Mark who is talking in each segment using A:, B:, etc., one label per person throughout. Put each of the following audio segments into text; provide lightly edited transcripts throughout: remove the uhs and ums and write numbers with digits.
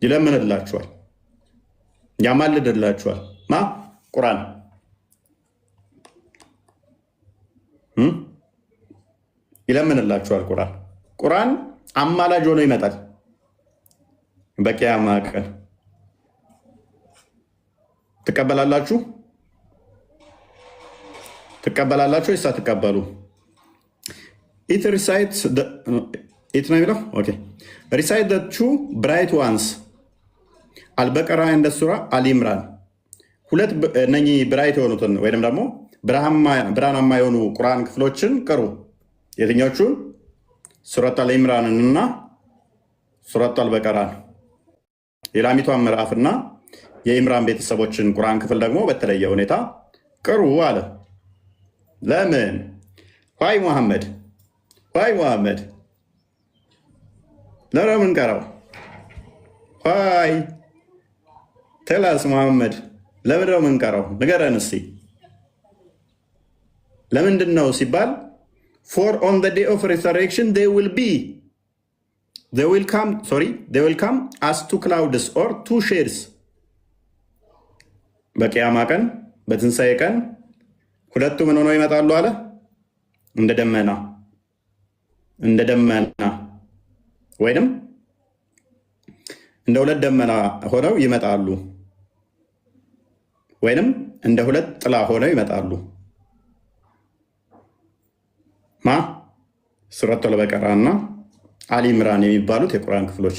A: ይለምንላችኋል፣ ያማልድላችኋል። ማ ቁርአን ይለምንላችኋል። ቁርአን አማላጅ ሆኖ ይመጣል በቂያማ ቀን። ትቀበላላችሁ ወይስ አትቀበሉ? ኢት ነው የሚለው። ኦኬ ሪሳይት ዘ ቱ ብራይት ዋንስ አልበቀራ እንደ ሱራ አልኢምራን። ሁለት እነኚህ ብራይት የሆኑትን ወይም ደግሞ ብርሃናማ የሆኑ ቁርአን ክፍሎችን ቅሩ። የትኞቹን? ሱረት አልኢምራንን እና ሱረት አልበቀራን፣ የላሚቷን ምዕራፍና የኢምራን ቤተሰቦችን ቁርአን ክፍል ደግሞ በተለየ ሁኔታ ቅሩ አለ። ለምን? ዋይ ሙሐመድ ለምን ቀረው? ዋይ ተላስ ሙሐመድ ለምን ነው የምንቀረው? ንገረን እስቲ። ለምንድን ነው ሲባል for on the day of resurrection they will come as two clouds or two shades. በቂያማ ቀን በትንሣኤ ቀን ሁለቱ ምን ሆነው ይመጣሉ አለ? እንደ ደመና ወይንም እንደ ሁለት ደመና ሆነው ይመጣሉ፣ ወይንም እንደ ሁለት ጥላ ሆነው ይመጣሉ። ሱረቱል በቀራ እና አሊ ኢምራን የሚባሉት የቁርአን ክፍሎች።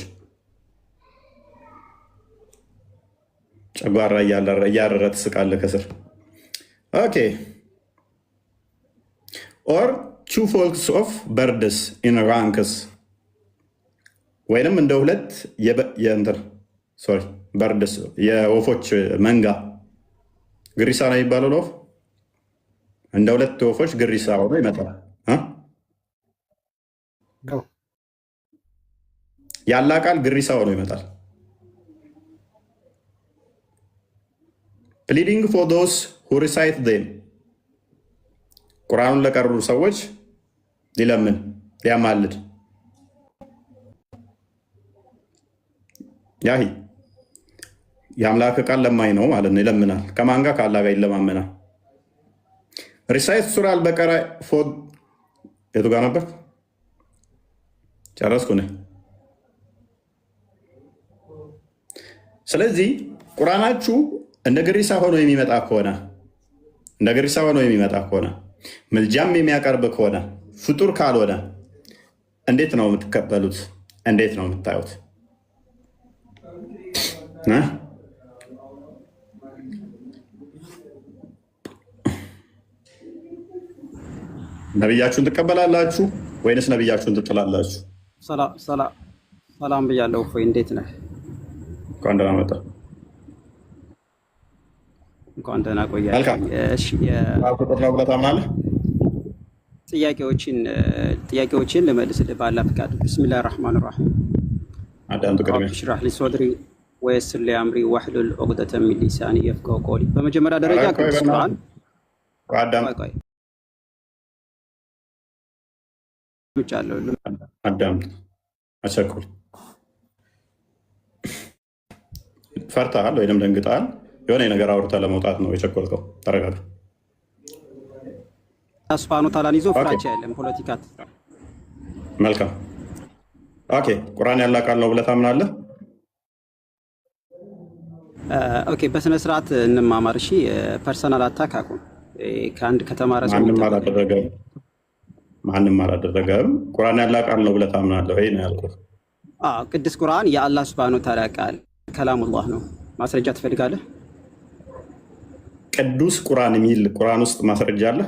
A: ጨጓራ እያረረ ትስቃለህ ከስር። ኦኬ ኦር ቱ ፎልክስ ኦፍ በርድስ ኢን ራንክስ፣ ወይንም እንደ ሁለት በርድስ የወፎች መንጋ። ግሪሳ ነው የሚባለው ለወፍ። እንደ ሁለት ወፎች ግሪሳ ሆኖ ይመጣል። ያላ ቃል ግሪሳ ሆኖ ይመጣል። ፕሊዲንግ ፎር ዶስ ሁ ሪሳይት ዜም፣ ቁርአኑን ለቀሩ ሰዎች ሊለምን ሊያማልድ። ያሂ የአምላክ ቃል ለማኝ ነው ማለት ነው። ይለምናል። ከማን ጋር? ከአላህ ጋር ይለማመናል። ሪሳይት ሱራ አልበቀራ የቱ ጋር ነበር? ጨረስኩ ነኝ። ስለዚህ ቁርአናችሁ እንደ ግሪሳ ሆኖ የሚመጣ ከሆነ ምልጃም የሚያቀርብ ከሆነ ፍጡር ካልሆነ እንዴት ነው የምትቀበሉት? እንዴት ነው የምታዩት? ነቢያችሁን ትቀበላላችሁ ወይንስ ነቢያችሁን ትጥላላችሁ?
B: ሰላም ብያለሁ። እፎይ እንዴት ነህ?
A: እንኳን ደህና መጣህ።
B: እንኳን ደህና ቆያችሁ። እሺ
A: ቁጥር ነው ብለህ ታምናለህ?
B: ጥያቄዎችን ልመልስልህ ባላ ፍቃድ። ቢስሚላህ ራህማን ራሂም።
A: አዳምጥ። ቅድሚያ
B: ሽራህ ሊ ሶድሪ ወየስር ሊ አምሪ ወሕሉል ዑቅደተ ሚን ሊሳኒ የፍቀሁ ቀውሊ። በመጀመሪያ ደረጃ ቅዱስ ቁርአን
A: አዳምጥ። አቸኩል። ፈርተሃል ወይም ደንግጠሃል? የሆነ ነገር አውርተህ ለመውጣት ነው የቸኮልከው። ተረጋጋ።
B: ሱብሃነሁ ወተዓላን ይዞ ፍራቻ የለም። ፖለቲካ።
A: መልካም። ኦኬ ቁርአን ያላ ቃል ነው ብለህ ታምናለህ?
B: ኦኬ በስነ ስርዓት እንማማር። እሺ ፐርሰናል አታክ አቁም። ከአንድ ከተማረ ሰው
A: ማንም አላደረገም። ቁርአን ያላ ቃል ነው ብለህ ታምናለህ ወይ ነው ያልኩት።
B: ቅዱስ ቁርአን የአላህ ሱብሃነሁ ወተዓላ ቃል ከላሙላህ ነው። ማስረጃ ትፈልጋለህ?
A: ቅዱስ ቁርአን የሚል ቁርአን ውስጥ ማስረጃ አለ?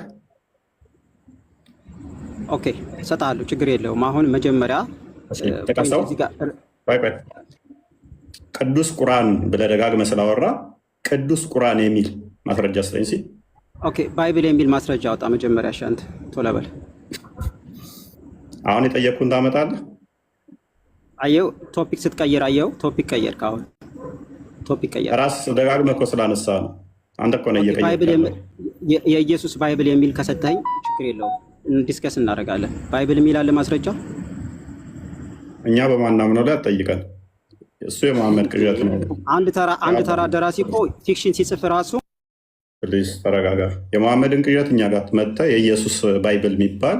B: ኦኬ እሰጥሃለሁ፣ ችግር የለውም። አሁን መጀመሪያ
A: ቅዱስ ቁርአን ብለህ ደጋግመህ ስላወራ ቅዱስ ቁርአን የሚል ማስረጃ ስለኝ ሲ
B: ኦኬ ባይብል የሚል ማስረጃ አውጣ መጀመሪያ። እሺ አንተ ቶሎ በል።
A: አሁን የጠየቅኩህን ታመጣለህ?
B: አየው ቶፒክ ስትቀይር፣ አየው ቶፒክ ቀየርክ። አሁን ቶፒክ ቀየር። ራስህ
A: ደጋግመህ እኮ ስላነሳህ ነው። አንተ እኮ ነው እየቀየርክ።
B: የኢየሱስ ባይብል የሚል ከሰጠኝ ችግር የለውም፣ ዲስከስ እናደርጋለን። ባይብል የሚል አለ ማስረጃ።
A: እኛ በማናምነው ላይ አትጠይቀን። እሱ የመሐመድ ቅዠት ነው።
B: አንድ ተራ ደራሲ እኮ ፊክሽን ሲጽፍ ራሱ
A: ፕሊዝ ተረጋጋ። የመሐመድን ቅዠት እኛ ጋር መጥተህ የኢየሱስ ባይብል የሚባል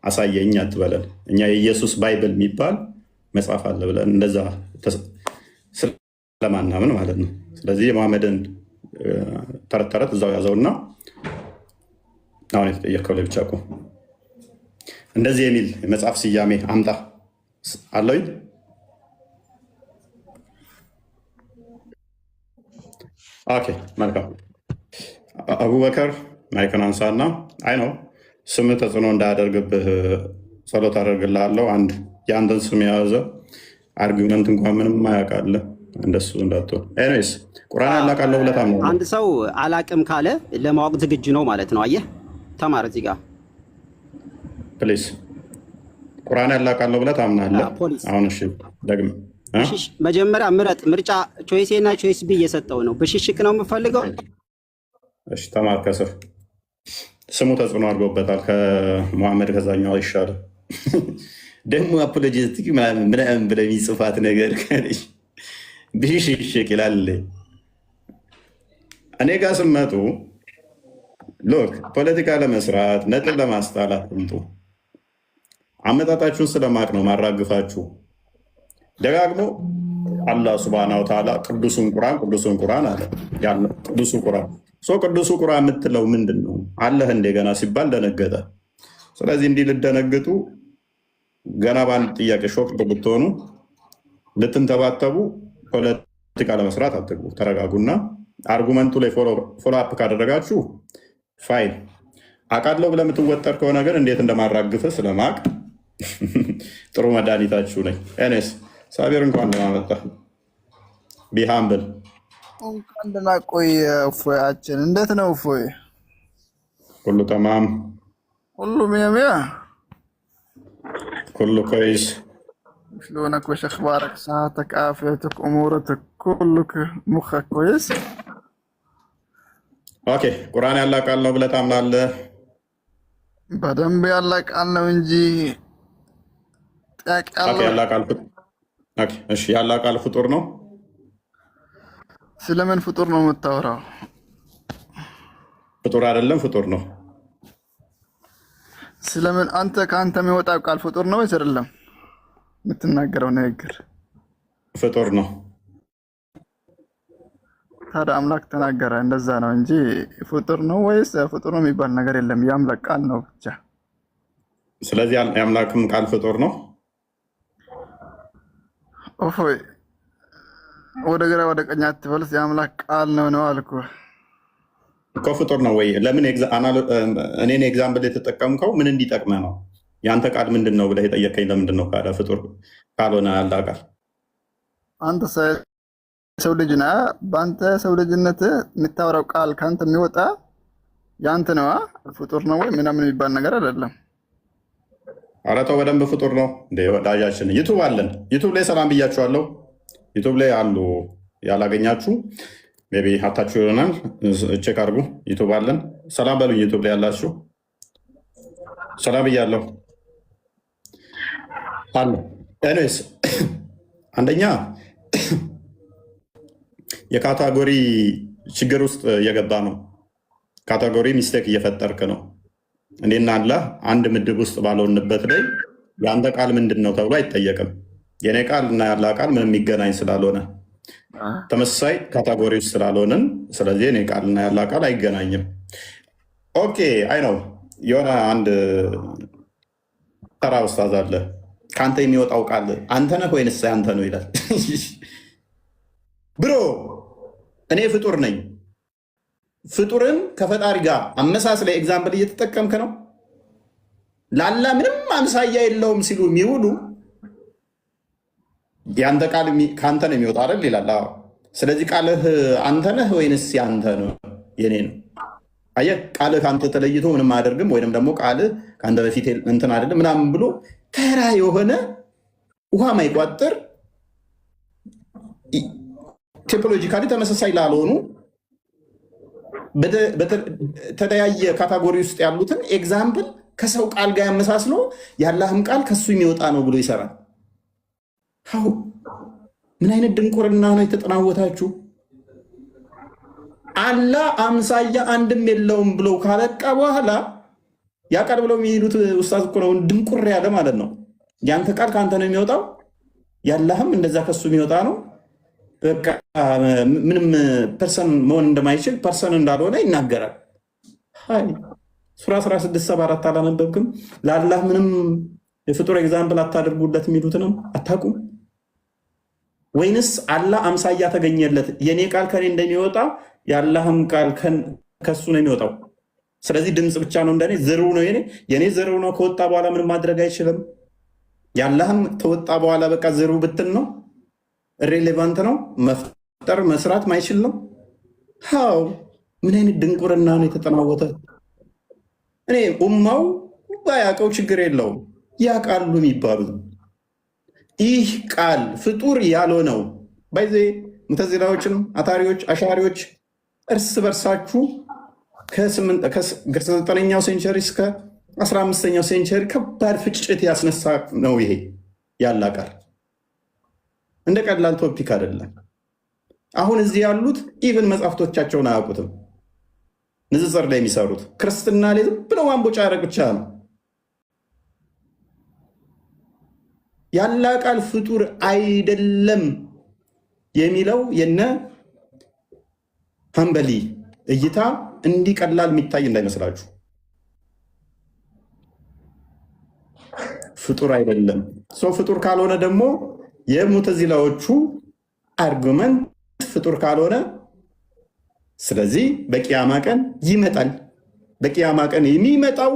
A: አሳየኝ አትበለን። እኛ የኢየሱስ ባይብል የሚባል መጽሐፍ አለ ብለን እንደዛ ስለማናምን ማለት ነው። ስለዚህ የመሐመድን ተረት ተረት እዛው ያዘውና አሁን የተጠየቅከው ላይ ብቻ እኮ እንደዚህ የሚል የመጽሐፍ ስያሜ አምጣ አለኝ። ኦኬ መልካም። አቡበከር ማይክን አንሳና አይ ነው ስም ተጽዕኖ እንዳያደርግብህ ጸሎት አደርግልሃለሁ። አንድ የአንተን ስም የያዘ አርጊመንት እንኳን ምንም አያውቃለ እንደሱ እንዳትሆን። ኤኒዌይስ ቁርአን ያላቃለሁ ብለህ ታምናለህ?
B: አንድ ሰው አላቅም ካለ ለማወቅ ዝግጁ ነው ማለት ነው። አየህ ተማር እዚህ ጋር
A: ፕሊዝ። ቁርአን ያላቃለሁ ብለህ ታምናለህ? አሁን እሺ ደግም
B: መጀመሪያ ምረጥ። ምርጫ ቾይስ ኤ እና ቾይስ ቢ እየሰጠው ነው። ብሽሽቅ ነው የምፈልገው።
A: እሺ ተማር ከስር ስሙ ተጽዕኖ አድርጎበታል። ከሙሐመድ ከዛኛው ይሻላል። ደግሞ አፖሎጂስቲክ ምናምን ብለህ የሚጽፋት ነገር ብሽሽቅ ይላል። እኔ ጋር ስመጡ ሎክ ፖለቲካ ለመስራት ነጥብ ለማስጣላት ምጡ። አመጣጣችሁን ስለማቅ ነው ማራግፋችሁ። ደጋግሞ አላህ ሱብሃነሁ ወተዓላ ቅዱሱን ቁርአን አለ። ቅዱሱ ቁርአን ቅዱሱ ቁርአን የምትለው ምንድን ነው? አለህ እንደገና ሲባል ደነገጠ። ስለዚህ እንዲህ ልደነግጡ ገና በአንድ ጥያቄ ሾክ ብትሆኑ ልትንተባተቡ ፖለቲካ ለመስራት አትግቡ። ተረጋጉና አርጉመንቱ ላይ ፎሎ አፕ ካደረጋችሁ ፋይል አቃለው ብለህ የምትወጠር ከሆነ ግን እንዴት እንደማራግፍ ስለማቅ ጥሩ መድኃኒታችሁ ነኝ። ኤኔስ ሳቢር እንኳን ለማመጣ ቢሃምብል
C: እንኳን ደህና ቆየ። እፎያችን እንዴት ነው? እፎይ
A: ሁሉ ተማም፣
C: ሁሉ ሚያ ሚያ፣
A: ሁሉ ኮይስ።
C: شلونك وش اخبارك؟ صحتك عافيتك امورتك كلك مخك كويس؟
A: ኦኬ ቁርአን ያላ ቃል ነው ብለህ ታምናለህ?
C: በደንብ ያላ ቃል ነው እንጂ ጥያቄ
A: ያላ ቃል ፍጡር ነው?
C: ስለምን ፍጡር ነው የምታወራው?
A: ፍጡር አይደለም፣ ፍጡር ነው።
C: ስለምን አንተ ከአንተ የሚወጣው ቃል ፍጡር ነው ወይስ አይደለም? የምትናገረው ንግግር
A: ፍጡር ነው።
C: ታዲያ አምላክ ተናገረ እንደዛ ነው እንጂ ፍጡር ነው ወይስ ፍጡር ነው የሚባል ነገር የለም። የአምላክ ቃል ነው ብቻ።
A: ስለዚህ የአምላክም ቃል ፍጡር ነው።
C: ኦሆይ ወደ ግራ ወደ ቀኝ አትበልስ። የአምላክ ቃል ነው አልኩህ
A: እኮ። ፍጡር ነው ወይ? ለምን እኔን ኤግዛምፕል የተጠቀምከው ምን እንዲጠቅመህ ነው? የአንተ ቃል ምንድን ነው ብለህ የጠየቀኝ ለምንድን ነው? ካለ ፍጡር ካልሆነ ያለ ቃል
C: አንተ ሰው ልጅ ነህ። በአንተ ሰው ልጅነት የምታወራው ቃል ከአንተ የሚወጣ የአንተ ነዋ። ፍጡር ነው ወይ ምናምን የሚባል ነገር አይደለም።
A: ኧረ ተው፣ በደንብ ፍጡር ነው እንደ ወዳጃችን። ዩቱብ አለን። ዩቱብ ላይ ሰላም ብያችኋለሁ። ዩቱብ ላይ አሉ። ያላገኛችሁ ሜይ ቢ ሀታችሁ ይሆናል። ቼክ አድርጉ። ዩቱብ አለን። ሰላም በሉኝ። ዩቱብ ላይ ያላችሁ ሰላም ብያለሁ አለ። ኤኒዌይስ አንደኛ የካታጎሪ ችግር ውስጥ እየገባ ነው። ካታጎሪ ሚስቴክ እየፈጠርክ ነው። እኔና አላህ አንድ ምድብ ውስጥ ባልሆንበት ላይ የአንተ ቃል ምንድን ነው ተብሎ አይጠየቅም። የኔ ቃል እና ያላ ቃል ምንም የሚገናኝ ስላልሆነ ተመሳሳይ ካታጎሪ ውስጥ ስላልሆንን፣ ስለዚህ የኔ ቃል እና ያላ ቃል አይገናኝም። ኦኬ አይ ነው። የሆነ አንድ ተራ ኡስታዝ አለ። ከአንተ የሚወጣው ቃል አንተ ነህ ወይንስ አንተ ነው ይላል። ብሮ እኔ ፍጡር ነኝ። ፍጡርን ከፈጣሪ ጋር አመሳስለ ኤግዛምፕል እየተጠቀምክ ነው። ላላ ምንም አምሳያ የለውም ሲሉ የሚውሉ የአንተ ቃል ከአንተ ነው የሚወጣ አይደል ይላል። ስለዚህ ቃልህ አንተ ነህ ወይንስ ያንተ ነው? የኔ ነው። አየህ፣ ቃልህ ከአንተ ተለይቶ ምንም አያደርግም፣ ወይም ደግሞ ቃልህ ከአንተ በፊት እንትን አይደለም ምናምን ብሎ ተራ የሆነ ውሃ ማይቋጥር ቲፖሎጂካሊ ተመሳሳይ ላልሆኑ በተለያየ ካታጎሪ ውስጥ ያሉትን ኤግዛምፕል ከሰው ቃል ጋር ያመሳስሎ የአላህም ቃል ከሱ የሚወጣ ነው ብሎ ይሰራል። ምን አይነት ድንቁርና ነው የተጠናወታችሁ? አላህ አምሳያ አንድም የለውም ብለው ካበቃ በኋላ ያ ቃል ብለው የሚሄዱት ኡስታዝ እኮ ነው ድንቁር ያለ ማለት ነው። ያንተ ቃል ከአንተ ነው የሚወጣው፣ ያላህም እንደዛ ከሱ የሚወጣ ነው። በቃ ምንም ፐርሰን መሆን እንደማይችል ፐርሰን እንዳልሆነ ይናገራል። ሱራ 16:74 አላነበብክም? ለአላህ ምንም የፍጡር ኤግዛምፕል አታደርጉለት የሚሉትንም አታውቁም ወይንስ አላህ አምሳያ ተገኘለት? የኔ ቃል ከኔ እንደሚወጣ የአላህም ቃል ከሱ ነው የሚወጣው። ስለዚህ ድምፅ ብቻ ነው እንደኔ ዝሩ ነው የኔ ዝሩ ነው። ከወጣ በኋላ ምንም ማድረግ አይችልም። የአላህም ከወጣ በኋላ በቃ ዝሩ ብትን ነው ሬሌቫንት ነው። መፍጠር መስራት ማይችል ነው። ው ምን አይነት ድንቁርና ነው የተጠናወተ? እኔ ኡማው ባያውቀው ችግር የለውም ያውቃሉ የሚባሉት ይህ ቃል ፍጡር ያልሆነው ባይዜ ሙተዚላዎችንም አታሪዎች አሻሪዎች እርስ በርሳችሁ ከ9ኛው ሴንቸሪ እስከ 15ኛው ሴንቸሪ ከባድ ፍጭት ያስነሳ ነው። ይሄ ያላ ቃል እንደ ቀላል ቶፒክ አይደለም። አሁን እዚህ ያሉት ኢቨን መጽሐፍቶቻቸውን አያውቁትም። ንጽጽር ላይ የሚሰሩት ክርስትና ላይ ዝም ብለው ማንቦጫረቅ ብቻ ነው። ያላ ቃል ፍጡር አይደለም የሚለው የነ ሀንበሊ እይታ እንዲህ ቀላል የሚታይ እንዳይመስላችሁ። ፍጡር አይደለም። ሰው ፍጡር ካልሆነ ደግሞ የሙተዚላዎቹ አርጉመንት ፍጡር ካልሆነ ስለዚህ በቂያማ ቀን ይመጣል። በቂያማ ቀን የሚመጣው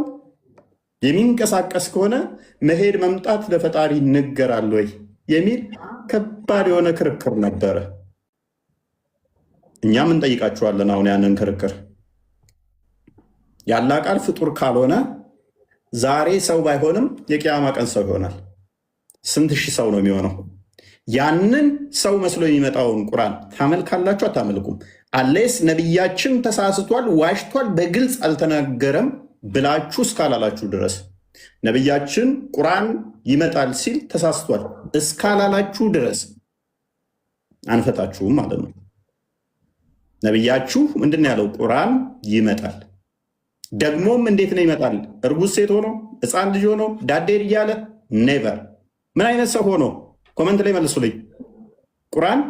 A: የሚንቀሳቀስ ከሆነ መሄድ መምጣት ለፈጣሪ ይነገራል ወይ የሚል ከባድ የሆነ ክርክር ነበረ። እኛም እንጠይቃችኋለን። አሁን ያንን ክርክር ያላ ቃል ፍጡር ካልሆነ ዛሬ ሰው ባይሆንም የቂያማ ቀን ሰው ይሆናል። ስንት ሺህ ሰው ነው የሚሆነው? ያንን ሰው መስሎ የሚመጣውን ቁርአን ታመልካላችሁ አታመልኩም? አሌስ ነቢያችን ተሳስቷል፣ ዋሽቷል፣ በግልጽ አልተናገረም ብላችሁ እስካላላችሁ ድረስ ነቢያችን ቁርአን ይመጣል ሲል ተሳስቷል እስካላላችሁ ድረስ አንፈታችሁም ማለት ነው። ነቢያችሁ ምንድን ነው ያለው? ቁርአን ይመጣል። ደግሞም እንዴት ነው ይመጣል? እርጉዝ ሴት ሆኖ ሕፃን ልጅ ሆኖ ዳዴር እያለ ኔቨር። ምን አይነት ሰው ሆኖ? ኮመንት ላይ መልሱልኝ። ቁርአን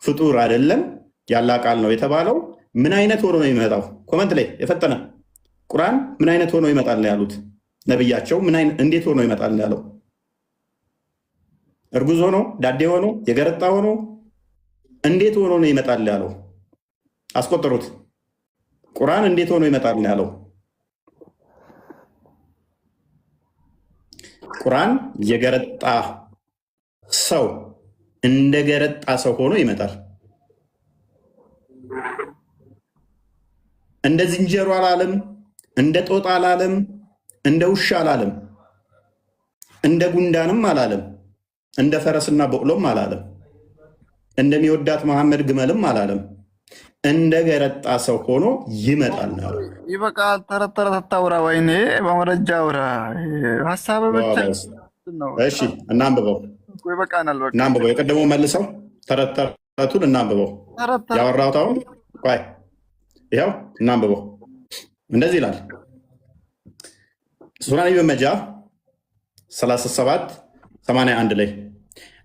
A: ፍጡር አይደለም ያላ ቃል ነው የተባለው ምን አይነት ሆኖ ነው የሚመጣው? ኮመንት ላይ የፈጠነ ቁርአን ምን አይነት ሆኖ ይመጣል ነው ያሉት ነብያቸው። እንዴት ሆኖ ይመጣል ነው ያለው? እርጉዝ ሆኖ ዳዴ ሆኖ የገረጣ ሆኖ እንዴት ሆኖ ነው ይመጣል ያለው? አስቆጠሩት። ቁርአን እንዴት ሆኖ ይመጣል ነው ያለው? ቁርአን የገረጣ ሰው እንደ ገረጣ ሰው ሆኖ ይመጣል። እንደ ዝንጀሮ አላለም፣ እንደ ጦጣ አላለም፣ እንደ ውሻ አላለም፣ እንደ ጉንዳንም አላለም፣ እንደ ፈረስና በቅሎም አላለም፣ እንደሚወዳት መሐመድ ግመልም አላለም። እንደ ገረጣ ሰው ሆኖ ይመጣል ነው።
C: ይበቃል። ተረት ተረት አታውራ። ወይኔ በመረጃ አውራ። ሀሳብ ብቻ ነው።
A: እሺ እናንብበው፣
C: ይበቃናል። በቃ
A: እናንብበው። የቀደመው መልሰው ተረት ተረቱን እናንብበው። ያወራሁት አሁን ቆይ ይኸው እናንብበው። እንደዚህ ይላል ሱናን ኢብን መጃ 37:81 ላይ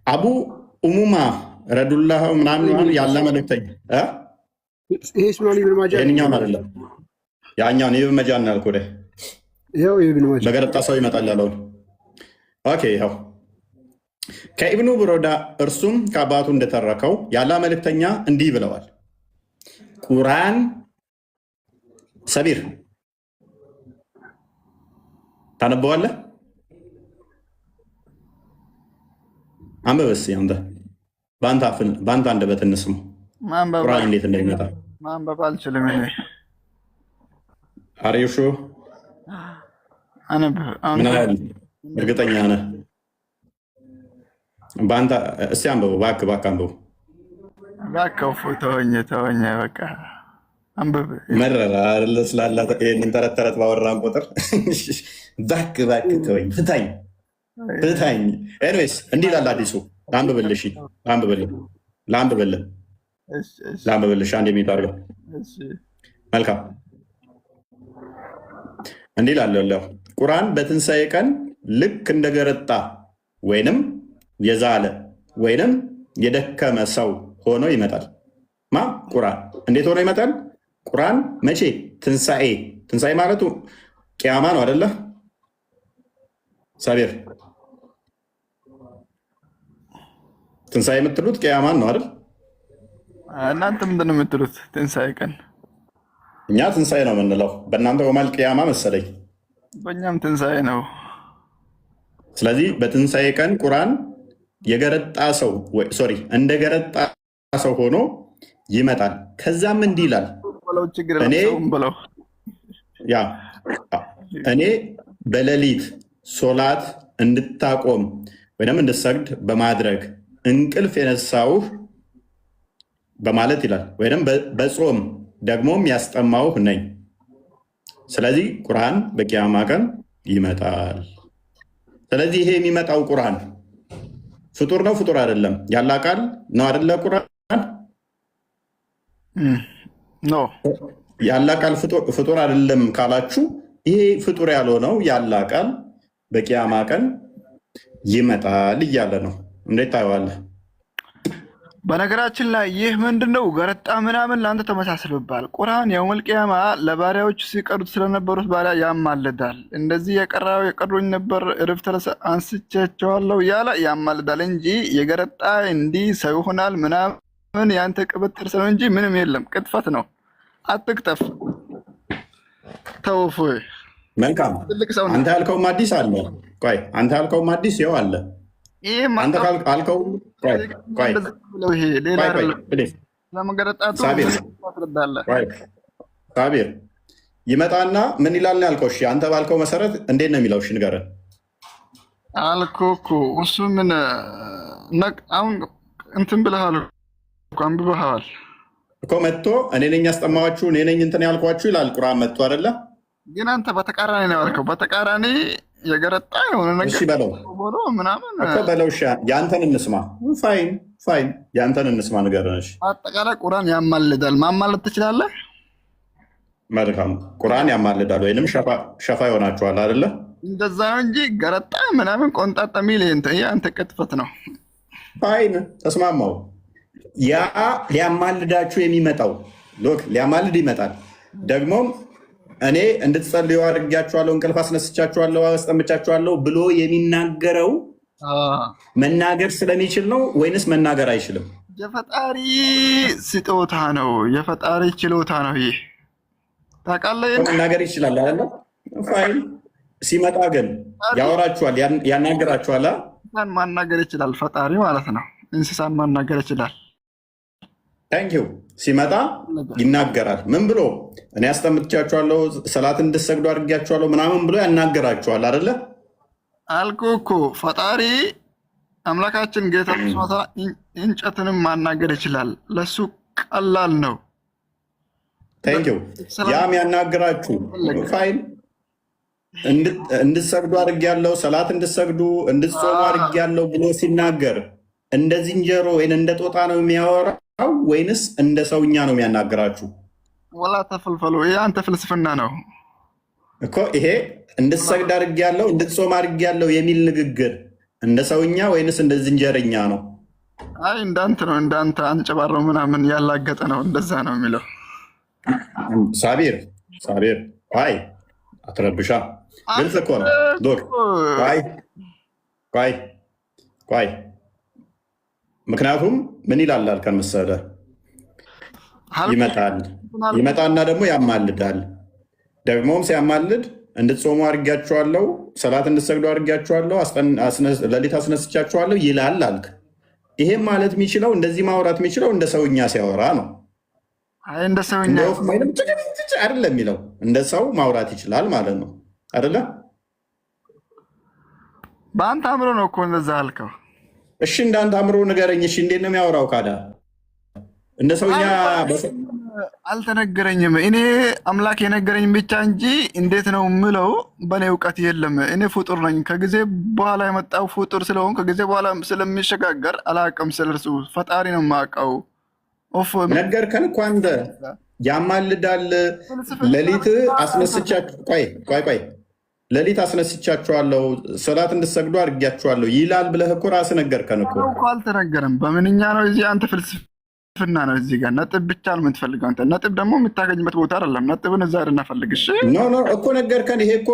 A: አቡ ኡሙማ ረዱላህ ምናምን ያለ መልእክተኛ
D: ይሄ ሱናን ኢብን ማጃ
A: ይሄኛውን አይደለም ያኛውን ኢብን መጃ ነው ያልኩህ።
D: ይሄው ኢብን ማጃ
A: በገረጣ ሰው ይመጣል ያለውን ኦኬ። ይኸው ከኢብኑ ብሮዳ እርሱም ከአባቱ እንደተረከው ያለ መልእክተኛ እንዲህ ብለዋል። ቁርአን ሰቢር ታነበዋለህ? አንብብ እስኪ አንተ በአንተ አንደበት እንስማው ቁርአን እንዴት እንደሚመጣ።
C: ማንበብ አልችልም እኔ።
A: አሪሹ ምን ያህል እርግጠኛ ነህ? በአንተ እስኪ አንብበው እባክህ አንብበው።
C: እባክህ ተወኝ በቃ አንብብ።
A: መረራ አይደለ ስላላ ይሄንን ተረት ተረት ባወራን ቁጥር እባክህ ተወኝ፣ ፍታኝ። ኤኒዌይስ እንዲህ ይላል አዲሱ ላንብብልሽ ላንብብልህ ላንብብልሽ አንድ የሚታርገው መልካም እንዲህ ላለሁ ቁርአን በትንሣኤ ቀን ልክ እንደገረጣ ወይንም የዛለ ወይንም የደከመ ሰው ሆኖ ይመጣል። ቁርአን እንዴት ሆኖ ይመጣል? ቁርአን መቼ? ትንሣኤ ማለቱ ቅያማ ነው አይደለ? ሳቢር ትንሣኤ የምትሉት ቅያማን ነው አይደል?
C: እናንተ ምንድን ነው የምትሉት? ትንሣኤ ቀን
A: እኛ ትንሣኤ ነው የምንለው። በእናንተ ወማል ቅያማ መሰለኝ።
C: በእኛም ትንሣኤ ነው።
A: ስለዚህ በትንሣኤ ቀን ቁርአን የገረጣ ሰው እንደ ገረጣ ሰው ሆኖ ይመጣል። ከዛም እንዲህ ይላል እኔ በሌሊት ሶላት እንድታቆም ወይም እንድሰግድ በማድረግ እንቅልፍ የነሳውህ በማለት ይላል። ወይም በጾም ደግሞም ያስጠማውህ ነኝ። ስለዚህ ቁርአን በቂያማ ቀን ይመጣል። ስለዚህ ይሄ የሚመጣው ቁርአን ፍጡር ነው ፍጡር አይደለም? ያላ ቃል ነው አይደለ? ቁርአን ያላ ቃል ፍጡር አይደለም ካላችሁ ይሄ ፍጡር ያልሆነው ያላ ቃል በቂያማ ቀን ይመጣል እያለ ነው። እንዴት ታየዋለህ?
C: በነገራችን ላይ ይህ ምንድነው ገረጣ ምናምን ለአንተ ተመሳስሎባል። ቁርአን የውመል ቂያማ ለባሪያዎች ሲቀሩት ስለነበሩት ባሪያ ያማልዳል። እንደዚህ የቀሩኝ ነበር እረፍት አንስቻቸዋለሁ እያለ ያማልዳል እንጂ የገረጣ እንዲህ ሰው ይሆናል ምናምን ያንተ ቅብጥር ነው እንጂ ምንም የለም። ቅጥፈት ነው። አትቅጠፍ። ተውፍ።
A: መልካም። አንተ ያልከውም አዲስ አለ። ቆይ አንተ ያልከውም አዲስ ይኸው አለ። አንተ ካልከው ሳቢር ይመጣና ምን ይላል ያልከው? እሺ አንተ ባልከው መሰረት እንዴት ነው የሚለው? እሺ ንገረን
C: አልከው እኮ እሱ ምን አሁን እንትን ብለሃል እኮ አንብበሃል
A: እኮ መጥቶ እኔ ነኝ ያስጠማኋችሁ እኔ ነኝ እንትን ያልኳችሁ ይላል ቁርአን መጥቶ አይደለ?
C: ግን አንተ በተቃራኒ ነው ያልከው። በተቃራኒ የገረጣ የሆነ ነገር
A: በለው
C: ምናምን
A: እኮ በለው። እሺ ያንተን እንስማ። ፋይን ያንተን እንስማ ንገረን። እሺ
C: አጠቃላይ ቁርአን ያማልዳል። ማማለድ ትችላለህ?
A: መልካም። ቁርአን ያማልዳል ወይንም ሸፋ ይሆናችኋል አይደለ?
C: እንደዛ ነው እንጂ ገረጣ ምናምን ቆንጣጣ ሚል አንተ ቅጥፈት ነው።
A: ፋይን ተስማማው። ያ ሊያማልዳችሁ የሚመጣው ሊያማልድ ይመጣል። ደግሞም እኔ እንድትጸልዩ አድርጊያችኋለሁ፣ እንቅልፍ አስነስቻችኋለሁ፣ አስጠምቻችኋለሁ ብሎ የሚናገረው መናገር ስለሚችል ነው ወይንስ መናገር አይችልም?
C: የፈጣሪ ስጦታ ነው፣ የፈጣሪ ችሎታ ነው። ይህ ታውቃለህ።
A: መናገር ይችላል አይደል? ፋይል ሲመጣ ግን ያወራችኋል፣ ያናገራችኋል።
C: እንስሳን ማናገር ይችላል ፈጣሪ ማለት ነው። እንስሳን ማናገር ይችላል።
A: ታንኪዩ ሲመጣ ይናገራል። ምን ብሎ እኔ አስጠምጥቻችኋለሁ፣ ሰላት እንድትሰግዱ አድርጊያችኋለሁ ምናምን ብሎ ያናገራችኋል አይደለ?
C: አልኩህ እኮ ፈጣሪ አምላካችን ጌታ እንጨትንም ማናገር ይችላል። ለሱ ቀላል ነው።
A: ታንኪዩ ያም ያናገራችሁ ፋይል እንድትሰግዱ አድርጊያለሁ፣ ሰላት እንድትሰግዱ እንድትጾሙ አድርጊያለሁ ብሎ ሲናገር እንደ ዝንጀሮ ወይም እንደ ጦጣ ነው የሚያወራው ወይንስ እንደ ሰውኛ ነው የሚያናገራችሁ?
C: ወላ ተፈልፈሉ። ይሄ አንተ ፍልስፍና ነው
A: እኮ። ይሄ እንድትሰግድ አድርጊያለሁ እንድትጾም አድርጊያለሁ የሚል ንግግር እንደ ሰውኛ ወይንስ እንደ ዝንጀረኛ ነው?
C: አይ እንዳንተ ነው። እንዳንተ አንጨባረው ምናምን ያላገጠ ነው። እንደዛ ነው የሚለው።
A: ሳቢር አይ አትረብሻ። ግልጽ እኮ ነው። ቆይ ምክንያቱም ምን ይላል አልከን መሰለህ? ይመጣና ደግሞ ያማልዳል። ደግሞም ሲያማልድ እንድትጾሙ አድርጊያችኋለሁ፣ ሰላት እንድትሰግዱ አድርጊያችኋለሁ፣ ሌሊት አስነስቻችኋለሁ ይላል አልክ። ይሄም ማለት የሚችለው እንደዚህ ማውራት የሚችለው እንደ ሰውኛ ሲያወራ ነው።
C: እንደ ሰውኛ
A: አይደለም የሚለው እንደ ሰው ማውራት ይችላል ማለት ነው አይደለ?
C: በአንተ አእምሮ ነው እኮ እንደዛ አልከው።
A: እሺ እንዳንተ አእምሮ ንገረኝ። እሺ እንዴት ነው የሚያወራው? ካዳ እንደ ሰውኛ
C: አልተነገረኝም። እኔ አምላክ የነገረኝ ብቻ እንጂ እንዴት ነው የምለው በእኔ እውቀት የለም። እኔ ፍጡር ነኝ። ከጊዜ በኋላ የመጣው ፍጡር ስለሆን ከጊዜ በኋላ ስለሚሸጋገር አላውቅም። ስለርሱ ፈጣሪ ነው የማውቀው።
A: ነገርከን እኮ አንተ ያማልዳል። ሌሊት አስነስቻችሁ ቆይ ሌሊት አስነስቻችኋለሁ፣ ሰላት እንድሰግዱ አድርጊያችኋለሁ ይላል ብለህ እኮ ራስህ ነገርከን እኮ። አልተነገረም።
C: በምንኛ ነው እዚህ አንተ ፍልስፍና ነው እዚህ ጋር ነጥብ ብቻ ነው የምትፈልገው አንተ። ነጥብ ደግሞ የምታገኝበት ቦታ አይደለም። ነጥብን እዛ አይደል ፈልግ። እሺ
A: ኖ እኮ ነገርከን። ይሄ እኮ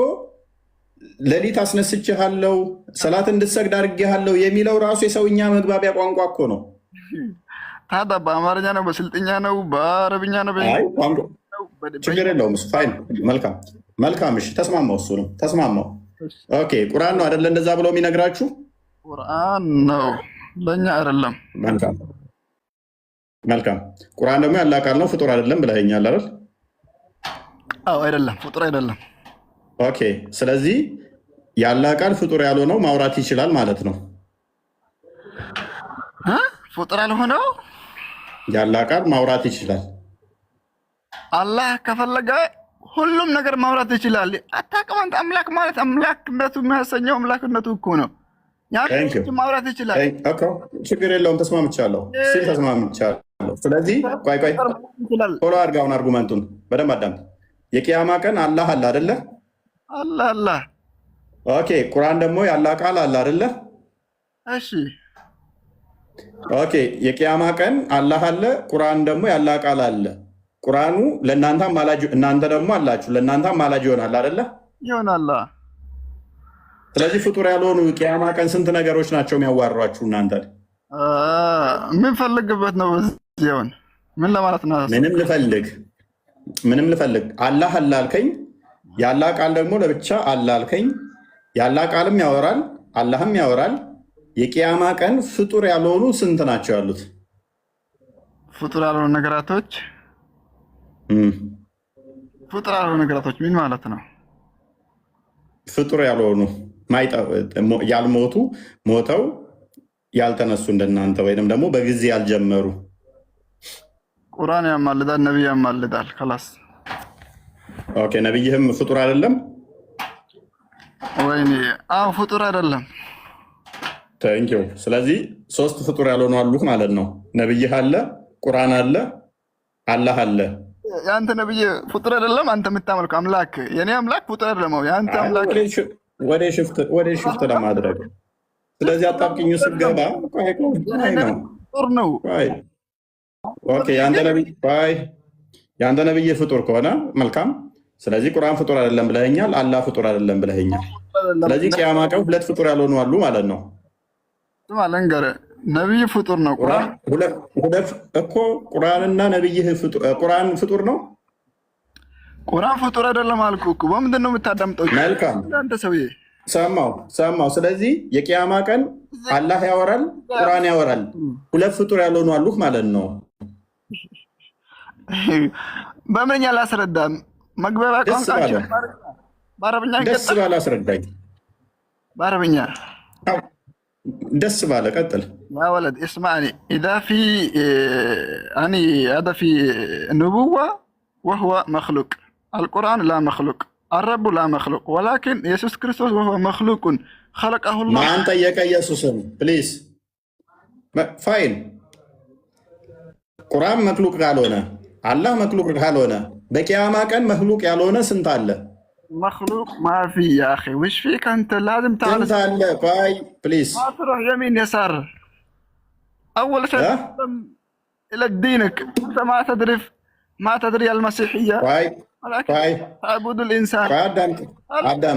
A: ሌሊት አስነስቼሃለሁ፣ ሰላት እንድሰግድ አድርጌሃለሁ የሚለው ራሱ የሰውኛ መግባቢያ ቋንቋ እኮ ነው።
C: ታዲያ በአማርኛ ነው በስልጥኛ ነው በአረብኛ ነው?
A: ችግር የለውም። ፋይን መልካም። እሺ ተስማማው፣ እሱ ነው ተስማማው። ኦኬ ቁርአን ነው አይደለ እንደዛ ብለው የሚነግራችሁ?
C: ቁርአን ነው ለእኛ አይደለም።
A: መልካም። ቁርአን ደግሞ ያለ ቃል ነው፣ ፍጡር አይደለም ብለኸኛል አይደል?
C: አዎ አይደለም፣ ፍጡር አይደለም።
A: ኦኬ ስለዚህ ያለ ቃል ፍጡር ያልሆነው ማውራት ይችላል ማለት ነው።
C: ፍጡር ያልሆነው
A: ያለ ቃል ማውራት ይችላል።
C: አላህ ከፈለገ ሁሉም ነገር ማውራት ይችላል። አታውቅም አንተ። አምላክ ማለት አምላክነቱ የሚያሰኘው አምላክነቱ እኮ ነው። ያን ማውራት ይችላል።
A: ችግር የለውም። ተስማምቻለሁ ሲል ተስማምቻለሁ። ስለዚህ ቆይ ቶሎ አድርጋውን አርጉመንቱን በደንብ አዳምጥ። የቂያማ ቀን አላህ አለ አይደለ?
C: አላህ
A: ኦኬ። ቁርአን ደግሞ ያለ ቃል አለ አይደለ?
C: እሺ
A: ኦኬ። የቂያማ ቀን አላህ አለ፣ ቁርአን ደግሞ ያለ ቃል አለ። ቁርአኑ ለእናንተ አማላጅ፣ እናንተ ደግሞ አላችሁ፣ ለእናንተ አማላጅ ይሆናል አይደለ?
C: ይሆናል።
A: ስለዚህ ፍጡር ያልሆኑ ቂያማ ቀን ስንት ነገሮች ናቸው የሚያዋሯችሁ እናንተ?
C: ምን ፈልግበት ነው? ዚሁን ምን ለማለት ነው?
A: ምንም ልፈልግ አላህ አለ አልከኝ፣ ያላ ቃል ደግሞ ለብቻ አለ አልከኝ። ያላ ቃልም ያወራል፣ አላህም ያወራል። የቂያማ ቀን ፍጡር ያልሆኑ ስንት ናቸው ያሉት?
C: ፍጡር ያልሆኑ ነገራቶች ፍጡር ያልሆኑ ነገራቶች ምን ማለት ነው?
A: ፍጡር ያልሆኑ ያልሞቱ፣ ሞተው ያልተነሱ እንደናንተ ወይንም ደግሞ በጊዜ ያልጀመሩ።
C: ቁርአን ያማልዳል፣ ነብይ ያማልዳል። خلاص
A: ኦኬ። ነብይህም ፍጡር አይደለም?
C: ወይኔ አው ፍጡር አይደለም።
A: ታንኪዩ። ስለዚህ ሶስት ፍጡር ያልሆኑ አሉ ማለት ነው። ነብይህ አለ፣ ቁርአን አለ፣ አላህ አለ።
C: ያንተ ነብይ ፍጡር አይደለም? አንተ የምታመልከው አምላክ የኔ አምላክ ፍጡር አይደለም። ያንተ አምላክ
A: ወደ ሽፍት ለማድረግ ስለዚህ አጣብቂኝ ስትገባ
C: ፍጡር ነው።
A: ኦኬ ያንተ ነብይ ፍጡር ከሆነ መልካም። ስለዚህ ቁርአን ፍጡር አይደለም ብለኸኛል፣ አላህ ፍጡር አይደለም ብለኸኛል። ስለዚህ ቂያማ ቀን ሁለት ፍጡር ያልሆኑ አሉ ማለት ነው።
C: ለንገርህ ነብይ ፍጡር ነው።
A: ሁለት እኮ ቁርአንና ነብይህ ቁርአን ፍጡር ነው።
C: ቁርአን ፍጡር አይደለም አልኩህ እኮ። በምንድን ነው የምታዳምጠው?
A: መልካም
C: አንተ ሰውዬ።
A: ሰማው። ስለዚህ የቂያማ ቀን አላህ ያወራል፣ ቁርአን ያወራል። ሁለት ፍጡር ያልሆኑ አሉ ማለት ነው።
C: በምንኛ ላስረዳም? መግባቢያ ቋንቋችን በአረብኛ
A: ደስ ባለ አስረዳኝ።
C: በአረብኛ
A: ደስ ባለ ቀጥል።
C: ያ ወለድ እስማዕኒ ኢዛ ፊ አኒ هذا في نبوة وهو مخلوق القرآن لا مخلوق الرب لا مخلوق ولكن يسوع كريستوس وهو مخلوق خلقه الله።
A: ማን ጠየቀ ኢየሱስን? ፕሊዝ ፋይን። ቁርአን መክሉቅ ካልሆነ አላህ መክሉቅ ካልሆነ በቂያማ ቀን መክሉቅ ያልሆነ ስንት አለ?
C: مخلوق ما في يا اخي. وش فيك انت؟ لازم تعرف
A: سنت باي بليز.
C: ما تروح يمين يسار. اول شيء الى دينك. انت ما تدري المسيحيه.
A: باي
C: تعبد الانسان.
A: عدمت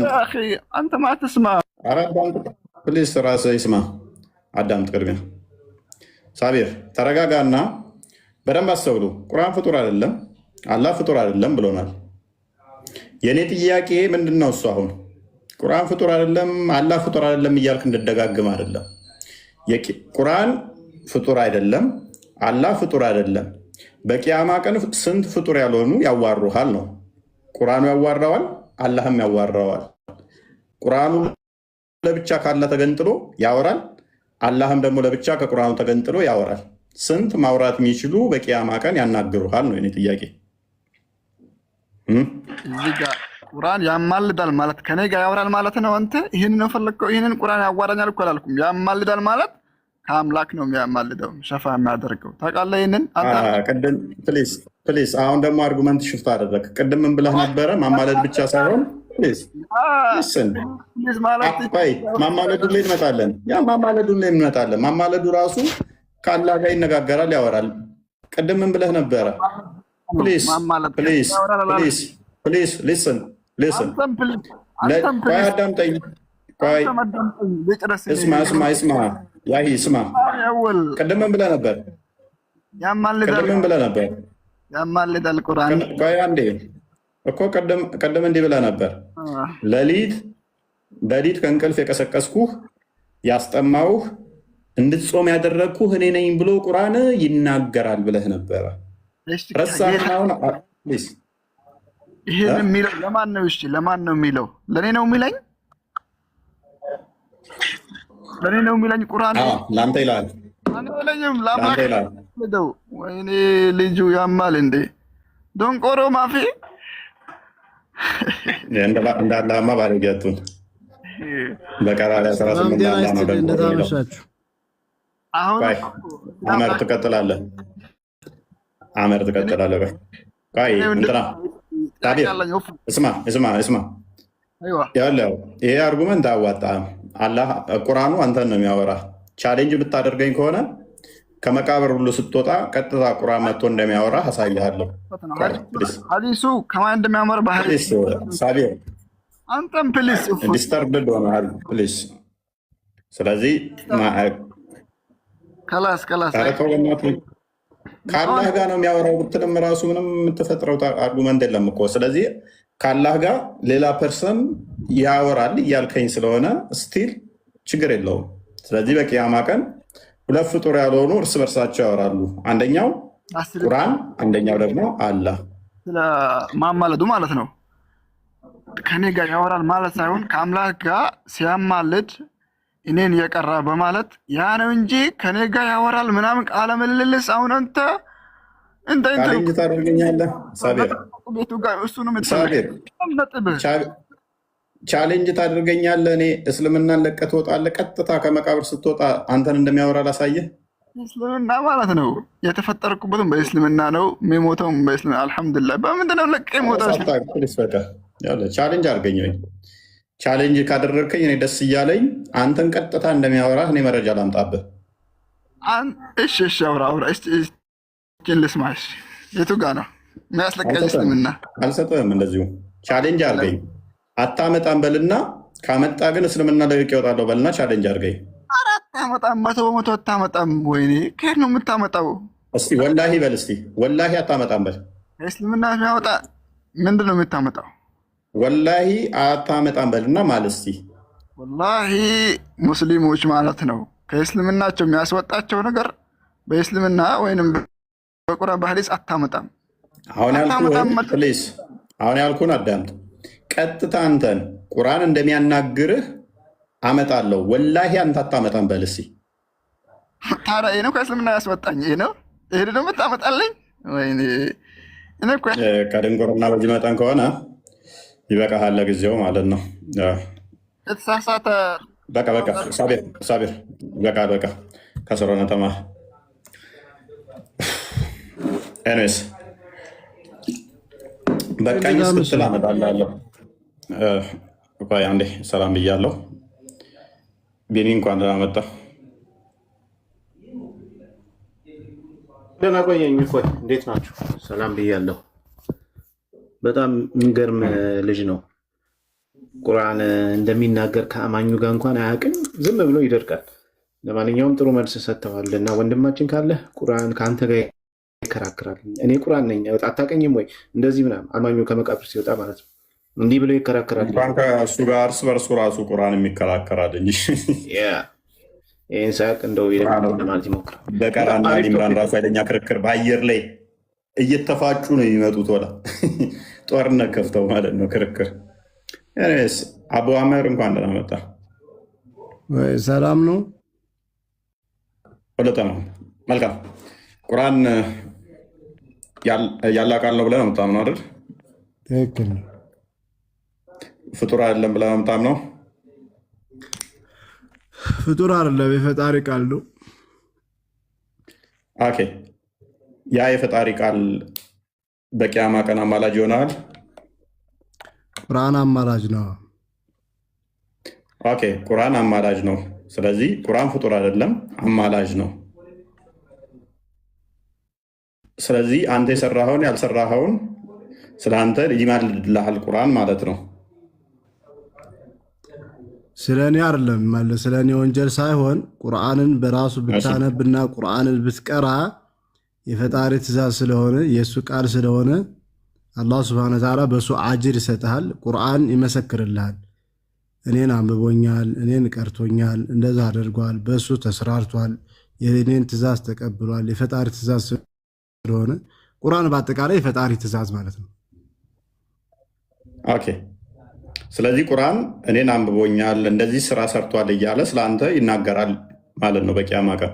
C: يا اخي انت ما تسمع.
A: بليز راسي اسمع. عدمت قربنا ሳቢር ተረጋጋና በደንብ አስተውሉ። ቁርአን ፍጡር አይደለም፣ አላህ ፍጡር አይደለም ብሎናል። የኔ ጥያቄ ምንድነው? እሱ አሁን ቁርአን ፍጡር አይደለም፣ አላህ ፍጡር አይደለም እያልክ እንድደጋግም አይደለም። ቁርአን ፍጡር አይደለም፣ አላህ ፍጡር አይደለም። በቂያማ ቀን ስንት ፍጡር ያልሆኑ ያዋሩሃል ነው። ቁርአኑ ያዋራዋል፣ አላህም ያዋራዋል። ቁርአኑ ለብቻ ካለ ተገንጥሎ ያወራል፣ አላህም ደግሞ ለብቻ ከቁርአኑ ተገንጥሎ ያወራል። ስንት ማውራት የሚችሉ በቂያማ ቀን ያናግሩሃል ነው የኔ ጥያቄ።
C: እዚህ ጋር ቁርአን ያማልዳል ማለት ከኔ ጋር ያወራል ማለት ነው። አንተ ይሄን ነው ፈለከው? ይሄንን ቁርአን ያዋራኛል እኮ አላልኩም። ያማልዳል ማለት ከአምላክ ነው የሚያማልደው ሸፋ የሚያደርገው ታውቃለህ። ይሄንን አንተ
A: ቅድም ፕሊዝ አሁን ደግሞ አርጉመንት ሽፍት አደረግ። ቅድም ምን ብለህ ነበረ? ማማለድ ብቻ ሳይሆን ማማለዱ ላይ እንመጣለን። ያ ማማለዱ ላይ እንመጣለን። ማማለዱ ራሱ ከአላህ ጋር ይነጋገራል፣ ያወራል። ቅድም ምን ብለህ ነበረ? ፕሊዝ ሊስን ቆይ አዳምጠኝ። ቆይ ስማ ያሂ ስማ። ቅድም ምን ብለህ ነበር?
C: ያማልዳል ቁርአን።
A: ቆይ አንዴ እኮ ቅድም እንዲህ ብለህ ነበር። ሌሊት ከእንቅልፍ የቀሰቀስኩህ ያስጠማውህ እንድትጾም ያደረግኩህ እኔ ነኝ ብሎ ቁርአን ይናገራል ብለህ ነበረ። ረሳሁን?
C: ይሄን የሚለው ለማን ነው? እሺ ለማን ነው የሚለው? ለኔ ነው የሚለኝ? ለኔ ነው የሚለኝ ቁርአን?
A: ላንተ ይላል።
C: ላንተ ይላል። ወይኔ ልጁ ያማል እንዴ! ዶንቆሮ ማፊ
A: እንዳላማ ባለጌቱን በቀራ ላይ 18 አመር ትቀጥላለህ። ቆይ እንትና እስማ ያለው ይሄ አርጉመንት አዋጣም። አላህ ቁርአኑ አንተን ነው የሚያወራ። ቻሌንጅ ብታደርገኝ ከሆነ ከመቃብር ሁሉ ስትወጣ ቀጥታ ቁርአን መጥቶ እንደሚያወራ አሳይሃለሁ።
C: ሐዲሱ ከማን እንደሚያመር ባህሪ
A: ሳቢር
C: አንተም ፕሊስ
A: ዲስተርብድ ሆነሃል ፕሊስ። ስለዚህ
C: ከላስ
A: ከአላህ ጋር ነው የሚያወራው ብትልም ራሱ ምንም የምትፈጥረው አርጉመንት የለም እኮ። ስለዚህ ከአላህ ጋር ሌላ ፐርሰን ያወራል እያልከኝ ስለሆነ ስቲል ችግር የለውም። ስለዚህ በቂያማ ቀን ሁለት ፍጡር ያልሆኑ እርስ በርሳቸው ያወራሉ። አንደኛው ቁርአን፣ አንደኛው ደግሞ አላህ።
C: ስለ ማማለዱ ማለት ነው። ከኔ ጋር ያወራል ማለት ሳይሆን ከአምላክ ጋር ሲያማልድ እኔን የቀራ በማለት ያ ነው እንጂ ከኔ ጋር ያወራል ምናምን ቃለ ምልልስ። አሁን አንተ
A: ቻሌንጅ ታደርገኛለህ ሳቢር፣ ቻሌንጅ ታደርገኛለህ። እኔ እስልምናን ለቀህ ትወጣለህ። ቀጥታ ከመቃብር ስትወጣ አንተን እንደሚያወራ ላሳየህ።
C: እስልምና ማለት ነው የተፈጠርኩበትም በእስልምና ነው፣ የሚሞተውም በእስልምና። አልሐምዱሊላህ። በምንድን ነው ለቀህ ሞታሽ?
A: ቻሌንጅ አድርገኝ። ቻሌንጅ ካደረግከኝ እኔ ደስ እያለኝ አንተን ቀጥታ እንደሚያወራ እኔ መረጃ ላምጣብህ።
C: እሺ አውራ ልስማሽ። የቱ ጋ ነው የሚያስለቀኝ? እስልምና
A: አልሰጥህም። እንደዚሁ ቻሌንጅ አድርገኝ። አታመጣም በልና ካመጣ ግን እስልምና ለቅቄ እወጣለሁ በልና ቻሌንጅ አድርገኝ።
C: አታመጣም፣ 100% አታመጣም። ወይኔ ከየት ነው የምታመጣው?
A: እስቲ ወላሂ በል። እስቲ ወላሂ አታመጣም በል።
C: እስልምና የሚያወጣ ምንድን ነው የምታመጣው?
A: ወላሂ አታመጣም በልና ማለት እስቲ
C: ወላሂ ሙስሊሞች ማለት ነው ከእስልምናቸው የሚያስወጣቸው ነገር በእስልምና ወይንም በቁርአን በሐዲስ አታመጣም።
A: አሁን ያልኩህን አዳምጥ። ቀጥታ አንተን ቁርአን እንደሚያናግርህ አመጣለሁ። ወላሂ አንተ አታመጣም በል እስቲ።
C: ታዲያ ይሄ ነው ከእስልምና ያስወጣኝ? ይሄ ነው ደግሞ ታመጣለኝ? ወይኔ
A: ከድንቁርና በዚህ መጠን ከሆነ ይበቃሃል ለጊዜው ማለት ነው።
C: የተሳሳተ
A: በቃ ሳቢር በቃ ከስሮነ ተማር። ኤኒዌይስ በቃኝ ስትል አመጣልሃለሁ። አንዴ ሰላም ብያለሁ። ቢኒ እንኳን ደህና መጣህ።
E: ደህና ቆየኝ። ቆይ እንዴት ናችሁ? ሰላም ብያለሁ። በጣም የሚገርም ልጅ ነው። ቁርአን እንደሚናገር ከአማኙ ጋር እንኳን አያውቅም። ዝም ብሎ ይደርቃል። ለማንኛውም ጥሩ መልስ ሰጥተዋል እና ወንድማችን ካለ ቁርአን ከአንተ ጋር ይከራከራል። እኔ ቁርአን ነኝ አታውቀኝም ወይ እንደዚህ ምናምን አማኙ ከመቃብር ሲወጣ ማለት ነው እንዲህ ብሎ ይከራከራል።
A: እንኳን ከእሱ ጋር እርስ በርሱ ራሱ ቁርአን የሚከራከራል እንጂ
E: ይህን ሳያውቅ እንደው ለማለት ይሞክራል።
A: በቀራና ኢምራን ራሱ ኃይለኛ ክርክር በአየር ላይ እየተፋጩ ነው የሚመጡት። ወላ ጦርነት ከፍተው ማለት ነው ክርክር። አቡ አመር እንኳን ደህና መጣ።
F: ሰላም ነው።
A: ሁለተ ነው። መልካም ቁርአን ያለ ቃል ነው ብለህ ነው የምታምነው አይደል?
D: ትክክል ነው።
A: ፍጡር አይደለም ብለህ ነው የምታምነው?
D: ፍጡር አይደለም፣ የፈጣሪ ቃል ነው።
A: ኦኬ። ያ የፈጣሪ ቃል በቂያማ ቀን አማላጅ ይሆናል?
D: ቁርአን አማላጅ ነው።
A: ኦኬ፣ ቁርአን አማላጅ ነው። ስለዚህ ቁርአን ፍጡር አይደለም፣ አማላጅ ነው። ስለዚህ አንተ የሰራኸውን ያልሰራኸውን ስለ አንተ ይማልድልሃል ቁርአን ማለት ነው።
D: ስለ እኔ አይደለም ማለት ስለ እኔ ወንጀል ሳይሆን ቁርአንን በራሱ ብታነብና ቁርአንን ብትቀራ የፈጣሪ ትእዛዝ ስለሆነ የእሱ ቃል ስለሆነ አላህ ስብሐነ ወተዓላ በእሱ አጅር ይሰጥሃል። ቁርአን ይመሰክርልሃል። እኔን አንብቦኛል፣ እኔን ቀርቶኛል፣ እንደዛ አድርጓል፣ በእሱ ተስራርቷል፣ የእኔን ትእዛዝ ተቀብሏል። የፈጣሪ ትእዛዝ ስለሆነ ቁርአን በአጠቃላይ የፈጣሪ ትእዛዝ ማለት ነው።
A: ኦኬ። ስለዚህ ቁርአን እኔን አንብቦኛል፣ እንደዚህ ስራ ሰርቷል እያለ ስለአንተ ይናገራል ማለት ነው በቂያማ ቀን።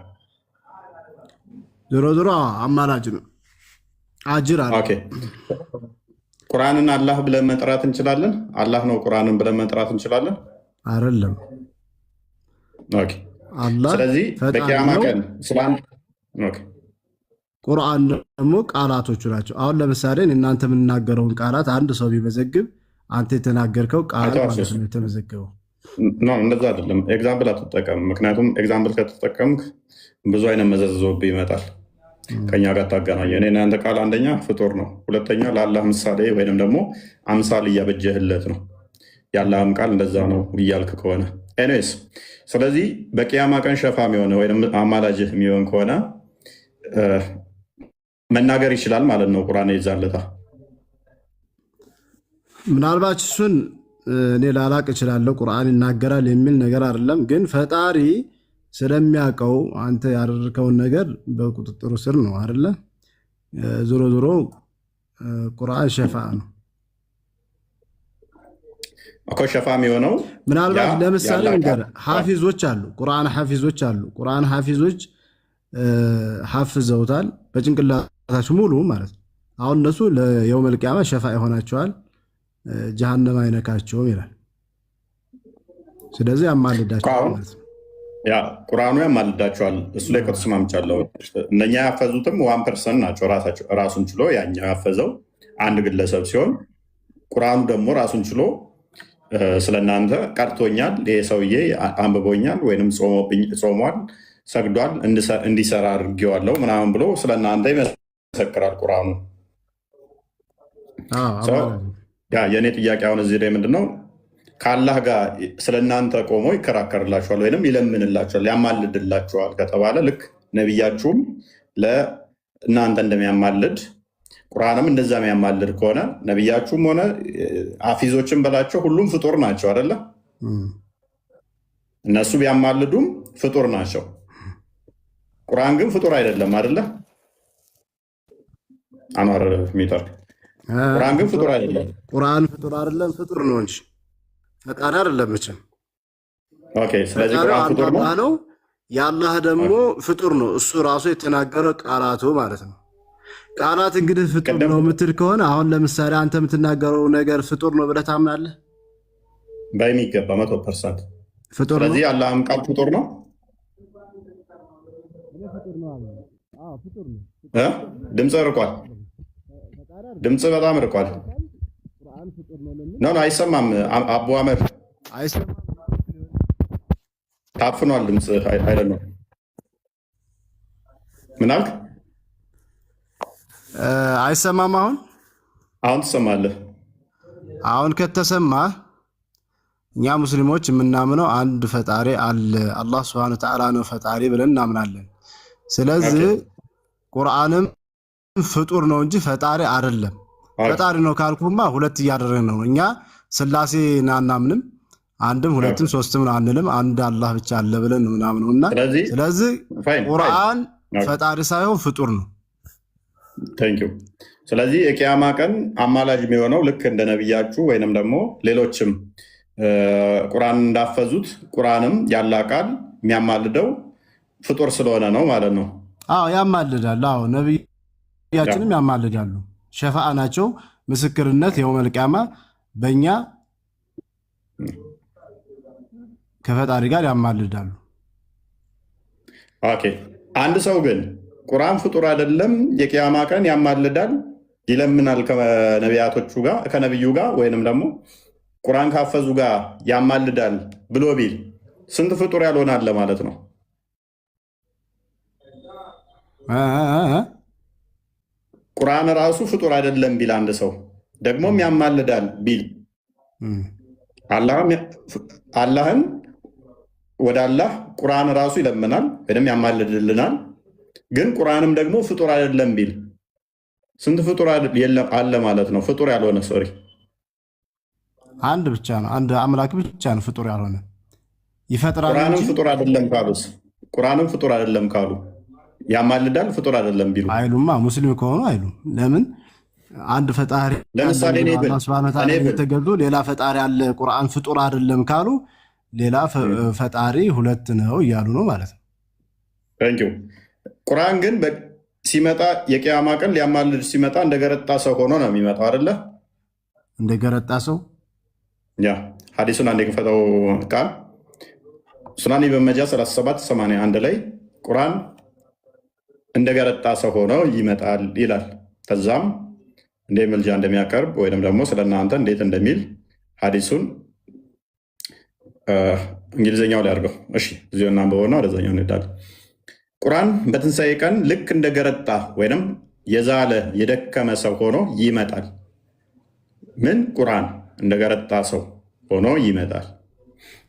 D: ዞሮ ዞሮ አማላጅ ነው፣ አጅር አለ።
A: ኦኬ። ቁርአንን አላህ ብለን መጥራት እንችላለን? አላህ ነው ቁርአንን ብለን መጥራት እንችላለን?
D: አይደለም።
A: ኦኬ።
D: አላህ
A: ስለዚህ በቂያማ ቀን
D: ቁርአን ደግሞ ቃላቶቹ ናቸው። አሁን ለምሳሌ እናንተ የምንናገረውን ቃላት አንድ ሰው ቢመዘግብ አንተ የተናገርከው ቃል ማለት ነው የተመዘገበው።
A: እንደዛ አይደለም። ኤግዛምፕል አትጠቀም። ምክንያቱም ኤግዛምፕል ከተጠቀምክ ብዙ አይነት መዘዝዞብህ ይመጣል። ከኛ ጋር ታገናኘ። እኔ እናንተ ቃል አንደኛ ፍጡር ነው፣ ሁለተኛ ለአላህ ምሳሌ ወይም ደግሞ አምሳል እያበጀህለት ነው። የአላህም ቃል እንደዛ ነው እያልክ ከሆነ ኤኒዌይስ፣ ስለዚህ በቂያማ ቀን ሸፋ የሚሆነ ወይም አማላጅህ የሚሆን ከሆነ መናገር ይችላል ማለት ነው። ቁርአን ይዛለታ
D: ምናልባት እሱን እኔ ላላቅ እችላለሁ። ቁርአን ይናገራል የሚል ነገር አይደለም፣ ግን ፈጣሪ ስለሚያውቀው አንተ ያደረከውን ነገር በቁጥጥሩ ስር ነው አይደለ? ዞሮ ዞሮ ቁርአን ሸፋ ነው
A: እኮ። ሸፋ የሚሆነው
D: ምናልባት ለምሳሌ ነገር ሐፊዞች አሉ፣ ቁርአን ሐፊዞች አሉ። ቁርአን ሐፊዞች ሐፍዘውታል በጭንቅላታቸው ሙሉ ማለት ነው። አሁን እነሱ ለየውመል ቂያማ ሸፋ ይሆናቸዋል፣ ጀሃነም አይነካቸውም ይላል። ስለዚህ ያማልዳቸዋል ማለት ነው።
A: ያ ቁርአኑ ያማልዳቸዋል። እሱ ላይ ከተስማምቻለሁ። እነኛ ያፈዙትም 1% ናቸው። ራሱን ችሎ ያኛው ያፈዘው አንድ ግለሰብ ሲሆን ቁርአኑ ደግሞ ራሱን ችሎ ስለእናንተ ቀርቶኛል፣ ይሄ ሰውዬ አንብቦኛል፣ ወይም ጾሟል፣ ሰግዷል፣ እንዲሰራ አድርጌዋለሁ ምናምን ብሎ ስለእናንተ ይመሰክራል ቁርአኑ። የእኔ ጥያቄ አሁን እዚህ ላይ ምንድን ነው? ከአላህ ጋር ስለእናንተ ቆሞ ይከራከርላችኋል ወይም ይለምንላችኋል፣ ያማልድላችኋል ከተባለ ልክ ነቢያችሁም ለእናንተ እንደሚያማልድ ቁርአንም እንደዛ የሚያማልድ ከሆነ ነቢያችሁም ሆነ ሐፊዞችን በላቸው ሁሉም ፍጡር ናቸው አይደለ? እነሱ ቢያማልዱም ፍጡር ናቸው። ቁርአን ግን ፍጡር አይደለም አይደለ? አኗር ሚጠር ቁርአን ግን ፍጡር አይደለም።
D: ቁርአን ፍጡር አይደለም፣ ፍጡር ነው እንጂ ፈጣሪ አይደለም መቼም።
A: ኦኬ። ስለዚህ ቁርአን ፍጡር ነው፣ የአላህ ደግሞ ፍጡር ነው። እሱ ራሱ የተናገረው ቃላቱ ማለት ነው። ቃላት እንግዲህ ፍጡር ነው የምትል ከሆነ አሁን ለምሳሌ አንተ የምትናገረው ነገር ፍጡር ነው ብለህ ታምናለህ? በሚገባ 100%
D: ፍጡር ነው።
A: ስለዚህ የአላህም ቃል ፍጡር ነው። ድምፅ ርቋል። ድምፅ በጣም ርቋል። ነው አይሰማም። አቡ አመር ታፍኗል ድምፅ አይደለም። ምን አልክ?
D: አይሰማም።
A: አሁን ትሰማለህ።
D: አሁን ከተሰማ እኛ ሙስሊሞች የምናምነው አንድ ፈጣሪ አለ፣ አላህ ሱብሓነሁ ወተዓላ ነው ፈጣሪ ብለን እናምናለን። ስለዚህ ቁርአንም ፍጡር ነው እንጂ ፈጣሪ አይደለም። ፈጣሪ ነው ካልኩማ ሁለት እያደረግን ነው። እኛ ስላሴን አናምንም፣ አንድም ሁለትም ሶስትም አንልም፣ አንድ አላህ ብቻ አለ ብለን ነው ምናምነው እና ስለዚህ ቁርአን ፈጣሪ ሳይሆን ፍጡር ነው።
A: ቴንኪው። ስለዚህ የቂያማ ቀን አማላጅ የሚሆነው ልክ እንደ ነቢያችሁ ወይንም ደግሞ ሌሎችም ቁርአን እንዳፈዙት ቁርአንም ያላ ቃል የሚያማልደው ፍጡር ስለሆነ ነው ማለት ነው።
D: አዎ ያማልዳል። አዎ ነቢያችንም ያማልዳሉ። ሸፋዓ ናቸው። ምስክርነት የውመል ቂያማ በእኛ ከፈጣሪ ጋር ያማልዳሉ።
A: ኦኬ። አንድ ሰው ግን ቁርአን ፍጡር አይደለም የቂያማ ቀን ያማልዳል ይለምናል ከነቢያቶቹ ጋር ከነቢዩ ጋር ወይንም ደግሞ ቁርአን ካፈዙ ጋር ያማልዳል ብሎ ቢል ስንት ፍጡር ያልሆነ አለ ማለት ነው? ቁርአን ራሱ ፍጡር አይደለም ቢል አንድ ሰው ደግሞም ያማልዳል ቢል አላህን ወደ አላህ ቁርአን ራሱ ይለምናል ወይም ያማልድልናል። ግን ቁርአንም ደግሞ ፍጡር አይደለም ቢል ስንት ፍጡር አለ ማለት ነው? ፍጡር ያልሆነ ሶሪ
D: አንድ ብቻ ነው። አንድ አምላክ ብቻ ነው ፍጡር ያልሆነ። ይፈጥራል።
A: ቁርአንም ፍጡር አይደለም ካሉስ? ቁርአንም ፍጡር አይደለም ካሉ ያማልዳል ፍጡር አይደለም ቢሉ
D: አይሉማ። ሙስሊም ከሆኑ አይሉም። ለምን? አንድ ፈጣሪ
A: ለምሳሌ
D: አላህ ሱብሓነሁ ወተዓላ የተገዱ ሌላ ፈጣሪ አለ ቁርአን ፍጡር አይደለም ካሉ ሌላ ፈጣሪ ሁለት ነው እያሉ ነው ማለት ነው።
A: ታንኪዩ። ቁርአን ግን ሲመጣ የቂያማ ቀን ሊያማልድ ሲመጣ እንደገረጣ ሰው ሆኖ ነው የሚመጣው አይደለ?
D: እንደገረጣ ሰው
A: ያ ሐዲሱን አንድ የከፈተው ቃል ሱናን ኢብን መጃ 3781 ላይ ቁርአን እንደገረጣ ሰው ሆኖ ይመጣል ይላል። ከዛም እንደ ምልጃ እንደሚያቀርብ ወይም ደግሞ ስለናንተ እንዴት እንደሚል ሐዲሱን እንግሊዝኛው ላይ አድርገው። እሺ እዚሁ እናንብበውና ወደዛኛው እንሄዳለን። ቁርአን በትንሣኤ ቀን ልክ እንደገረጣ ወይም የዛለ የደከመ ሰው ሆኖ ይመጣል። ምን? ቁርአን እንደገረጣ ሰው ሆኖ ይመጣል።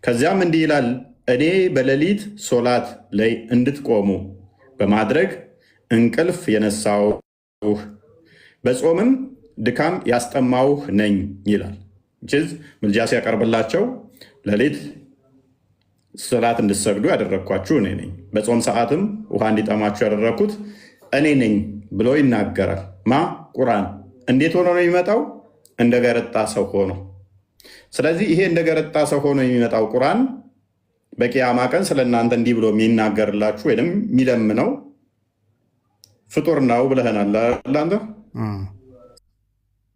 A: ከዚያም እንዲህ ይላል፣ እኔ በሌሊት ሶላት ላይ እንድትቆሙ በማድረግ እንቅልፍ የነሳውህ በጾምም ድካም ያስጠማውህ ነኝ ይላል። ምልጃ ሲያቀርብላቸው ሌሊት ሶላት እንድትሰግዱ ያደረግኳችሁ እኔ ነኝ፣ በጾም ሰዓትም ውሃ እንዲጠማችሁ ያደረግኩት እኔ ነኝ ብሎ ይናገራል። ማ? ቁርአን። እንዴት ሆኖ ነው የሚመጣው? እንደገረጣ ሰው ሆኖ። ስለዚህ ይሄ እንደገረጣ ሰው ሆኖ የሚመጣው ቁርአን በቂያማ ቀን ስለእናንተ እንዲህ ብሎ የሚናገርላችሁ ወይም የሚለምነው ፍጡር ነው ብለህናል። ለአንተ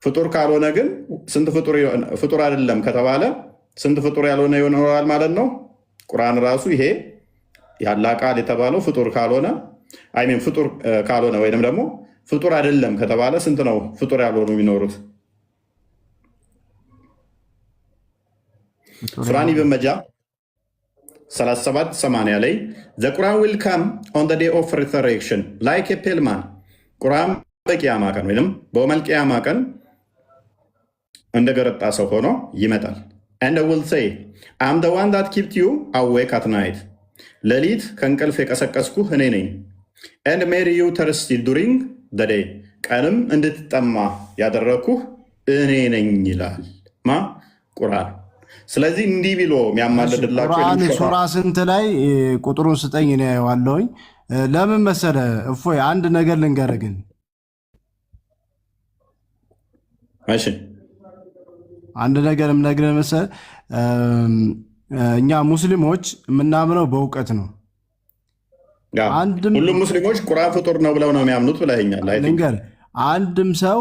A: ፍጡር ካልሆነ ግን ስንት ፍጡር አይደለም ከተባለ ስንት ፍጡር ያልሆነ ይኖራል ማለት ነው? ቁርአን ራሱ ይሄ ያላ ቃል የተባለው ፍጡር ካልሆነ ፍጡር ካልሆነ ወይም ደግሞ ፍጡር አይደለም ከተባለ ስንት ነው ፍጡር ያልሆኑ የሚኖሩት? ሱናን ኢብን መጃ 3780 ላይ ዘ ቁርአን ዊል ካም ኦን ዘ ዴይ ኦፍ ሪዘሬክሽን ላይክ ኤ ፔል ማን፣ ቁርአን በቂያማ ቀን ወይም በውመል ቂያማ ቀን እንደገረጣ ሰው ሆኖ ይመጣል። and I will say I'm the one that kept you awake at night፣ ሌሊት ከእንቅልፍ የቀሰቀስኩህ እኔ ነኝ። and made you thirsty during the day፣ ቀንም እንድትጠማ ያደረግኩህ እኔ ነኝ ይላል ማ? ቁርአን። ስለዚህ እንዲህ ብሎ የሚያማልድላቸው
D: ቁርአን ሱራ ስንት ላይ ቁጥሩን ስጠኝ ነው ያዋለሁኝ። ለምን መሰለ እፎይ አንድ ነገር ልንገርህ ግን
A: እሺ
D: አንድ ነገርም ነግረህ መሰለ እኛ ሙስሊሞች የምናምነው በእውቀት ነው።
A: ሁሉም ሙስሊሞች ቁርአን ፍጡር ነው ብለው ነው የሚያምኑት ብለኸኛል።
D: ልንገርህ አንድም ሰው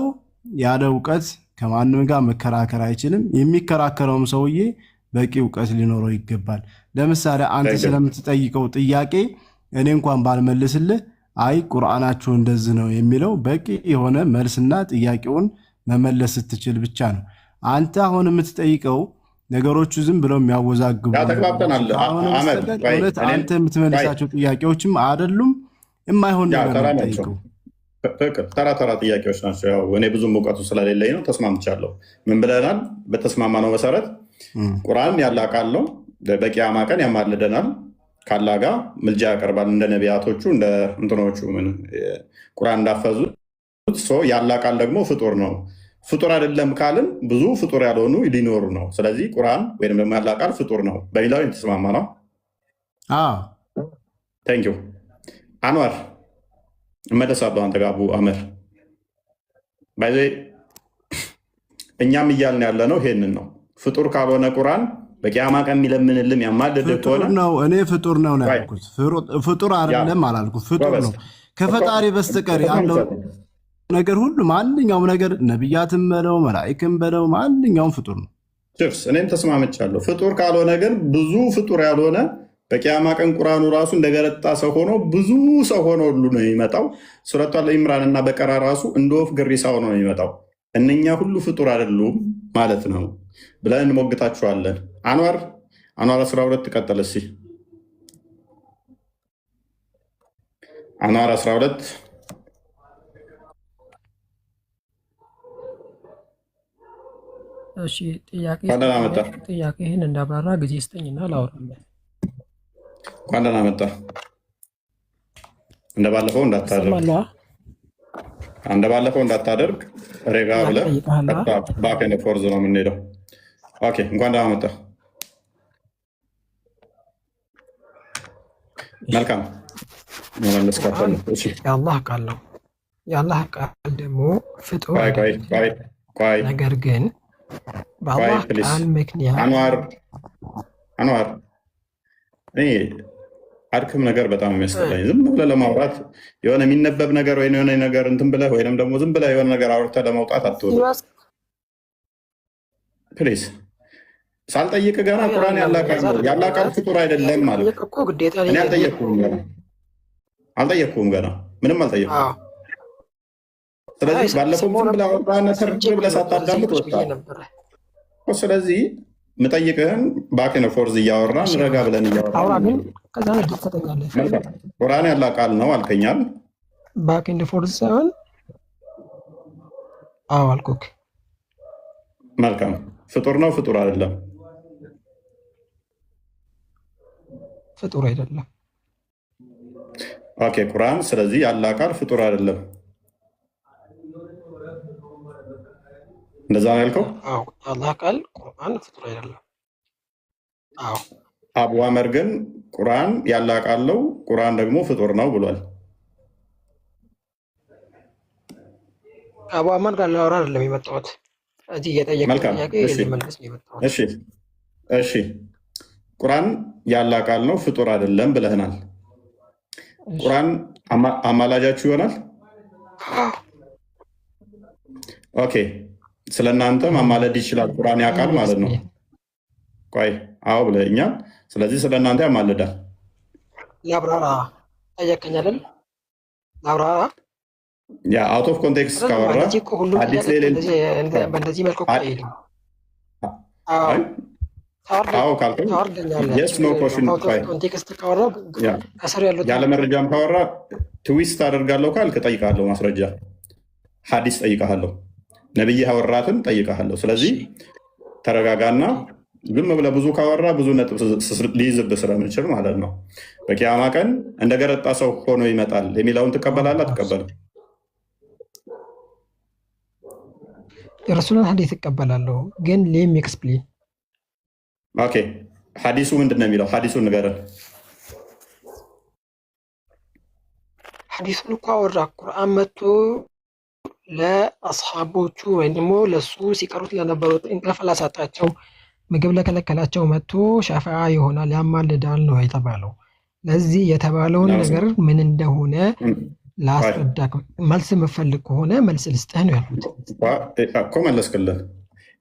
D: ያለ እውቀት ከማንም ጋር መከራከር አይችልም። የሚከራከረውም ሰውዬ በቂ እውቀት ሊኖረው ይገባል። ለምሳሌ አንተ ስለምትጠይቀው ጥያቄ እኔ እንኳን ባልመልስልህ አይ ቁርአናችሁ እንደዚህ ነው የሚለው በቂ የሆነ መልስና ጥያቄውን መመለስ ስትችል ብቻ ነው። አንተ አሁን የምትጠይቀው ነገሮቹ ዝም ብለው የሚያወዛግቡ አንተ የምትመልሳቸው ጥያቄዎችም አይደሉም፣ የማይሆን ነገር ነው።
A: ተራ ተራ ጥያቄዎች ናቸው። ያው እኔ ብዙም እውቀቱ ስለሌለኝ ነው። ተስማምቻለሁ። ምን ብለናል? በተስማማነው መሰረት ቁርአን ያለ ቃል ነው። በቂያማ ቀን ያማልደናል፣ ካላ ጋር ምልጃ ያቀርባል። እንደ ነቢያቶቹ እንደ እንትኖቹ ቁርአን እንዳፈዙት ያለ ቃል ደግሞ ፍጡር ነው። ፍጡር አይደለም ካልን ብዙ ፍጡር ያልሆኑ ሊኖሩ ነው። ስለዚህ ቁርአን ወይም ደግሞ ያለ ቃል ፍጡር ነው በሚለው የተስማማ ነው። ቴንኪው አንዋር እመለሳለሁ። አንተ ጋር አቡ አመር ባይዘ እኛም እያልን ያለ ነው ይሄንን ነው። ፍጡር ካልሆነ ቁርአን በቂያማ ቀን የሚለምንልህ የሚያማልድህ ከሆነ
D: ነው። እኔ ፍጡር ነው ያልኩት፣ ፍጡር አይደለም አላልኩት። ፍጡር ነው። ከፈጣሪ በስተቀር ያለው ነገር ሁሉ ማንኛውም ነገር ነቢያትም በለው መላእክትም በለው ማንኛውም ፍጡር ነው።
A: እኔም ተስማምቻለሁ። ፍጡር ካልሆነ ግን ብዙ ፍጡር ያልሆነ በቂያማ ቀን ቁርአኑ ራሱ እንደገረጣ ሰው ሆኖ ብዙ ሰው ሆኖ ሁሉ ነው የሚመጣው። ሱረቱ አል ኢምራን እና በቀራ ራሱ እንደ ወፍ ግሪሳ ሆኖ ነው የሚመጣው። እነኛ ሁሉ ፍጡር አይደሉም ማለት ነው ብለን እንሞግታችኋለን። አንዋር 12 ቀጠለ እስኪ አንዋር 12
F: እሺ ጥያቄህን እንዳብራራ ጊዜ ስጠኝና ላውራበት።
A: እንኳን ደህና መጣ። እንደባለፈው እንዳታደርግ ሬጋ ብለህ ባክ ኤንድ ፎርዝ ነው የምንሄደው። ኦኬ እንኳን ደህና መጣ። መልካም መመለስ ካፈል
F: የአላህ ቃል ነው። የአላህ ቃል ደግሞ ፍጡር ነገር ግን በአላህ ቃል ምክንያት
A: አንዋር እኔ አድክም ነገር በጣም የሚያስጠላኝ ዝም ብለህ ለማውራት የሆነ የሚነበብ ነገር ወይ የሆነ ነገር እንትን ብለህ ወይም ደግሞ ዝም ብለህ የሆነ ነገር አውርተህ ለመውጣት አትወጣም። ፕሊዝ ሳልጠይቅ ገና ቁርአን ያላቃል ፍጡር አይደለም ማለት እኔ አልጠየቅኩም ገና ምንም አልጠየቅኩም። ስለዚህ ባለፈው ዝም ብለህ አውራና ተርጅ ብለህ ሳታዳምጥ ወጣ። ስለዚህ ምጠይቅህን ባክ ኤንድ ፎርዝ እያወራን ረጋ ብለን እያወራን ቁርአን ያላቃል ነው አልከኛል።
F: ባክ ኤንድ ፎርዝ ሳይሆን አዎ አልኩክ።
A: መልካም ፍጡር ነው ፍጡር አይደለም?
F: ፍጡር አይደለም።
A: ኦኬ ቁርአን ስለዚህ ያላቃል ፍጡር አይደለም እንደዛ ነው ያልከው?
F: አዎ አላህ ቃል ቁርአን ፍጡር አይደለም። አዎ
A: አቡ አመር ግን ቁርአን ያላቃለው ቁርአን ደግሞ ፍጡር ነው ብሏል።
F: አቡ አመር ጋር ላወራ አይደለም የመጣሁት እዚህ እየጠየቀኝ ጥያቄ ልመልስ ነው የመጣሁት።
A: እሺ ቁርአን ያላቃል ነው ፍጡር አይደለም ብለህናል። ቁርአን አማላጃችሁ ይሆናል? ኦኬ ስለ እናንተ ማማለድ ይችላል ቁርአን ያውቃል ማለት ነው። ቆይ አዎ ብለኛል። ስለዚህ ስለ እናንተ ያማልዳል።
F: ላብራራ ጠየቀኝ አይደል? ላብራራ
A: ያ አውት ኦፍ ኮንቴክስት ካወራ አዲስ
F: በእንደዚህ መልኩ
A: አዎ ካልከኝ የስ ኖ ኮሽን
F: ኮንቴክስት ካወራ ከስር ያሉት
A: ያለ መረጃም ካወራ ትዊስት አደርጋለሁ ካልክ ጠይቃለሁ። ማስረጃ ሐዲስ ጠይቃለሁ። ነብይ ያወራትን ጠይቃለሁ። ስለዚህ ተረጋጋና ዝም ብለህ ብዙ ካወራ ብዙ ነጥብ ሊይዝብህ ስለምችል ማለት ነው። በቂያማ ቀን እንደገረጣ ሰው ሆኖ ይመጣል የሚለውን ትቀበላለህ አትቀበልም?
F: የረሱልን ሐዲስ እቀበላለሁ ግን ሌም ኤክስፕሌን።
A: ኦኬ ሐዲሱ ምንድን ነው የሚለው? ሐዲሱን ንገረን።
F: ሐዲሱን እኮ አወራ። ቁርአን መጥቶ ለአስሓቦቹ ወይም ደግሞ ለሱ ሲቀሩት ለነበሩት እንቅልፍ ላሳጣቸው ምግብ ለከለከላቸው መጥቶ ሸፋዓ ይሆናል ያማልዳል ነው የተባለው። ለዚህ የተባለውን ነገር ምን እንደሆነ ላስረዳክ። መልስ የምፈልግ ከሆነ መልስ ልስጥህ ነው ያልኩት
A: እኮ። መለስክልን።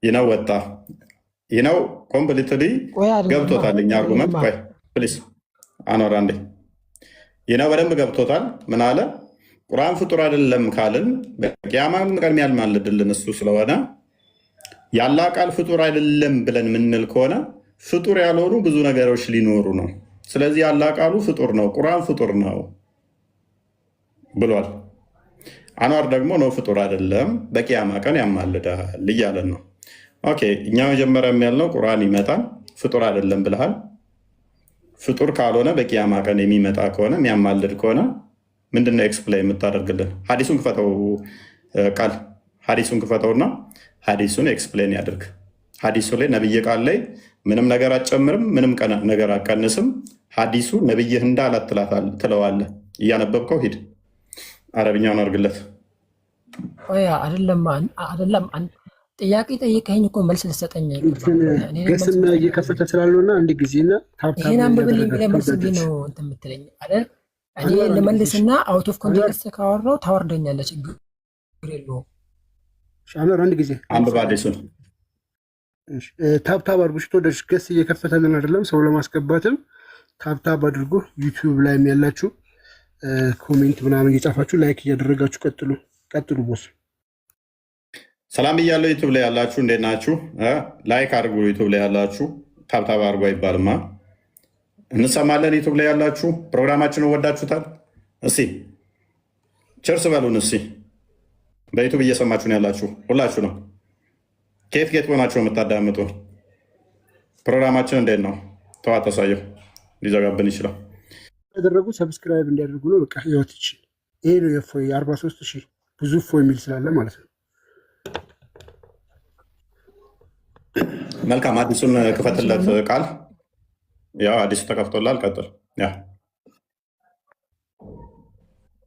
A: ይነው ወጣ ይነው ኮምፕሊትሊ ገብቶታል። እኛ አርጉመንት ቆይ ፕሊስ አኖር አንዴ። ይነው በደንብ ገብቶታል። ምን አለ? ቁርአን ፍጡር አይደለም ካልን በቂያማ ቀን የሚያማልድልን እሱ ስለሆነ ያላ ቃል ፍጡር አይደለም ብለን የምንል ከሆነ ፍጡር ያልሆኑ ብዙ ነገሮች ሊኖሩ ነው። ስለዚህ ያላ ቃሉ ፍጡር ነው፣ ቁርአን ፍጡር ነው ብሏል። አንዋር ደግሞ ነው ፍጡር አይደለም በቂያማ ቀን ያማልዳል እያለን ነው። ኦኬ እኛ መጀመሪያ ያልነው ቁርአን ይመጣል ፍጡር አይደለም ብለሃል። ፍጡር ካልሆነ በቂያማ ቀን የሚመጣ ከሆነ የሚያማልድ ከሆነ ምንድነው ኤክስፕሌን የምታደርግልን? ሐዲሱን ክፈተው ቃል ሐዲሱን ክፈተውና ሐዲሱን ኤክስፕሌን ያደርግ። ሐዲሱ ላይ ነብይ ቃል ላይ ምንም ነገር አትጨምርም፣ ምንም ነገር አትቀንስም። ሐዲሱ ነብይህ እንዳላት ትለዋለህ። እያነበብከው ሂድ። አረብኛውን አድርግለት።
F: አይደለም ጥያቄ ጠይቀኸኝ እኮ መልስ ልሰጠኝ አይገባም። እኔ
G: ገስና እየከፈተ ስላልሆነ አንድ ጊዜና ታብታብ
F: ይሄን አንብብልኝ ብለህ መልስ እንዴ ነው እንትን የምትለኝ አይደል? እኔ ልመልስና አውት ኦፍ ኮንቴክስት ካወራው ታወርደኛለህ። ችግር የለውም።
G: ሻመር አንድ ጊዜ
A: አንብባ አዲሱን
G: ታብታብ አድርጉ። ሽቶደሽ ገስ እየከፈተልን አይደለም፣ ሰው ለማስገባትም ታብታብ አድርጉ። ዩቲዩብ ላይም ያላችሁ ኮሜንት ምናምን እየጻፋችሁ ላይክ እያደረጋችሁ ቀጥሉ። ቦስ
A: ሰላም እያለው ዩቱብ ላይ ያላችሁ እንዴት ናችሁ? ላይክ አድርጉ። ዩቱብ ላይ ያላችሁ ታብታብ አድርጉ አይባልማ። እንሰማለን። ዩቱብ ላይ ያላችሁ ፕሮግራማችንን ወዳችሁታል? እስኪ ቸርስ በሉን። እስኪ በዩቱብ እየሰማችሁን ያላችሁ ሁላችሁ ነው። ኬት ሆናችሁ የምታዳምጡ ፕሮግራማችን እንዴት ነው? ተዋ ተሳየው ሊዘጋብን ይችላል።
G: ያደረጉ ሰብስክራይብ እንዲያደርጉ ነው። በቃ ህይወት ይችል ይሄ ነው። የፎይ 43,000 ብዙ ፎይ የሚል ስላለ ማለት ነው።
A: መልካም አዲሱን ክፈትለት ቃል ያው አዲሱ ተከፍቶላል። ቀጥል። ያ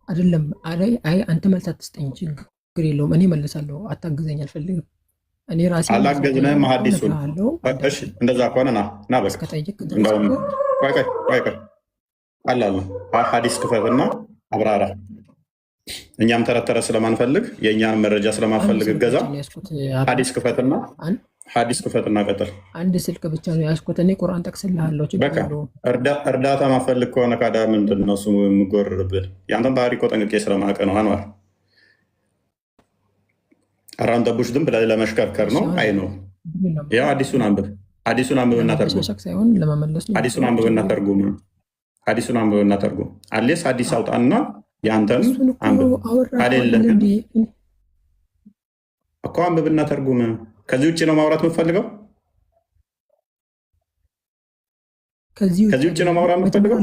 F: አይደለም አይ አንተ መልስ አትስጠኝ፣ ችግር የለውም። እኔ መልሳለሁ። አታግዘኝ፣ አልፈልግም። እኔ ራሴ
A: አላገዝንህም። ሀዲሱን እሺ፣ እንደዛ ከሆነ ና በስ እንደውም ቆይ አላለ ሀዲስ ክፈትና አብራራ። እኛም ተረተረ ስለማንፈልግ የእኛን መረጃ ስለማንፈልግ እገዛ ሀዲስ ክፈትና ቀጥል።
F: አንድ ስልክ ብቻ ነው ያዝኩት። እኔ ቁርአን ጠቅስልሃለሁ።
A: እርዳታ ማፈልግ ከሆነ ካዳ ምንድን ነው እሱ የምጎርርብን? የአንተን ባህሪ እኮ ጠንቅቄ ስለማውቅ ነው። አንዋር አራን ጠቡሽ ዝም ብለህ ለመሽከርከር ነው። አይ ነው ያው አዲሱን አንብብና ተርጉም። አሌስ አዲስ አውጣና የአንተን አንብብ። አሌለህ እኮ አንብብና ተርጉም። ከዚህ ውጭ ነው ማውራት የምትፈልገው? ከዚህ ውጭ ነው ማውራት የምትፈልገው?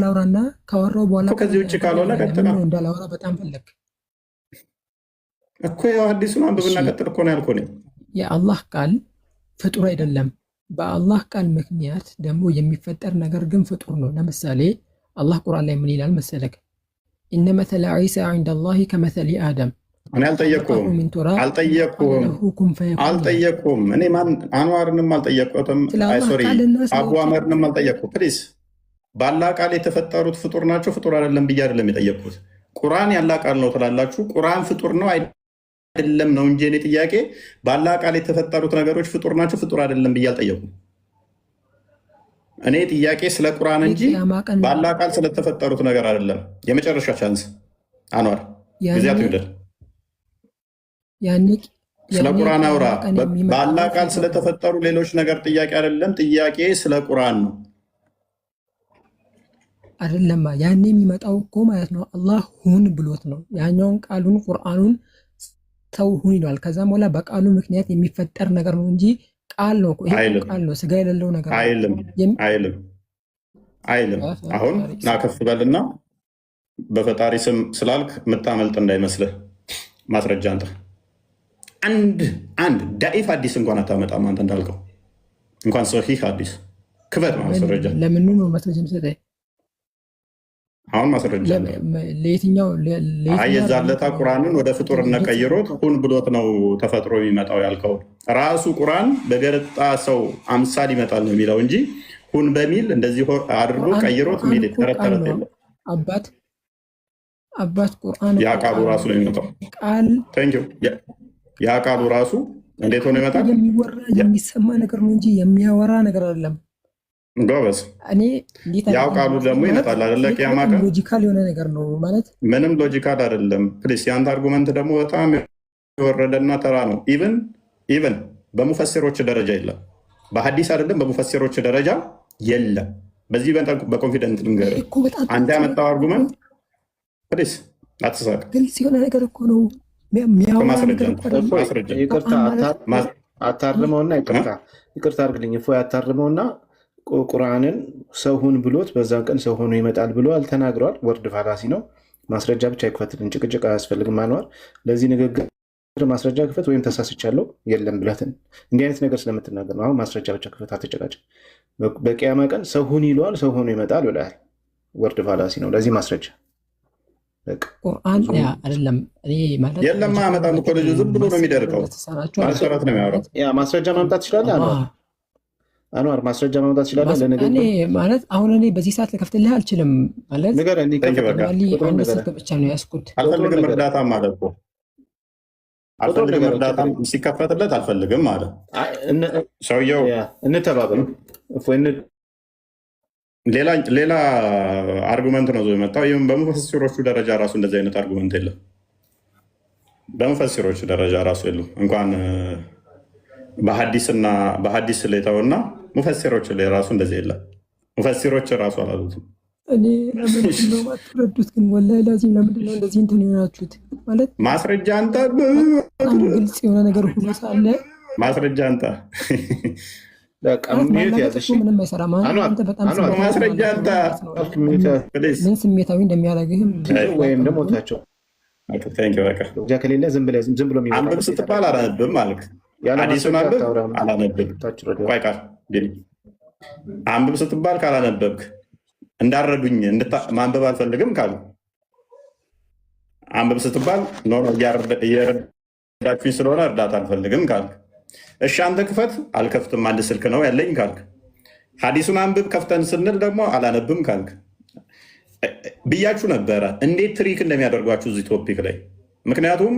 A: ከዚህ ውጭ ካልሆነ ቀጥላ
F: እንዳላወራ በጣም ፈለግ
A: እኮ ያው አዲሱን አንብብና ቀጥል እኮ ነው ያልኩህ።
F: የአላህ ቃል ፍጡር አይደለም። በአላህ ቃል ምክንያት ደግሞ የሚፈጠር ነገር ግን ፍጡር ነው። ለምሳሌ አላህ ቁርአን ላይ ምን ይላል መሰለክ? ኢነ መተለ ዒሳ ዒንደላሂ ከመተሊ አደም። እኔ አልጠየቅኩም።
A: እኔ አንዋርንም አልጠየቅኩትም። ሶሪ አቡ አመርንም አልጠየቅኩት። ፕሊዝ በአላህ ቃል የተፈጠሩት ፍጡር ናቸው ፍጡር አይደለም ብዬ አይደለም የጠየቅኩት። ቁርአን ያላህ ቃል ነው ትላላችሁ። ቁርአን ፍጡር ነው አይደለም ነው እንጂ እኔ ጥያቄ በአላህ ቃል የተፈጠሩት ነገሮች ፍጡር ናቸው ፍጡር አይደለም ብዬ አልጠየቅኩም። እኔ ጥያቄ ስለ ቁርአን እንጂ በአላህ ቃል ስለተፈጠሩት ነገር አይደለም። የመጨረሻ ቻንስ አንዋር ጊዜያቱ ይውደል። ስለ ቁርአን አውራ። በአላህ ቃል ስለተፈጠሩ ሌሎች ነገር ጥያቄ አይደለም። ጥያቄ ስለ ቁርአን ነው።
F: አይደለም ያኔ የሚመጣው እኮ ማለት ነው አላህ ሁን ብሎት ነው። ያኛውን ቃሉን ቁርአኑን ሰው ሁን ይሏል። ከዛም በኋላ በቃሉ ምክንያት የሚፈጠር ነገር ነው እንጂ ቃል ነው። ይሄ ቃል ነው፣ ስጋ የሌለው ነገር
A: አይልም። አሁን ናከፍ በልና በፈጣሪ ስም ስላልክ የምታመልጥ እንዳይመስልህ ማስረጃ አንተ አንድ ዳኢፍ አዲስ እንኳን አታመጣም። አንተ እንዳልከው እንኳን ሶሒህ አዲስ ክፈት ማስረጃ።
F: ለምኑ ነው ማስረጃ የምትሰጠኝ?
A: አሁን ማስረጃ
F: ለየትኛው
A: የዛለታ ቁርአንን ወደ ፍጡርነት ቀይሮት ሁን ብሎት ነው ተፈጥሮ የሚመጣው ያልከው ራሱ ቁርአን በገረጣ ሰው አምሳል ይመጣል ነው የሚለው እንጂ ሁን በሚል እንደዚህ አድርጎ ቀይሮት ሚል ተረተረት የለም።
F: አባት ቁርአን
A: ያ ቃሉ ራሱ ነው የሚመጣው። ያ ቃሉ ራሱ እንዴት ሆኖ ይመጣል?
F: የሚወራ የሚሰማ ነገር ነው እንጂ የሚያወራ ነገር አይደለም።
A: ጎበዝ ያው ቃሉ ደግሞ ይመጣል አይደለ? ቂያማ ቀን
F: ሎጂካል የሆነ ነገር ነው ማለት
A: ምንም ሎጂካል አይደለም። ፕሊስ የአንተ አርጉመንት ደግሞ በጣም የወረደና ተራ ነው። ኢቨን በሙፈሲሮች ደረጃ የለም። በሀዲስ አይደለም በሙፈሲሮች ደረጃ የለም። በዚህ በኮንፊደንት ልንገርህ፣ አንተ ያመጣው አርጉመንት ፕሊስ አትሳቅ።
F: ግልጽ የሆነ ነገር እኮ ነው።
E: አታርመውና ይቅርታ አድርግልኝ እፎ ያታርመውና ቁርአንን ሰው ሁን ብሎት በዛን ቀን ሰው ሆኖ ይመጣል ብሎ አልተናግረዋል። ወርድ ፋላሲ ነው። ማስረጃ ብቻ ይክፈትልን። ጭቅጭቅ አያስፈልግም። አንዋር ለዚህ ንግግር ማስረጃ ክፈት ወይም ተሳስቻለሁ የለም ብለትን እንዲህ አይነት ነገር ስለምትናገር ነው። አሁን ማስረጃ ብቻ ክፈት፣ አትጨቃጭቅ። በቂያማ ቀን ሰው ሁን ይለዋል፣ ሰው ሆኖ ይመጣል ብለሃል። ወርድ ፋላሲ ነው። ለዚህ ማስረጃ
F: ቁርአን አይደለም እኔ ማለት
A: የለም አመጣም እኮ ልጁ ዝም ብሎ ነው የሚደርቀው። ማሰራት ነው የሚያወራው።
E: ማስረጃ ማምጣት ትችላለህ አንዋር፣ ማስረጃ ማምጣት ትችላለህ ለነገሩ።
F: እኔ ማለት አሁን እኔ በዚህ ሰዓት ልከፍትልህ አልችልም ማለት አንድ ስልክ ብቻ ነው ያስኩት።
A: አልፈልግም እርዳታ ማለት እኮ አልፈልግም እርዳታ ሲከፈትለት አልፈልግም ማለት ሰውየው።
E: እንተባበሩ።
A: ሌላ አርጉመንት ነው ዞ የመጣው። ይህም በሙፈሲሮቹ ደረጃ ራሱ እንደዚህ አይነት አርጉመንት የለም። በሙፈሲሮቹ ደረጃ ራሱ የለም። እንኳን በሀዲስ ላይ ተውና ሙፈሲሮች ላይ ራሱ እንደዚህ የለም። ሙፈሲሮች ራሱ አላሉትም።
F: እኔ ለምንድን ነው የማትረዱት ግን? ወላሂ ላዚም ለምንድን ነው እንደዚህ እንትን የሆናችሁት? ማለት
A: ማስረጃ አንተ
F: ግልጽ የሆነ ነገር ሁሉ ሳለ
A: ማስረጃ አንተ
F: ምንም አይሰራም። አንተ በጣም
A: ማስረጃ አንተ
F: ምን ስሜታዊ እንደሚያደርግህም
E: ወይም ደግሞ ታቸው ከሌለ ዝም ብሎ
A: አንብብ ስትባል አላነብም ማለት ሐዲሱን አንብብ አላነብም። ቆይ ቃል አንብብ ስትባል ካላነበብክ እንዳረዱኝ ማንበብ አልፈልግም ካሉ አንብብ ስትባል እየረዳችሁኝ ስለሆነ እርዳታ አልፈልግም ካልክ፣ እሺ አንተ ክፈት አልከፍትም አንድ ስልክ ነው ያለኝ ካልክ፣ ሐዲሱን አንብብ ከፍተን ስንል ደግሞ አላነብም ካልክ ብያችሁ ነበረ እንዴት ትሪክ እንደሚያደርጓችሁ እዚህ ቶፒክ ላይ። ምክንያቱም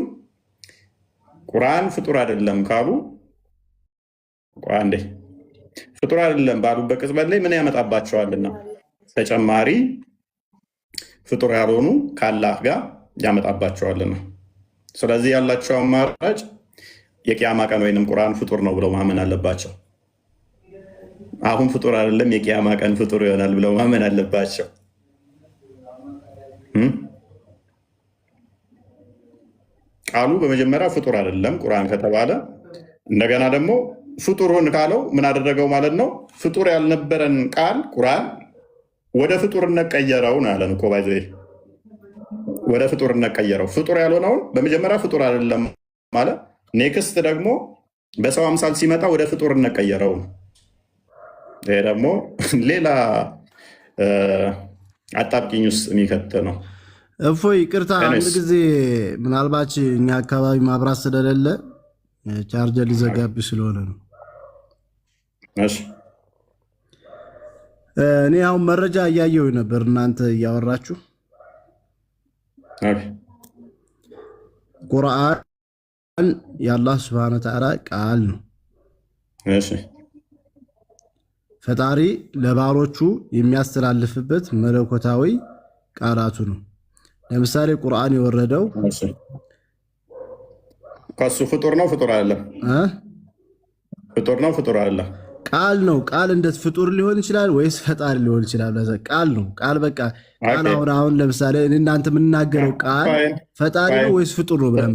A: ቁርአን ፍጡር አይደለም ካሉ አንዴ ፍጡር አይደለም ባሉበት ቅጽበት ላይ ምን ያመጣባቸዋልና ተጨማሪ ፍጡር ያልሆኑ ከአላህ ጋር ያመጣባቸዋልና። ስለዚህ ያላቸው አማራጭ የቂያማ ቀን ወይንም ቁርአን ፍጡር ነው ብለው ማመን አለባቸው። አሁን ፍጡር አይደለም የቂያማ ቀን ፍጡር ይሆናል ብለው ማመን አለባቸው። ቃሉ በመጀመሪያ ፍጡር አይደለም ቁርአን ከተባለ እንደገና ደግሞ ፍጡሩን ካለው ምን አደረገው ማለት ነው? ፍጡር ያልነበረን ቃል ቁርአን ወደ ፍጡርነት ቀየረው ነው ያለን እኮ ባይዘ ወደ ፍጡርነት ቀየረው። ፍጡር ያልሆነውን በመጀመሪያ ፍጡር አይደለም ማለት ኔክስት ደግሞ በሰው አምሳል ሲመጣ ወደ ፍጡርነት ቀየረው። ይሄ ደግሞ ሌላ አጣብቂኝ ውስጥ የሚከት ነው።
D: እፎይ ይቅርታ፣ አንድ ጊዜ ምናልባት እኛ አካባቢ ማብራት ስለሌለ ቻርጀር ሊዘጋብ ስለሆነ ነው።
A: እሺ
D: እኔ አሁን መረጃ እያየሁ ነበር እናንተ እያወራችሁ። ቁርአን የአላህ ስብሐነ ወተዓላ ቃል ነው።
A: እሺ
D: ፈጣሪ ለባሮቹ የሚያስተላልፍበት መለኮታዊ ቃላቱ ነው። ለምሳሌ ቁርአን የወረደው
A: ከሱ ፍጡር ነው ፍጡር አይደለም? ፍጡር ነው ፍጡር አይደለም?
D: ቃል ነው። ቃል እንዴት ፍጡር ሊሆን ይችላል ወይስ ፈጣሪ ሊሆን ይችላል? ቃል ነው። ቃል በቃ ቃል። አሁን ለምሳሌ እናንተ የምናገረው ቃል ፈጣሪ ነው ወይስ ፍጡር ነው ብለን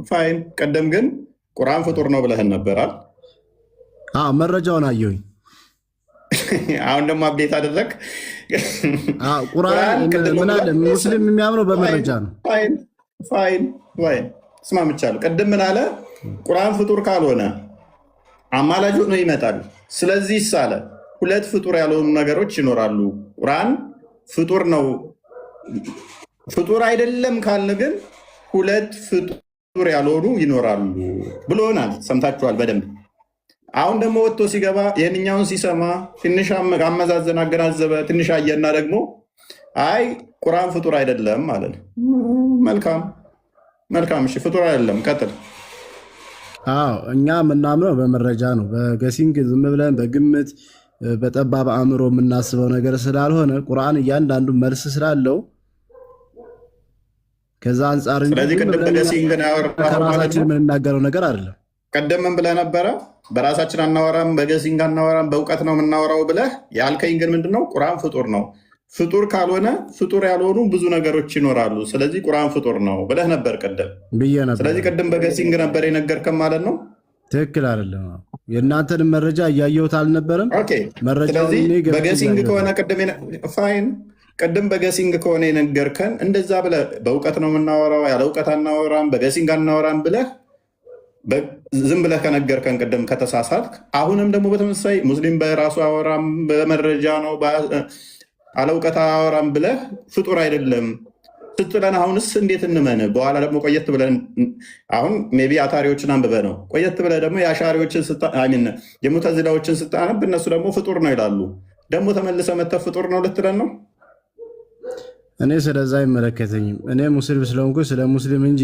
A: ፋይን። ቀደም ግን ቁርአን ፍጡር ነው ብለህን ነበራል።
D: መረጃውን አየሁኝ።
A: አሁን ደግሞ አብዴት አደረግ።
D: ቁርአን ምን አለ? ሙስሊም የሚያምነው በመረጃ ነው።
A: ፋይን እስማምቻለሁ። ቅድም ምን አለ? ቁርአን ፍጡር ካልሆነ አማላጅ ሆኖ ይመጣል። ስለዚህ ሳለ ሁለት ፍጡር ያልሆኑ ነገሮች ይኖራሉ። ቁርአን ፍጡር ነው ፍጡር አይደለም ካልን ግን ሁለት ፍጡር ያልሆኑ ይኖራሉ ብሎናል። ሰምታችኋል በደንብ። አሁን ደግሞ ወጥቶ ሲገባ ይህንኛውን ሲሰማ ትንሽ አመዛዘን አገናዘበ፣ ትንሽ አየና ደግሞ አይ ቁርአን ፍጡር አይደለም ማለት ነው። መልካም እሺ፣ ፍጡር አይደለም ቀጥል።
D: እኛ የምናምነው በመረጃ ነው። በገሲንግ ዝም ብለን በግምት በጠባብ አእምሮ የምናስበው ነገር ስላልሆነ ቁርአን እያንዳንዱ መልስ ስላለው ከዛ አንጻር
A: ስለዚህ ቅድም በገሲንግ
D: ከራሳችን የምንናገረው ነገር አይደለም።
A: ቀደም ምን ብለህ ነበረ? በራሳችን አናወራም፣ በገሲንግ አናወራም፣ በእውቀት ነው የምናወራው ብለህ ያልከኝ ግን ምንድነው? ቁርአን ፍጡር ነው። ፍጡር ካልሆነ ፍጡር ያልሆኑ ብዙ ነገሮች ይኖራሉ። ስለዚህ ቁርአን ፍጡር ነው ብለህ ነበር ቀደም
D: ብዬ ነበር።
A: ስለዚህ ቅድም በገሲንግ ነበር የነገርከን ማለት ነው።
D: ትክክል አይደለም። የእናንተንም መረጃ እያየሁት አልነበረም።
A: ስለዚህ በገሲንግ ከሆነ ቅድም በገሲንግ ከሆነ የነገርከን እንደዛ ብለህ በእውቀት ነው የምናወራው፣ ያለ እውቀት አናወራም፣ በገሲንግ አናወራም ብለህ ዝም ብለህ ከነገርከን ቅድም ከተሳሳትክ፣ አሁንም ደግሞ በተመሳሳይ ሙስሊም በራሱ አወራም በመረጃ ነው አለ እውቀት አወራም ብለህ ፍጡር አይደለም ስትለን አሁንስ እንዴት እንመን? በኋላ ደግሞ ቆየት ብለን አሁን ሜይ ቢ አታሪዎችን አንብበ ነው ቆየት ብለ ደግሞ የአሻሪዎችን የሙተዚላዎችን ስታነብ እነሱ ደግሞ ፍጡር ነው ይላሉ። ደግሞ ተመልሰ መተህ ፍጡር ነው ልትለን ነው?
D: እኔ ስለዛ አይመለከተኝም። እኔ ሙስሊም ስለሆንኩ ስለ ሙስሊም እንጂ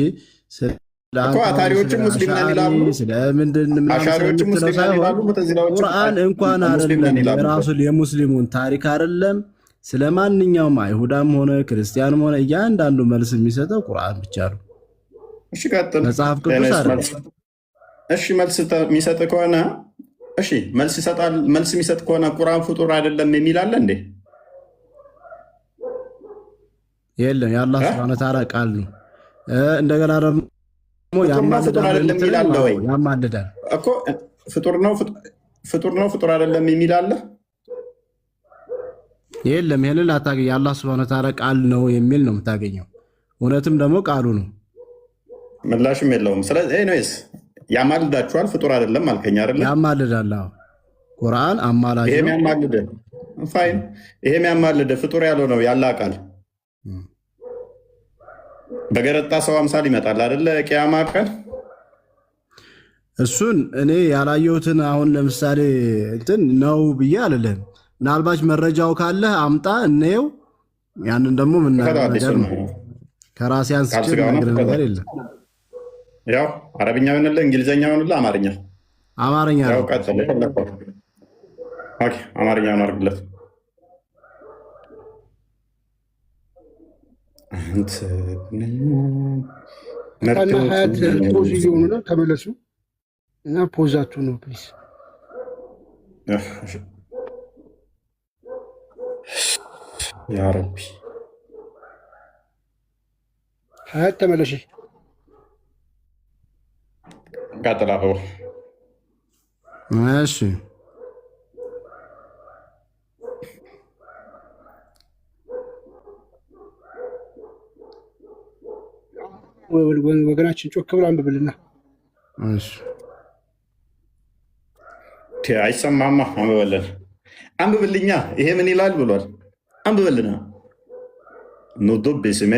A: አታሪዎችን ሙስሊም ነን ይላሉ፣ አሻሪዎችን ሙስሊም ነን ይላሉ።
D: ቁርአን እንኳን አይደለም የራሱን የሙስሊሙን ታሪክ አይደለም ስለ ማንኛውም አይሁዳም ሆነ ክርስቲያንም ሆነ እያንዳንዱ መልስ የሚሰጠው ቁርአን ብቻ ነው።
A: እሺ ቀጥል።
D: መጽሐፍ ቅዱስ አይደለም።
A: እሺ መልስ የሚሰጥ ከሆነ እሺ መልስ ይሰጣል። መልስ የሚሰጥ ከሆነ ቁርአን ፍጡር አይደለም የሚል አለ እንዴ?
D: የለም። የአላህ ሱብሓነሁ ወተዓላ ቃል ነው። እንደገና ደግሞ
A: ያማልዳል
D: እኮ
A: ፍጡር ነው ፍጡር አይደለም የሚል አለ?
D: የለም። ይሄንን አታገኝ። የአላህ ሱብሓነሁ ወተዓላ ቃል ነው የሚል ነው የምታገኘው። እውነትም ደግሞ ቃሉ ነው፣
A: ምላሽም የለውም። ስለዚህ ኤኒዌይስ ያማልዳችኋል፣ ፍጡር አይደለም አልከኝ አይደለም?
D: ያማልዳል። ቁርአን አማላጅ ነው።
A: ይሄም ያማልደ ፋይን። ይሄም ያማልደ ፍጡር ያለው ነው ያላ ቃል በገረጣ ሰው አምሳል ይመጣል አይደለ? ቂያማ ቀን
D: እሱን እኔ ያላየሁትን አሁን ለምሳሌ እንትን ነው ብዬ አልልህም። ምናልባት መረጃው ካለህ አምጣ እንየው። ያንን ደግሞ ምናገር ነገር ነው። ከራሴ አንስቼ ነገር የለም።
A: ያው አረብኛ ሆነልህ፣ እንግሊዘኛ ሆነልህ፣ አማርኛ
D: ያው
A: ቀጥል። ኦኬ አማርኛ ነው አድርግለት።
G: ሀያት ፖዝ እየሆኑ ነው። ተመለሱ እና ፖዛቱ ነው ፕሊዝ።
A: ያ ረቢ
G: ሀያት ተመለሽ።
A: ቀጥል።
D: እሺ
G: ወገናችን ጮክ ብሎ አንብብልና።
A: አይሰማማ። አንብብልኛ። ይሄ ምን ይላል ብሏል። አንብብልና ኑዱብ ስሜ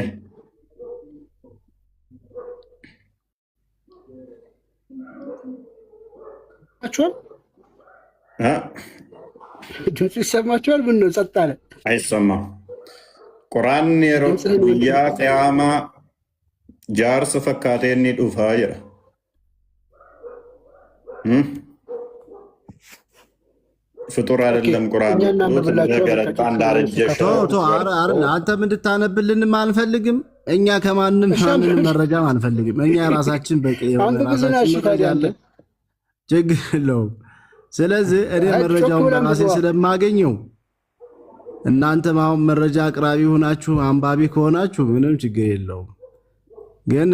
G: ድምፁ ይሰማችኋል? ምን ነው ጸጥ አለ?
A: አይሰማም። ቁርአን የሮያ ቅያማ ጃርስ ፈካቴኒ ዱፋ ጀራ ፍጡር አይደለም። ቁርአን
D: አንተም እንድታነብልንም አንፈልግም። እኛ ከማንም ማንንም መረጃም አንፈልግም። እኛ ራሳችን በቂ ራሳችን ችግር የለውም። ስለዚህ እኔ መረጃውን በራሴ ስለማገኘው እናንተም አሁን መረጃ አቅራቢ ሆናችሁ አንባቢ ከሆናችሁ ምንም ችግር የለውም። ግን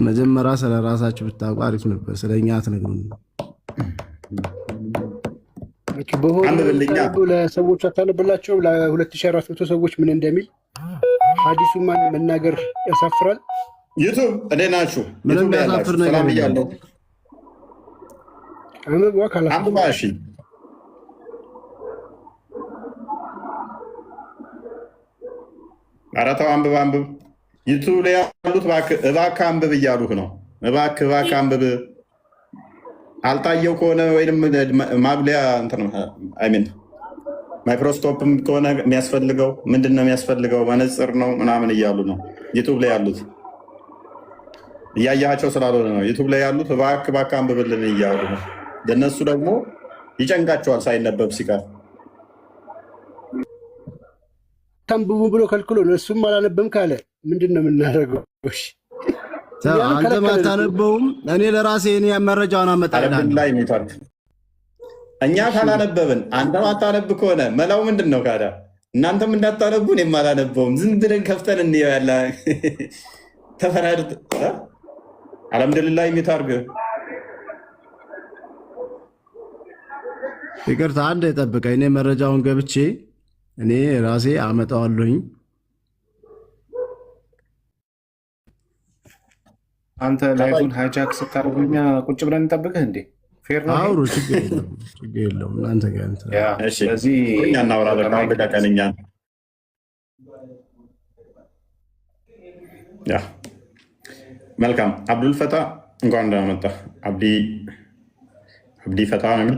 D: መጀመሪያ ስለ ራሳችሁ ብታውቁ አሪፍ ነበር። ስለኛ አትነግሩን።
G: ለሰዎች አታነብላቸው። ለ2400 ሰዎች ምን እንደሚል ሐዲሱን መናገር ያሳፍራል።
A: ዩቱብ እንዴ ናችሁ?
D: ምንም ያሳፍር ነገር
A: ያለው አንብባ። እሺ ኧረ ተው አንብብ። ዩቱብ ላይ ያሉት እባክህ አንብብ እያሉህ ነው። እባክህ አንብብ። አልታየው ከሆነ ወይም ማጉሊያ ማይክሮስኮፕም ከሆነ የሚያስፈልገው ምንድን ነው የሚያስፈልገው? መነፅር ነው ምናምን እያሉ ነው ዩቱብ ላይ ያሉት። እያያቸው ስላልሆነ ነው ዩቱብ ላይ ያሉት። እባክህ አንብብልን እያሉ ነው። ለእነሱ ደግሞ ይጨንቃቸዋል ሳይነበብ ሲቀር።
G: ታንብቡ ብሎ ከልክሎ እሱም አላነበብም ካለ ምንድን ነው የምናደርገው?
D: አንተም አታነበውም። እኔ ለራሴ መረጃውን አመጣልሃለሁ።
A: እኛ ካላነበብን አንተም አታነብ ከሆነ መላው ምንድን ነው ካዳ? እናንተም እንዳታነቡ እኔም አላነበውም። ዝም ብለን ከፍተን እንየው። ያለ ተፈራድ አልሐምዱሊላህ የሚታርግ
D: ይቅርታ፣ አንድ የጠብቀኝ። እኔ መረጃውን ገብቼ እኔ ራሴ አመጣዋለሁኝ።
E: አንተ ላይፉን ሃይጃክ ስታደርጉኛ ቁጭ ብለን እንጠብቅህ እንዴ? ፌር ነው።
D: አውሩ፣ ችግር የለውም። እናንተ ጋር
A: ስለዚህ እናውራ። በቃ ቀንኛ ያ መልካም አብዱል ፈታ እንኳን ደህና መጣ። አብዲ ፈታ ነው የሚል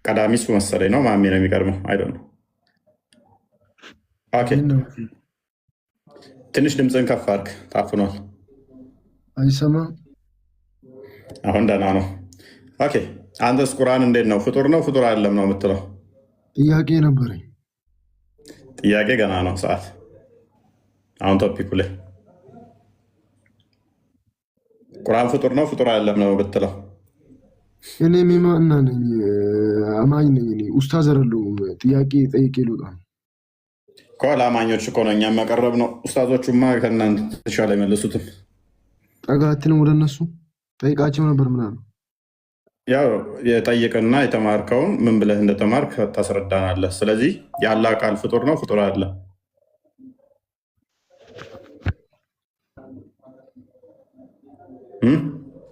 A: ቀዳሚ እሱ መሰለኝ ነው። ማሜ ነው የሚቀድመው። አይደል ነው። ኦኬ ትንሽ ድምፅን ከፍ አድርግ፣ ታፍኗል።
H: አይሰማም?
A: አሁን ደህና ነው። ኦኬ አንተስ ቁርአን እንዴት ነው? ፍጡር ነው ፍጡር አይደለም ነው የምትለው?
H: ጥያቄ ነበረኝ።
A: ጥያቄ ገና ነው ሰዓት። አሁን ቶፒኩ ላይ ቁርአን ፍጡር ነው ፍጡር አይደለም ነው ብትለው?
H: እኔ ሚማና ነኝ፣ አማኝ ነኝ። እኔ ኡስታዝ አይደለሁም። ጥያቄ ጠይቄ ልውጣ ነው
A: እኮ። ለአማኞች እኮ ነው እኛም መቀረብ ነው። ኡስታዞቹማ ከእናንተ ተሻለ አይመልሱትም።
H: ጠጋትንም ወደ እነሱ ጠይቃቸው ነበር ምናምን።
A: ያው የጠየቅና የተማርከውን ምን ብለህ እንደተማርክ ታስረዳናለህ። ስለዚህ የአላህ ቃል ፍጡር ነው ፍጡር አይደለም?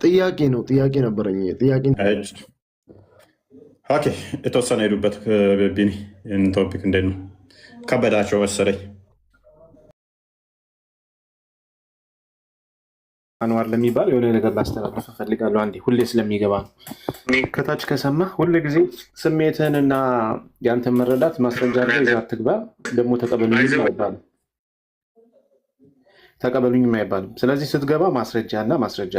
H: ጥያቄ ነው። ጥያቄ ነበረኝ። ጥያቄ
A: ኦኬ የተወሰነ ሄዱበት። ቢኒ ይህን ቶፒክ እንዴት ነው ከበዳቸው መሰለኝ።
E: አንዋር ለሚባል የሆነ ነገር ላስተላለፍ እፈልጋለሁ። አንዴ ሁሌ ስለሚገባ ነው። ከታች ከሰማህ ሁል ጊዜ ስሜትህን እና ያንተን መረዳት ማስረጃ አድርገህ ይዘህ አትግባ። ደግሞ ተቀበሉኝም አይባልም። ስለዚህ ስትገባ ማስረጃ እና ማስረጃ፣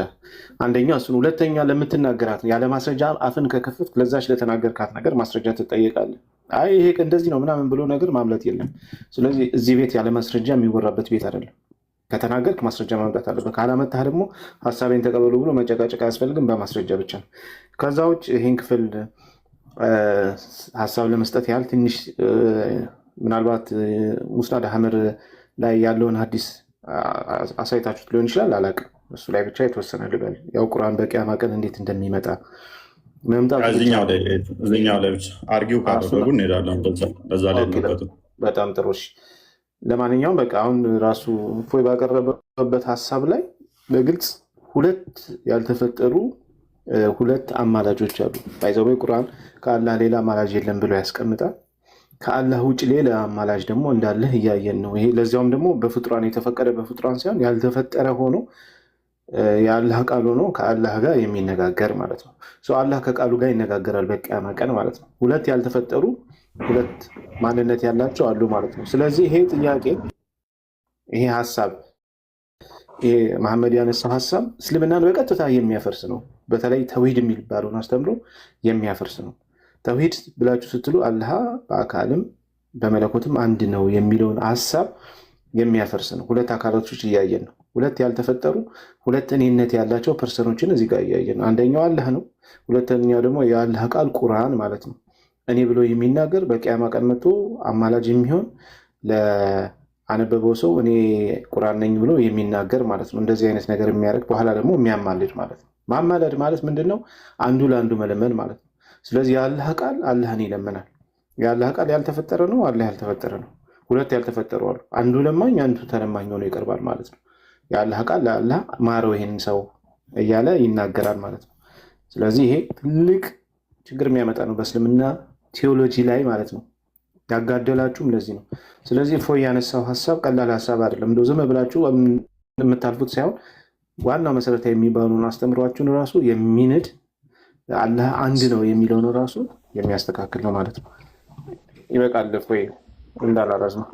E: አንደኛ እሱን፣ ሁለተኛ ለምትናገራት ያለ ማስረጃ አፍን ከከፈትክ ለዛች ለተናገርካት ነገር ማስረጃ ትጠየቃለህ። አይ ይሄ እንደዚህ ነው ምናምን ብሎ ነገር ማምለት የለም። ስለዚህ እዚህ ቤት ያለ ማስረጃ የሚወራበት ቤት አይደለም። ከተናገርክ ማስረጃ ማምጣት አለበት። ካላመጣህ ደግሞ ሀሳቤን ተቀበሉ ብሎ መጨቃጨቅ አያስፈልግም፣ በማስረጃ ብቻ ነው። ከዛ ውጭ ይህን ክፍል ሀሳብ ለመስጠት ያህል ትንሽ ምናልባት ሙስናድ አህመድ ላይ ያለውን ሀዲስ አሳይታችሁት ሊሆን ይችላል፣ አላውቅም። እሱ ላይ ብቻ የተወሰነ ልበል። ያው ቁርአን በቂያማ ቀን እንዴት እንደሚመጣ መምጣት
A: እዚኛው ላይ ብቻ አርጊው ካደረጉ እንሄዳለን። በዛ ላይ
E: በጣም ጥሩ። ለማንኛውም በቃ አሁን ራሱ እፎይ ባቀረበበት ሀሳብ ላይ በግልጽ ሁለት ያልተፈጠሩ ሁለት አማላጆች አሉ። ባይዘው ቁርአን ከአላህ ሌላ አማላጅ የለም ብሎ ያስቀምጣል። ከአላህ ውጭ ሌላ አማላጅ ደግሞ እንዳለህ እያየን ነው። ይሄ ለዚያውም ደግሞ በፍጡራን የተፈቀደ በፍጡራን ሳይሆን ያልተፈጠረ ሆኖ የአላህ ቃል ሆኖ ከአላህ ጋር የሚነጋገር ማለት ነው። አላህ ከቃሉ ጋር ይነጋገራል በቂያማ ቀን ማለት ነው። ሁለት ያልተፈጠሩ ሁለት ማንነት ያላቸው አሉ ማለት ነው። ስለዚህ ይሄ ጥያቄ ይሄ ሀሳብ ይሄ መሐመድ ያነሳው ሀሳብ እስልምናን በቀጥታ የሚያፈርስ ነው። በተለይ ተውሂድ የሚባለውን አስተምሮ የሚያፈርስ ነው። ተውሂድ ብላችሁ ስትሉ አላህ በአካልም በመለኮትም አንድ ነው የሚለውን ሀሳብ የሚያፈርስ ነው። ሁለት አካላቶች እያየን ነው። ሁለት ያልተፈጠሩ ሁለት እኔነት ያላቸው ፐርሰኖችን እዚህ ጋር እያየን ነው። አንደኛው አላህ ነው። ሁለተኛው ደግሞ የአላህ ቃል ቁርአን ማለት ነው። እኔ ብሎ የሚናገር በቂያማ ቀን መጥቶ አማላጅ የሚሆን ለአነበበው ሰው እኔ ቁርአን ነኝ ብሎ የሚናገር ማለት ነው። እንደዚህ አይነት ነገር የሚያደርግ በኋላ ደግሞ የሚያማልድ ማለት ነው። ማማለድ ማለት ምንድን ነው? አንዱ ለአንዱ መለመን ማለት ነው። ስለዚህ የአላህ ቃል አላህን ይለምናል። የአላህ ቃል ያልተፈጠረ ነው፣ አላህ ያልተፈጠረ ነው። ሁለት ያልተፈጠሩ አሉ። አንዱ ለማኝ አንዱ ተለማኝ ሆኖ ይቀርባል ማለት ነው። የአላህ ቃል ለአላህ ማረው ይሄን ሰው እያለ ይናገራል ማለት ነው። ስለዚህ ይሄ ትልቅ ችግር የሚያመጣ ነው በእስልምና ቴዎሎጂ ላይ ማለት ነው። ያጋደላችሁም ለዚህ ነው። ስለዚህ እፎይ ያነሳው ሀሳብ ቀላል ሀሳብ አይደለም። እንደው ዝም ብላችሁ የምታልፉት ሳይሆን ዋናው መሰረታዊ የሚባሉን አስተምሯችሁን ራሱ የሚንድ አላህ አንድ ነው የሚለውን ራሱ የሚያስተካክል ነው ማለት ነው። ይበቃል። እፎይ እንዳላረዝመው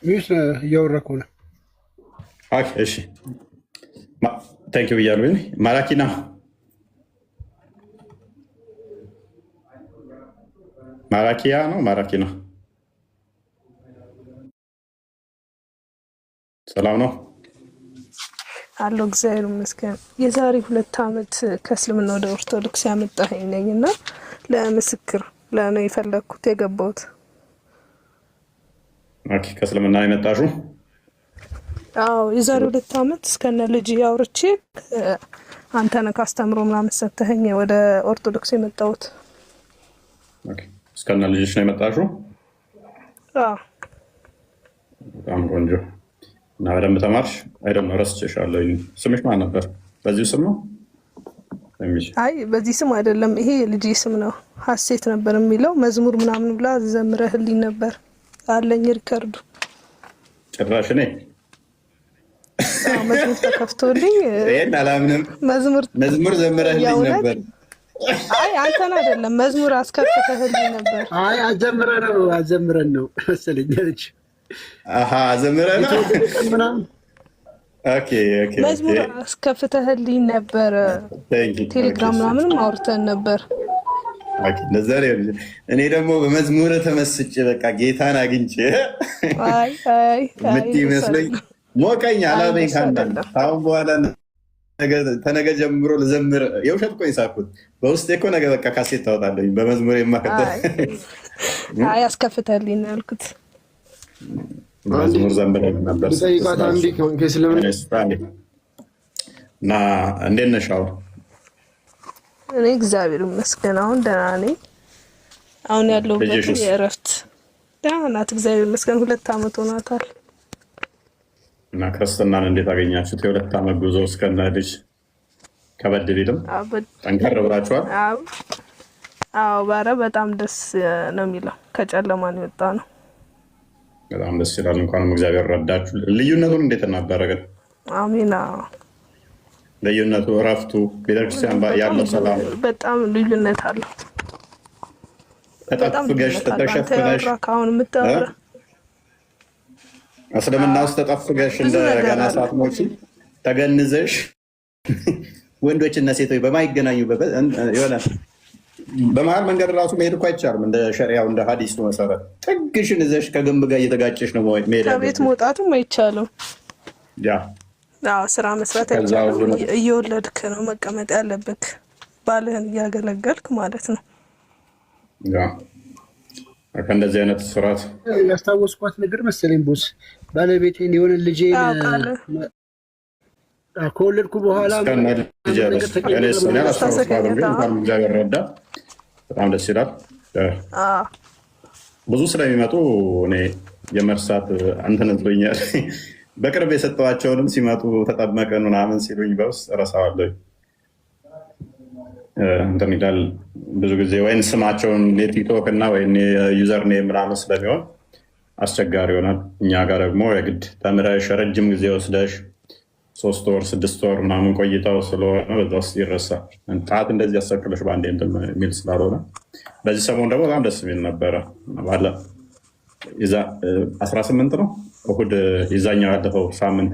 G: ሚስ እያወራኩ ነው።
A: እሺ ታንክ ዩ ብያለሁ። ማራኪና ማራኪያ ነው ማራኪና ሰላም ነው
I: አሎ። እግዚአብሔር ይመስገን። የዛሬ 2 ዓመት ከእስልምና ወደ ኦርቶዶክስ ያመጣኸኝ ነኝ እና ለምስክር ለነው የፈለግኩት የገባሁት።
A: ከእስልምና የመጣሽው?
I: አዎ የዛሬ 2 ዓመት እስከነ ልጅ ያውርቼ አንተን ካስተምሮ ምናምን ሰተኸኝ ወደ ኦርቶዶክስ የመጣሁት።
A: እስከነ ልጅሽ ነው የመጣሽው?
I: አዎ።
A: በጣም ቆንጆ። እና በደንብ ተማርሽ። አይደለም ረስቼሻለሁ። ስምሽ ማን ነበር? በዚሁ ስም ነው?
I: አይ በዚህ ስም አይደለም፣ ይሄ ልጅ ስም ነው። ሀሴት ነበር የሚለው መዝሙር ምናምን ብላ ዘምረህልኝ ነበር አለኝ ሪከርዱ።
A: ጭራሽ እኔ
I: መዝሙር ተከፍቶልኝ
A: ይሄን አላምንም። መዝሙር ዘምረህልኝ ነበር?
I: አይ አንተን አይደለም፣ መዝሙር አስከፍተህልኝ ነበር።
G: አይ አዘምረን ነው መሰለኝ ልጅ።
A: አሃ አዘምረን ነው። ኦኬ
I: መዝሙር አስከፍተህልኝ ነበር። ቴሌግራም ምናምን አውርተን ነበር።
A: እኔ ደግሞ በመዝሙር ተመስጬ በቃ ጌታን አግኝቼ ምት ይመስለኝ ሞቀኝ አላበኝ። ካንዳንድ አሁን በኋላ ተነገ ጀምሮ ልዘምር። የውሸት እኮ የሳኩት በውስጤ እኮ ነገ በቃ ካሴት ታወጣለኝ በመዝሙር የማከተ
I: አስከፍተህልኝ ነው ያልኩት።
A: መዝሙር ዘምረን ነበር እና እንዴት ነሽ?
I: እኔ እግዚአብሔር ይመስገን አሁን ደህና ነኝ። አሁን ያለሁበት የእረፍት ደህና ናት፣ እግዚአብሔር ይመስገን። 2 ዓመት ሆኗታል።
A: እና ክርስትናን እንዴት አገኛችሁት? የ2 ዓመት ጉዞ እስከነ ልጅ ከበድ ቢልም ጠንከር ብላችኋል? አዎ ባረ በጣም ደስ ነው የሚለው። ከጨለማ ነው የወጣ ነው። በጣም ደስ ይላል። እንኳንም እግዚአብሔር ረዳችሁ። ልዩነቱን እንዴት ነበረ ግን? አሜን። ልዩነቱ እረፍቱ፣ ቤተክርስቲያን ያለው ሰላም በጣም ልዩነት አለው። ተጠፍገሽ ተሸፍነሽ አሁን የምታወራ እስልምና ውስጥ ተጠፍገሽ እንደገና ሳትሞቺ ተገንዘሽ ወንዶችና ሴቶች በማይገናኙበት የሆነ በመሀል መንገድ ራሱ መሄድ እኮ አይቻልም። እንደ ሸሪያው እንደ ሀዲሱ መሰረት ጥግሽን እዘሽ ከግንብ ጋር እየተጋጨሽ ነው መሄድ። ከቤት መውጣቱም አይቻልም። ስራ መስራት አይቻልም። እየወለድክ ነው መቀመጥ ያለብክ፣ ባልህን እያገለገልክ ማለት ነው። ከእንደዚህ አይነት ስርዓት
G: ያስታወስኳት ነገር መሰለኝ ቦስ ባለቤቴን የሆነ ልጄ ከወለድኩ በኋላ
A: እግዚአብሔር ረዳ። በጣም ደስ ይላል። ብዙ ስለሚመጡ እኔ የመርሳት እንትን እንትኛል። በቅርብ የሰጠኋቸውንም ሲመጡ ተጠመቅን ምናምን ሲሉኝ በውስጥ እረሳዋለሁ። እንትን ይላል ብዙ ጊዜ ወይም ስማቸውን የቲክቶክ እና ወይም የዩዘር ኔም ምናምን ስለሚሆን አስቸጋሪ ይሆናል። እኛ ጋር ደግሞ የግድ ተምረሽ ረጅም ጊዜ ወስደሽ 3 ወር 6 ወር ምናምን ቆይታው ስለሆነ በዛ ውስጥ ይረሳል። ጣት እንደዚህ ያሰቅለሽ በአንዴ እንትን የሚል ስላልሆነ በዚህ ሰሞን ደግሞ በጣም ደስ የሚል ነበረ። ባለ 18 ነው እሑድ ይዛኛው ያለፈው ሳምንት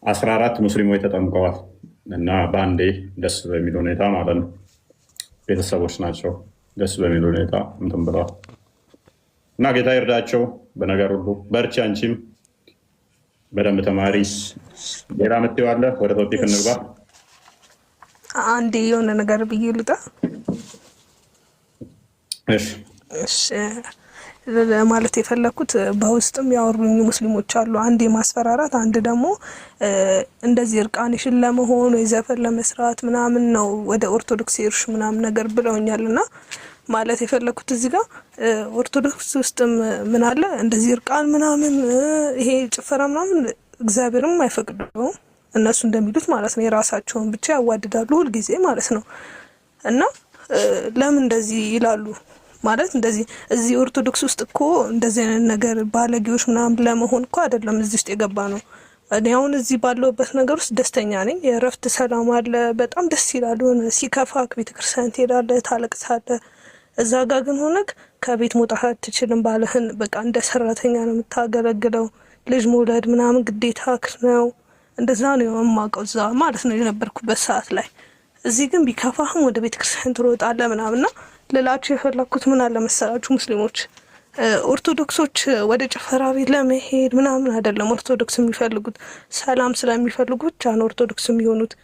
A: 14 ሙስሊሞች ተጠምቀዋል እና በአንዴ ደስ በሚል ሁኔታ ማለት ነው። ቤተሰቦች ናቸው። ደስ በሚል ሁኔታ እንትን ብለዋል እና ጌታ ይርዳቸው በነገር ሁሉ። በርቺ፣ አንቺም በደንብ ተማሪ። ሌላ ምትይው አለ? ወደ ቶፒክ እንግባ። አንዴ የሆነ ነገር ብዬ ልጣ። እሺ ማለት የፈለኩት በውስጥም ያወሩኝ ሙስሊሞች አሉ። አንድ የማስፈራራት አንድ ደግሞ እንደዚህ እርቃንሽን ለመሆን ወይ ዘፈን ለመስራት ምናምን ነው ወደ ኦርቶዶክስ ሄድሽ ምናምን ነገር ብለውኛል። እና ማለት የፈለኩት እዚህ ጋር ኦርቶዶክስ ውስጥም ምን አለ እንደዚህ እርቃን ምናምን ይሄ ጭፈራ ምናምን እግዚአብሔርም አይፈቅደውም። እነሱ እንደሚሉት ማለት ነው የራሳቸውን ብቻ ያዋድዳሉ ሁልጊዜ ማለት ነው። እና ለምን እንደዚህ ይላሉ? ማለት እንደዚህ እዚህ ኦርቶዶክስ ውስጥ እኮ እንደዚህ አይነት ነገር ባለጌዎች ምናምን ለመሆን እኮ አይደለም እዚህ ውስጥ የገባ ነው። እኔ አሁን እዚህ ባለውበት ነገር ውስጥ ደስተኛ ነኝ። የእረፍት ሰላም አለ፣ በጣም ደስ ይላል። ሆነ ሲከፋክ ቤተክርስቲያን ትሄዳለህ፣ ታለቅሳለህ። እዛ ጋር ግን ሆነክ ከቤት መውጣት አትችልም። ባልህን በቃ እንደ ሰራተኛ ነው የምታገለግለው። ልጅ መውለድ ምናምን ግዴታክ ነው። እንደዛ ነው የማውቀው እዛ ማለት ነው የነበርኩበት ሰዓት ላይ። እዚህ ግን ቢከፋህም ወደ ቤተክርስቲያን ትሮጣለህ ምናምንና ልላችሁ የፈለኩት ምን አለ መሰላችሁ ሙስሊሞች፣ ኦርቶዶክሶች ወደ ጭፈራ ቤት ለመሄድ ምናምን አይደለም ኦርቶዶክስ የሚፈልጉት፣ ሰላም ስለሚፈልጉ ብቻ ነው ኦርቶዶክስ የሚሆኑት።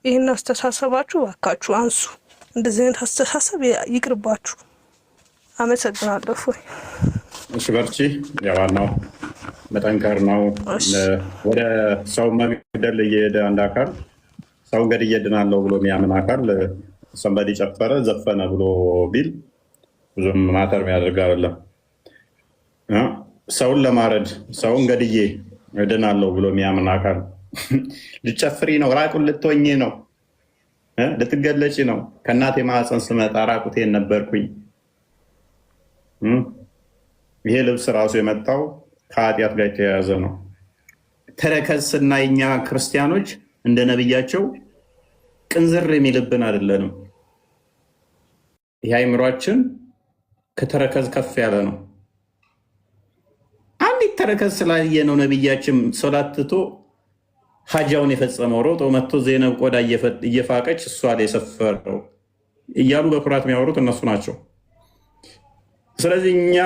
A: ይህን አስተሳሰባችሁ እባካችሁ አንሱ። እንደዚህ አይነት አስተሳሰብ ይቅርባችሁ። አመሰግናለሁ። እሺ በርቺ። ዋናው መጠንከር ነው። ወደ ሰው መግደል እየሄደ አንድ አካል ሰው ገድዬ እድናለሁ ብሎ የሚያምን አካል ሰንበዲ ጨፈረ ዘፈነ ብሎ ቢል ብዙም ማተር የሚያደርግ አይደለም። ሰውን ለማረድ ሰውን ገድዬ እድናለሁ ብሎ የሚያምን አካል ልጨፍሪ ነው፣ ራቁን ልትወኝ ነው፣ ልትገለጪ ነው። ከእናቴ ማህፀን ስመጣ ራቁቴን ነበርኩኝ። ይሄ ልብስ ራሱ የመጣው ከኃጢአት ጋር የተያያዘ ነው። ተረከዝ ስናይ እኛ ክርስቲያኖች እንደ ነቢያቸው ቅንዝር የሚልብን አይደለንም። ይህ አይምሯችን ከተረከዝ ከፍ ያለ ነው። አንዲት ተረከዝ ስላየ ነው ነቢያችን ሶላት ትቶ ሀጃውን የፈጸመው ሮጦ መጥቶ ዜነብ ቆዳ እየፋቀች እሷ ላይ የሰፈረው እያሉ በኩራት የሚያወሩት እነሱ ናቸው። ስለዚህ እኛ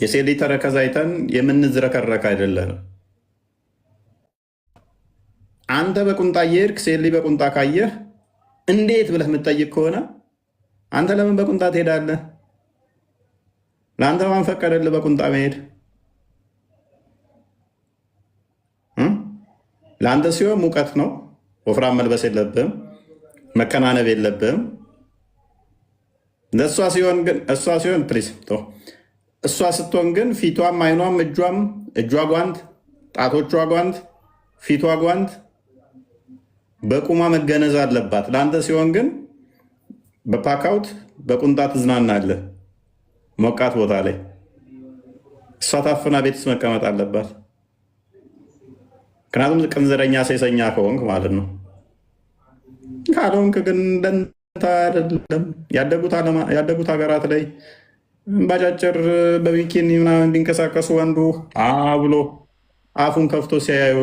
A: የሴት ልጅ ተረከዝ አይተን የምንዝረከረክ አይደለንም። አንተ በቁንጣ እየሄድክ ሴት ልጅ በቁንጣ ካየህ እንዴት ብለህ የምትጠይቅ ከሆነ አንተ ለምን በቁንጣ ትሄዳለህ? ለአንተ ማን ፈቀደልህ በቁንጣ መሄድ? ለአንተ ሲሆን ሙቀት ነው፣ ወፍራም መልበስ የለብህም፣ መከናነብ የለብህም። ለእሷ ሲሆን ፕሊዝ እሷ ስትሆን ግን ፊቷም አይኗም እጇ ጓንት፣ ጣቶቿ ጓንት፣ ፊቷ ጓንት በቁማ መገነዝ አለባት። ለአንተ ሲሆን ግን በፓካውት በቁንጣ ትዝናናለህ ሞቃት ቦታ ላይ። እሷ ታፍና ቤት ውስጥ መቀመጥ አለባት። ምክንያቱም ቅንዝረኛ ሴሰኛ ከሆንክ ማለት ነው። ካልሆንክ ግን ደንታ አይደለም። ያደጉት ሀገራት ላይ ባጫጭር በቢኪኒ ምናምን ቢንቀሳቀሱ ወንዱ ብሎ አፉን ከፍቶ ሲያዩ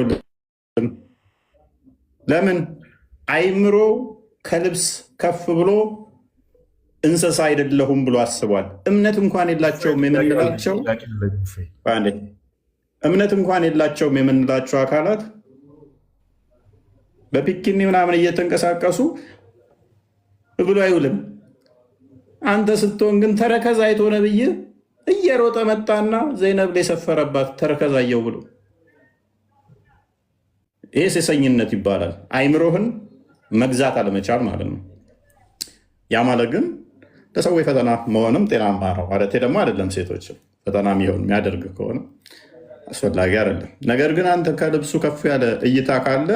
A: ለምን አይምሮ ከልብስ ከፍ ብሎ እንስሳ አይደለሁም ብሎ አስቧል። እምነት እንኳን የላቸውም የምንላቸው አካላት በፒኪኒ ምናምን እየተንቀሳቀሱ ብሎ አይውልም። አንተ ስትሆን ግን ተረከዝ አይቶ ነብይ እየሮጠ መጣና ዘይነብ ላይ ሰፈረባት ተረከዝ አየው ብሎ። ይሄ ሴሰኝነት ይባላል። አይምሮህን መግዛት አለመቻል ማለት ነው። ያ ማለት ግን ለሰዎች ፈተና መሆንም ጤናማ ነው ማለት ደግሞ አይደለም። ሴቶች ፈተና የሚያደርግ ከሆነ አስፈላጊ አይደለም። ነገር ግን አንተ ከልብሱ ከፍ ያለ እይታ ካለ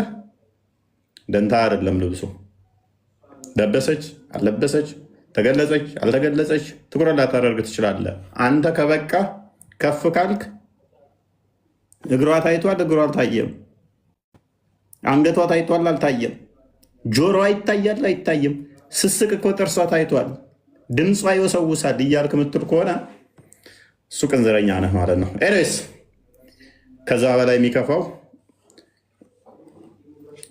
A: ደንታ አይደለም ልብሱ። ለበሰች አልለበሰች፣ ተገለጸች አልተገለጸች ትኩረት ላታደርግ ትችላለህ። አንተ ከበቃ ከፍ ካልክ እግሯ ታይቷል፣ እግሯ አልታየም። አንገቷ ታይቷል፣ አልታየም። ጆሮዋ ይታያል፣ አይታይም። ስስቅ እኮ ጥርሷ ታይቷል፣ ድምጿ ይወሰውሳል እያልክ ምትል ከሆነ እሱ ቅንዝረኛ ነህ ማለት ነው። ኤሬስ ከዛ በላይ የሚከፋው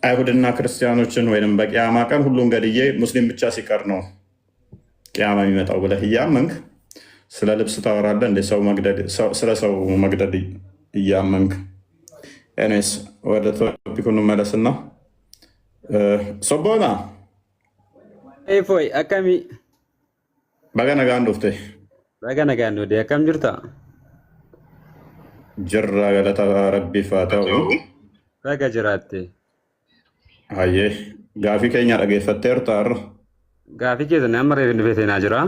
A: አይሁድና ክርስቲያኖችን ወይም በቅያማ ቀን ሁሉን ገድዬ ሙስሊም ብቻ ሲቀር ነው ቅያማ የሚመጣው ብለህ እያመንክ ስለ ልብስ ታወራለህ እንደ ስለ ሰው መግደል እያመንክ። ኤኔስ ወደ ቶፒኩ እንመለስና ሶቦና
J: ፎይ አካሚ
A: በገነጋ ንዱፍቴ
J: በገነጋ ንዱ አካም ጅርታ
A: ጅራ ገለታ ረቢ ፋተው
J: በገ ጅራቴ
A: አየ ጋፊ ከኛ dhaggeeffatteertaar
J: gaafii keessan amma reefin feetenaa jira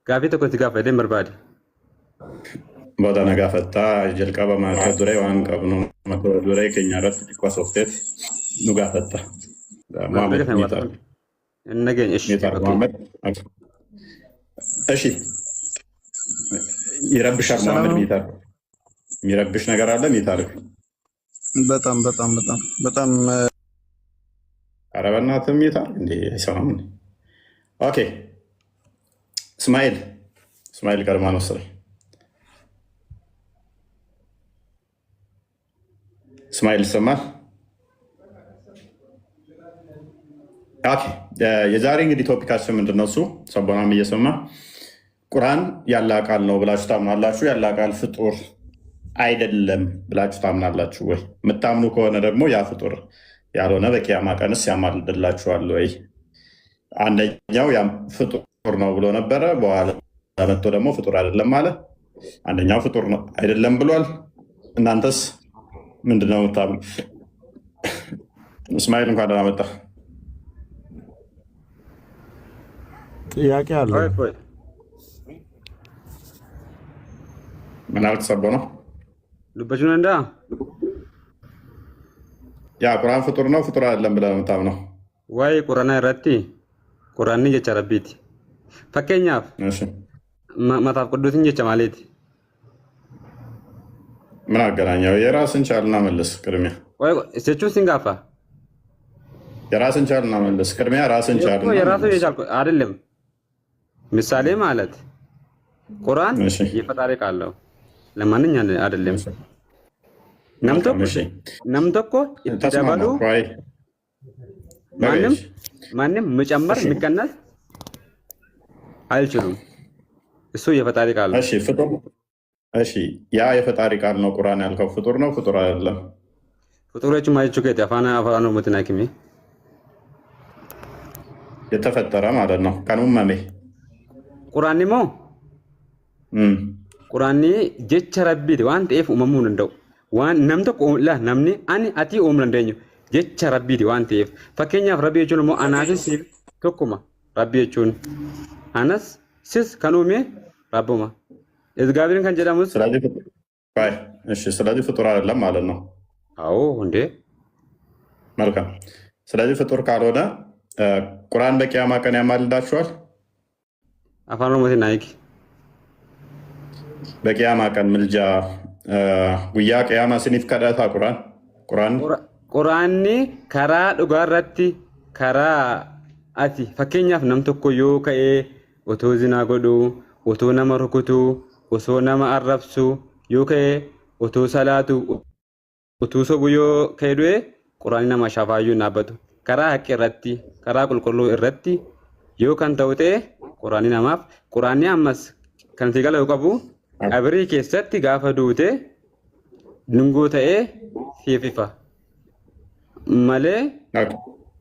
J: gaafii tokko itti gaafadheen barbaade
A: booda na gaafattaa jalqaba mata duree waan qabnu mata duree keenya irratti xiqqoo soofteet nu gaafatta እሺ ይረብሻል መሐመድ ሚታር የሚረብሽ ነገር አለ ሚታርክ
D: በጣም በጣም በጣም በጣም
A: ኧረ በእናትህ ሚታር እንዴ አይሰማም። ኦኬ እስማኤል ቀድማ ነው መሰለኝ። እስማኤል ይሰማል? ኦኬ የዛሬ እንግዲህ ቶፒካችን ምንድን ነው? እሱ ሰቦናም እየሰማ ቁርአን ያለ ቃል ነው ብላችሁ ታምናላችሁ? ያለ ቃል ፍጡር አይደለም ብላችሁ ታምናላችሁ ወይ? የምታምኑ ከሆነ ደግሞ ያ ፍጡር ያልሆነ በቂያማ ቀንስ ያማልድላችኋል ወይ? አንደኛው ያም ፍጡር ነው ብሎ ነበረ፣ በኋላ መጥቶ ደግሞ ፍጡር አይደለም አለ። አንደኛው ፍጡር ነው አይደለም ብሏል። እናንተስ ምንድነው የምታምኑ? እስማኤል እንኳን ደህና መጣ።
K: ጥያቄ አለ።
A: ምን አልክ? ሰቦ ነው
J: dubbachuu danda'a?
A: ያ ቁርአን ፍጡር ነው ፍጡር አይደለም ብለህ ነው የምታምነው?
J: Waa'ee Quraanaa irratti Quraanni jecha Rabbiiti. Fakkeenyaaf
A: እሺ
J: mataaf qudduutiin jecha maaliiti?
A: ምን አገናኘው? የራስን ቻልና መልስ ቅድሚያ።
J: Jechuun siin gaafa?
A: የራስን ቻልና መልስ ቅድሚያ። ራስን ቻልና
J: የራሱ የቻልኩ አይደለም። ምሳሌ ማለት ቁርአን የፈጣሪ ቃል ነው። ለማንኛውም አይደለም። ነምቶኮ ይተደባሉ ማንም መጨመር የሚቀነስ አይችሉም። እሱ የፈጣሪ ቃል ነው።
A: እሺ ያ የፈጣሪ ቃል ነው ቁርአን ያልከው ፍጡር ነው ፍጡር አይደለም?
J: ፍጡሮቹ ማይቹ ከተ አፋና ነው ሙትናኪሚ
A: የተፈጠረ ማለት ነው። ከኑመሜ
J: ቁርአን ሞ ቁርአን ጀቻ ረቢቲ ዋን ጤፍ ኡመሙን እንደው ዋን ነምቶ ቆላ ነምኒ አኒ አቲ ኡም እንደኝ ጀቻ ረቢቲ ዋን ጤፍ ፈከኛፍ ረቢ የቹን ሞ አናሲስ ተኩማ ረቢ የቹን አናስ ሲስ ከኑሜ ረቡማ እዝጋቢርን ከንጀዳሙስ
A: ስለዚህ ፍጡር አይደለም ማለት ነው።
J: አዎ እንዴ
A: መልካም። ስለዚህ ፍጡር ካልሆነ ቁርአን በቂያማ ቀን ያማልዳችኋል?
J: አፋን ኦሮሞቲ ናይክ
A: በቂያማ ቀን ምልጃ ጉያ ቂያማ ስኒፍ ከዳታ
J: ቁርአን ከራ ዱጋራቲ ከራ አቲ ፈከኛፍ ነምቶኮ ዮ ከኤ ኦቶ ዚና ጎዱ ኦቶ ነመ ሩኩቱ ኦቶ ነመ አረብሱ ዮ ከኤ ኦቶ ሰላቱ ኦቶ ሶቡ ዮ ከዱኤ ቁርአን ነማ ሻፋዩ ናበቱ ከራ ሐቅ ረቲ ከራ ቁልቁሉ ረቲ ዮ ከን ተውቴ ቁርአን ነማፍ ቁርአን አመስ ከንቲ ገለው ቀቡ አብሪ ከሰቲ ጋፈ ዱቴ ንንጎ ተኤ ሲፊፋ ማለ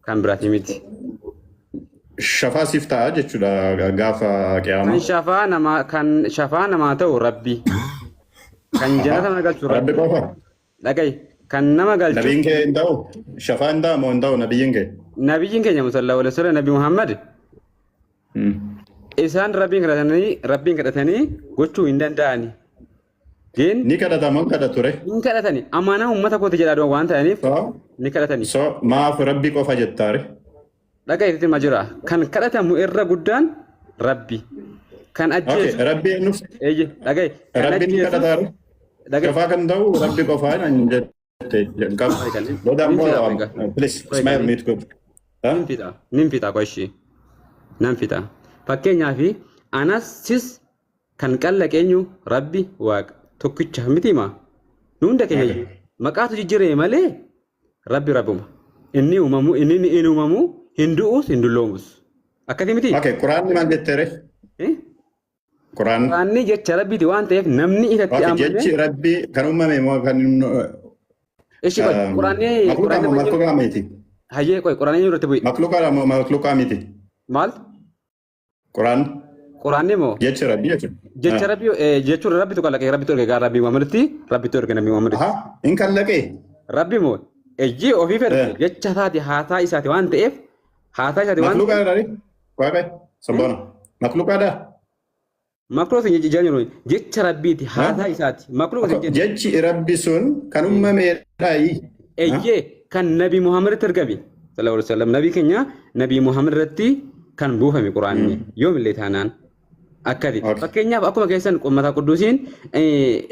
J: ካምብራቲ ሚቲ
A: ሸፋ ሲፍታ ጀቹዳ ጋፋ ቂያማ
J: kan ሸፋ ነማ ተው ረቢ kan ጀነተ መገልቹ ረቢ
A: ቆፋ
J: ለቀይ kan nama galchu
A: ነብይን ከ እንደው ሸፋ እንዳ ሞ እንደው ነብይን ከ
J: ሙሰላው ለሰለ ነቢ መሐመድ ኢሳን ረቢን ከደተኒ ጎቹ እንደንዳኒ ግን
A: ኒከዳታሞን ከደቱሬ
J: እንከደተኒ አማና ኡመተ ኮት ጀዳዶ ዋንታ እኔ ኒከደተኒ
A: ሶ ማፍ ረቢ ቆፋ ጀታሬ
J: ለቀይ እቲ ማጅራ kan kadhatamu irra guddaan rabbi kan ajjeesu
A: ረቢ ኑፍ
J: እይ ለቀይ
A: ረቢ ከደታሬ ሸፋ ከንደው ረቢ ቆፋ እንደ
J: ninfita qoshi nanfita fakkeenyaafi anasis kan qallaqeenyu rabbi waaqa tokkicha mitima nu hunda keenya maqaatu jijjiiree malee rabbi rabbuma inni uumamu hindu'us hindulloomus akkati miti
A: quraanni maal jettere
J: quraanni jecha rabbiiti waan ta'eef namni isatti amane
A: jechi rabbi kan uumame moo kan
J: እሺ ቁርአን
A: መክሉቃ ሚቲ
J: ሀየ ቆይ ቁርአን ይወርተ ወይ
A: መክሉቃ ሚቲ
J: ማለት ቁርአን ሞ
A: ጀች ረቢ
J: ጀቹ ረቢ ተቀለቀ ረቢ ተርገ ጋር ረቢ ማምልቲ ረቢ ተርገ ነሚ ማምልቲ
A: እንከለቀ
J: ረቢ ሞ እጂ ኦፊ ፈር ጀቻ ታቲ ሃታ ኢሳቲ ዋን ተኤፍ ሃታ ኢሳቲ ዋን
A: መክሉቃ ዳሪ ቆይ ሰቦና መክሉቃ ዳ
J: makro sin jijani no jecha rabbiti hata isati makro
A: jechi rabbi sun kan ummame dai
J: eye kan nabi muhammad tergabi sallallahu alaihi wasallam nabi kenya nabi muhammad ratti kan buufami qur'anni yom letanan akadi fakenya akuma kesan ummata qudusin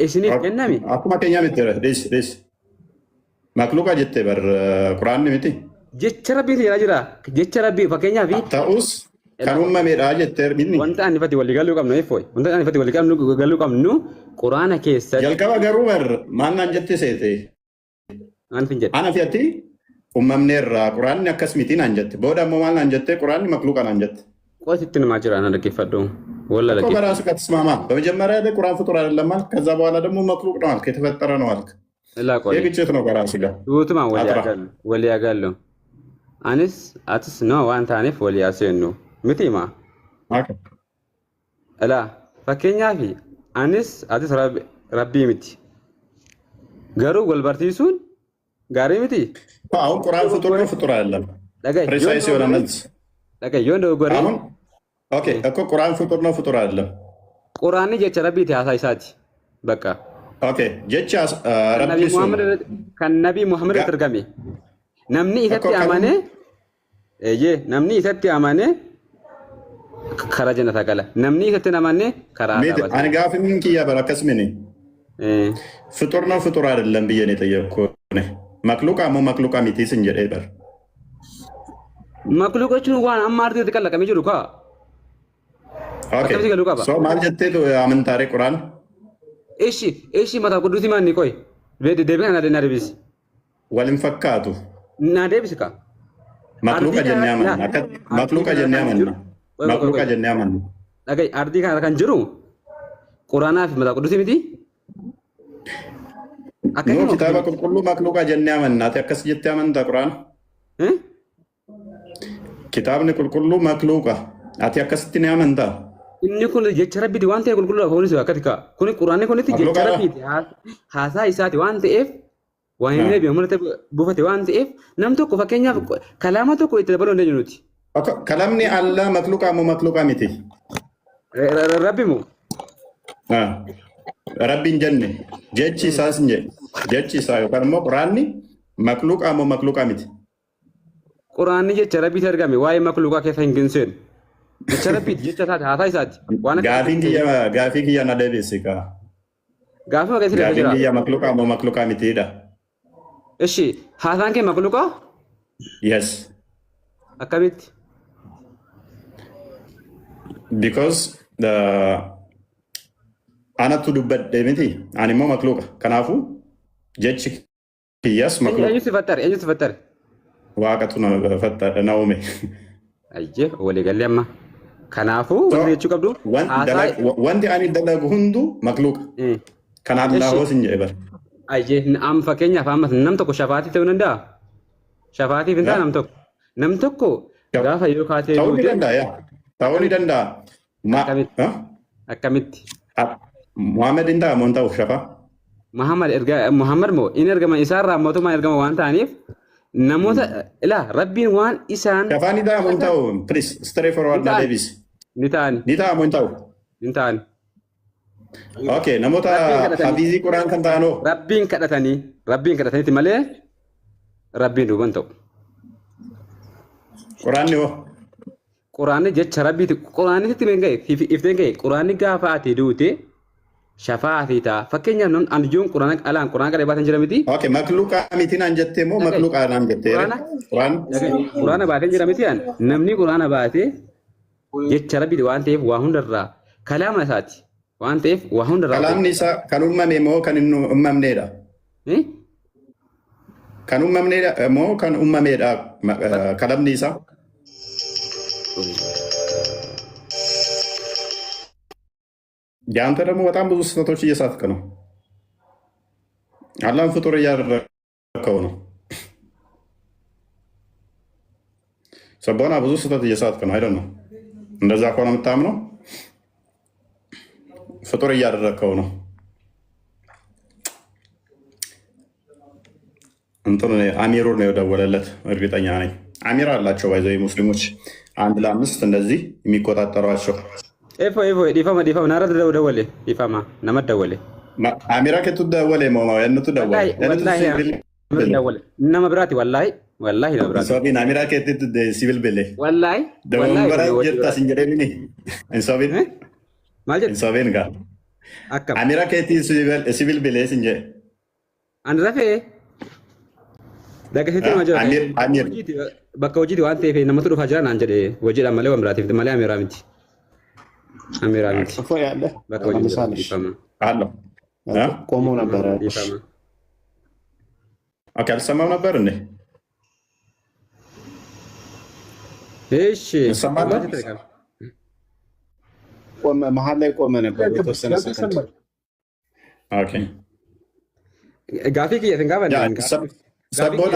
J: isnif kennami
A: akuma kenya mitere des makluka jette bar qur'anni miti
J: jecha rabbiti jira jecha rabbi fakenya fi
A: taus kan uumame dha jettee binni
J: wanta ani fati walii galuu qabnu efoy wanta ani fati walii galuu qabnu quraana keessa
A: jalqaba garuu bar maannaan jette seete
J: an fin jette
A: ana fiati uumamneerra quraanni akkas miti naan jette booda ammoo maal naan jette quraanni makluuqa naan jette
J: ቆይት ማጅራ ነው ለከፈደው ወላ ለከ
A: በራሱ ከተስማማ በመጀመሪያ ላይ ቁርአን ፍጡር አይደለም ማለት ከዛ በኋላ ደግሞ መክሉቅ ነው አልክ የተፈጠረ ነው አልክ
J: ላ ቆይ
A: የግጭት ነው በራሱ ጋር
J: ዱትማ ወሊ ያጋለው አንስ አትስ ነው ዋንታ አነፍ ወሊ ያሰን ነው ምቲማ አላ ፈከኛ ፊ አንስ አትስ ረቢ ምቲ ገሩ ጎልበርቲሱን ጋሪ ምቲ
A: አሁን ቁርአን ፍጡር ነው ፍጡር አይደለም ፕሪሳይስ የሆነ መልስ
J: ለከ yondo gore
A: ኦኬ እኮ ቁርአን ፍጡር ነው ፍጡር አይደለም
J: ቁርአን ጀቸ ረቢ ታሳይሳቲ በቃ
A: ኦኬ ጀቻ ረቢ
J: ከነቢ ሙሐመድ ተርገሜ ነምኒ ኢሰቲ አማኔ ከራ ጀነታ ገለ ነምኒ ኢሰቲ አማኔ ከራ አዳባ
A: አንጋፍ ምን ኪያ በረከስ ምን ፍጡር ነው ፍጡር አይደለም ብዬ ነው የጠየቅኩህ። መክሉቃ ሞ መክሉቃ ሚቲስ እንጀደ ይበር
J: መክሉቆቹን ዋን አማርት የተቀለቀ ሚጅሩ ካ
A: ኦኬ ሶ ማልጀቴ አመንታሬ ቁርአን እሺ
J: መታ ቅዱስ ማን ቆይ ደብና ናደና ደብስ
A: ወልም ፈካቱ
J: እና ደብስ ካ
A: መክሉቃ ጀንያመን
J: አገይ አርዲ ካን ጅሩ ቁርአና ፊ መታ ቅዱስ ሚቲ
A: ኖ ኪታባ ቁልቁሉ መክሉቃ ጀንያመን ናት ያከስ ጀትያመን ቁርአን ኪታብኒ ቁልቁሉ መክሉቃ አቲ ያከስቲ ያመንታ
J: inni kun jecha rabbiiti waan ta'eef qulqulluu foonii akka tika kuni quraanni kunitti jecha rabbiiti haasaa isaati waan ta'eef waan inni beekamte buufate waan ta'eef nam tokko fakkeenyaaf kalaama tokko itti dabaluu hin nuti.
A: Kalamni Allah makluuqa miti.
J: Rabbi moo?
A: Rabbiin jenne jechi isaas jechi isaa yookaan immoo quraanni makluuqa miti.
J: Quraanni jecha rabbiiti argame waa'ee makluuqaa keessa hin ginseenu. Jecha rabbiiti jecha isaati haasaa isaati.
A: Gaafii kiyya na deebisi kaa.
J: Gaafii keessi deebisi jira.
A: Gaafii kiyya makluuqa mitiidha.
J: Ishi haasaan kee makluuqa?
A: Yes.
J: Akkamitti?
A: Because anatu dubbadhe miti ani immoo makluuqa kanaafuu jechi kiyyas makluuqa.
J: Eenyu sifattare?
A: Waaqatu na uume.
J: Ayyee walii gallee amma. Kanaafuu wanti jechuu qabdu
A: wanti ani dalagu hundu makluuqa. Kan Allah hoos hin jedhe bara.
J: Ayyee am fakkeenyaaf ammas nam tokko shafaatii ta'uu danda'a? Shafaatiif hin ta'a nam tokko gaafa yoo kaatee
A: ta'uu ni danda'a.
J: Akkamitti?
A: Muhammad hin ta'a moo hin ta'u shafaa?
J: Muhammad moo inni ergama isaarraa mootummaan ergama waan ta'aniif namoota ilaa rabbiin waan isaan
A: shafaa ni ta'a moo hin ta'u? Please straight forward na deebisi.
J: Ni ta'ani.
A: Ni ta'a moo hin ta'u?
J: Hin ta'ani.
A: Okay, namoota hafizii quraan kan ta'anoo.
J: Rabbiin kadhataniiti malee rabbiin duuban ta'u.
A: Quraanni hoo?
J: Quraanni jecha rabbiiti. Quraanni ifteen ga'e quraanni gaafa ati duute shafaatii ta'a. Fakkeenyaaf namni anjoon quraana gadee baatan jira miti.
A: Okay, makluuqa miti naan jettee moo makluuqa naan jettee?
J: Quraana baatee jira miti namni quraana baatee jecha rabbiiti waan ta'eef waa hundarraa kalaama isaati. Waan ta'eef waa hundarraa.
A: Kalaamni isaa kan uumame moo kan hin uumamneedha? Kan uumamneedha moo kan uumameedha kalamni isaa? ያንተ ደግሞ በጣም ብዙ ስህተቶች እየሳትክ ነው። አላህን ፍጡር እያደረከው ነው። ሰቦና ብዙ ስህተት እየሳትክ ነው። አይደል ነው? እንደዛ ከሆነ የምታምነው ፍጡር እያደረከው ነው። እንትን አሚሩን ነው የደወለለት፣ እርግጠኛ ነኝ። አሚር አላቸው ባይዘው ሙስሊሞች 1 ለ5 እንደዚህ የሚቆጣጠሯቸው
J: ኤፎ ዲፋማ ናራ ደወለ ዲፋማ ነመ ደወለ
A: አሚራ ከቱ ደወለ ሞማ የነቱ ደወለ
J: ነመ ብራቲ ወላሂ ነብራቲ
A: ሶቢን አሚራ ከቱ ሲቪል በለ
J: ወላሂ
A: ደወንበራ ጀርታ ሲንጀደሚኒ እንሶቢን
J: ማልጀት
A: እንሶቢን ጋ አሚራ ከቱ ሲቪል በለ ሲንጀ
J: አንረፌ Daga majo Amir bakka hojii waan ta'eef namatu dhufaa jira naan jedhe hojiidhaan malee waan biraatiif malee Amiraa miti. Amiraa miti. Bakka hojii dhiifama.
E: ቆሞ ነበረ።
A: ኦኬ አልሰማም ነበር እንዴ?
J: እሺ
E: ቆመ፣ መሀል ላይ ቆመ ነበር የተወሰነ ሰከንድ።
A: ኦኬ
J: ጋፊ ከየትን ጋር
A: ሰቦና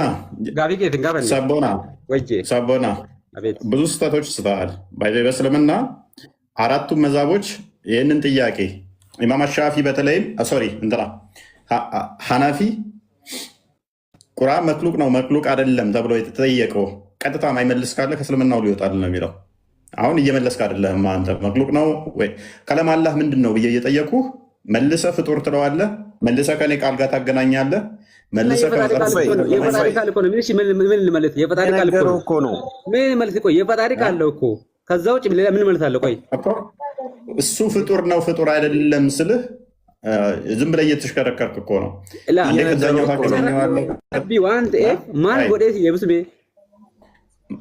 A: ብዙ ስህተቶች ስተዋል። በእስልምና አራቱም መዛቦች ይህንን ጥያቄ ኢማም ሻፊ በተለይም ሐናፊ ቁርአን መክሉቅ ነው መክሉቅ አይደለም ተብሎ የተጠየቀው ቀጥታ ማይመልስ ካለ ከእስልምናው ሊወጣል ነው የሚለው። አሁን እየመለስክ አይደለም አንተ። መክሉቅ ነው ወይ ከለም አላህ ምንድን ነው ብዬ እየጠየኩህ መልሰህ ፍጡር ትለዋለህ። መልሰህ ከኔ ቃል ጋር ታገናኛለህ። መልሰህ
J: የፈጣሪ ቃል እኮ ነው። ምን ልመልስ? የፈጣሪ ቃል እኮ ነው። ምን መልስ? ቆይ የፈጣሪ ቃል ነው እኮ። ከዛ ውጭ ሌላ ምን መልስ አለ? ቆይ
A: እሱ ፍጡር ነው ፍጡር አይደለም ስልህ ዝም ብለህ እየተሽከረከርክ እኮ ነው። እንደ ከዛኛው ታገናኘዋለህ።
J: ማል ጎዴት የብስቤ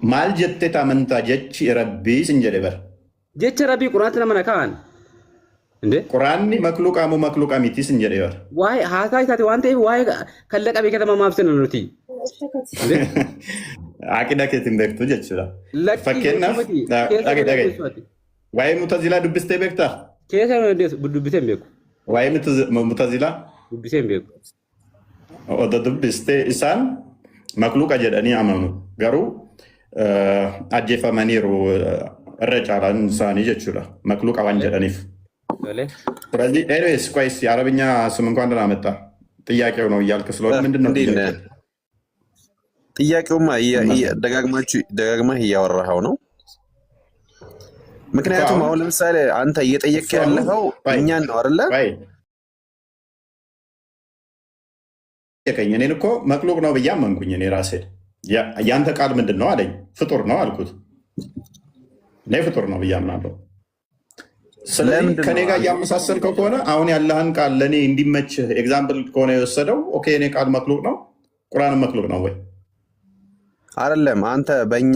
A: ማል ጀቴ ታመንታ ጀቺ ረቢ ስንጀደበር
J: ጀቸ ረቢ ቁርአን ተመነካን እንዴ
A: ቁርአን መክሉቃሙ መክሉቃ ሚቲ ስንጀደበር
J: ዋይ ሀሳይታት ዋንተ ዋይ ከለቀ በከተማ ማብሰን ነው ቲ
A: አቂዳ ከትን በክቶ ጀችላ ፈከና ዋይ ሙተዚላ ዱብስቴ በክታ
J: ከየት ነው እንዴ ዱብስቴ በኩ ዋይ
A: ሙተዚላ
J: ዱብስቴ በኩ
A: ኦደ ዱብስቴ ኢሳን መክሉቃ ጀደኒ አማኑ ገሩ አጀፈመኒሩ ረጫላን ሳኒ ጀችላ መክሉቃ ዋን ጀደኒፍ ስለዚህ ኤኒዌይስ ቆይስ የአረብኛ ስም እንኳን ደህና መጣ። ጥያቄው ነው እያልክ ስለሆነ ምንድን ነው
K: ጥያቄውማ ደጋግመህ እያወራኸው ነው። ምክንያቱም አሁን ለምሳሌ አንተ እየጠየቅህ ያለኸው እኛን ነው አይደለ?
A: እኔን እኮ መክሉቅ ነው ብዬ አመንኩኝ። እኔ ራሴ ያንተ ቃል ምንድን ነው አለኝ። ፍጡር ነው አልኩት። እኔ ፍጡር ነው ብዬ አምናለሁ። ስለዚህ ከኔ ጋር እያመሳሰልከው ከሆነ አሁን ያለህን ቃል ለእኔ እንዲመችህ ኤግዛምፕል ከሆነ የወሰደው ኦኬ፣ እኔ ቃል መክሉቅ ነው፣ ቁርአንም መክሉቅ ነው ወይ
K: አይደለም? አንተ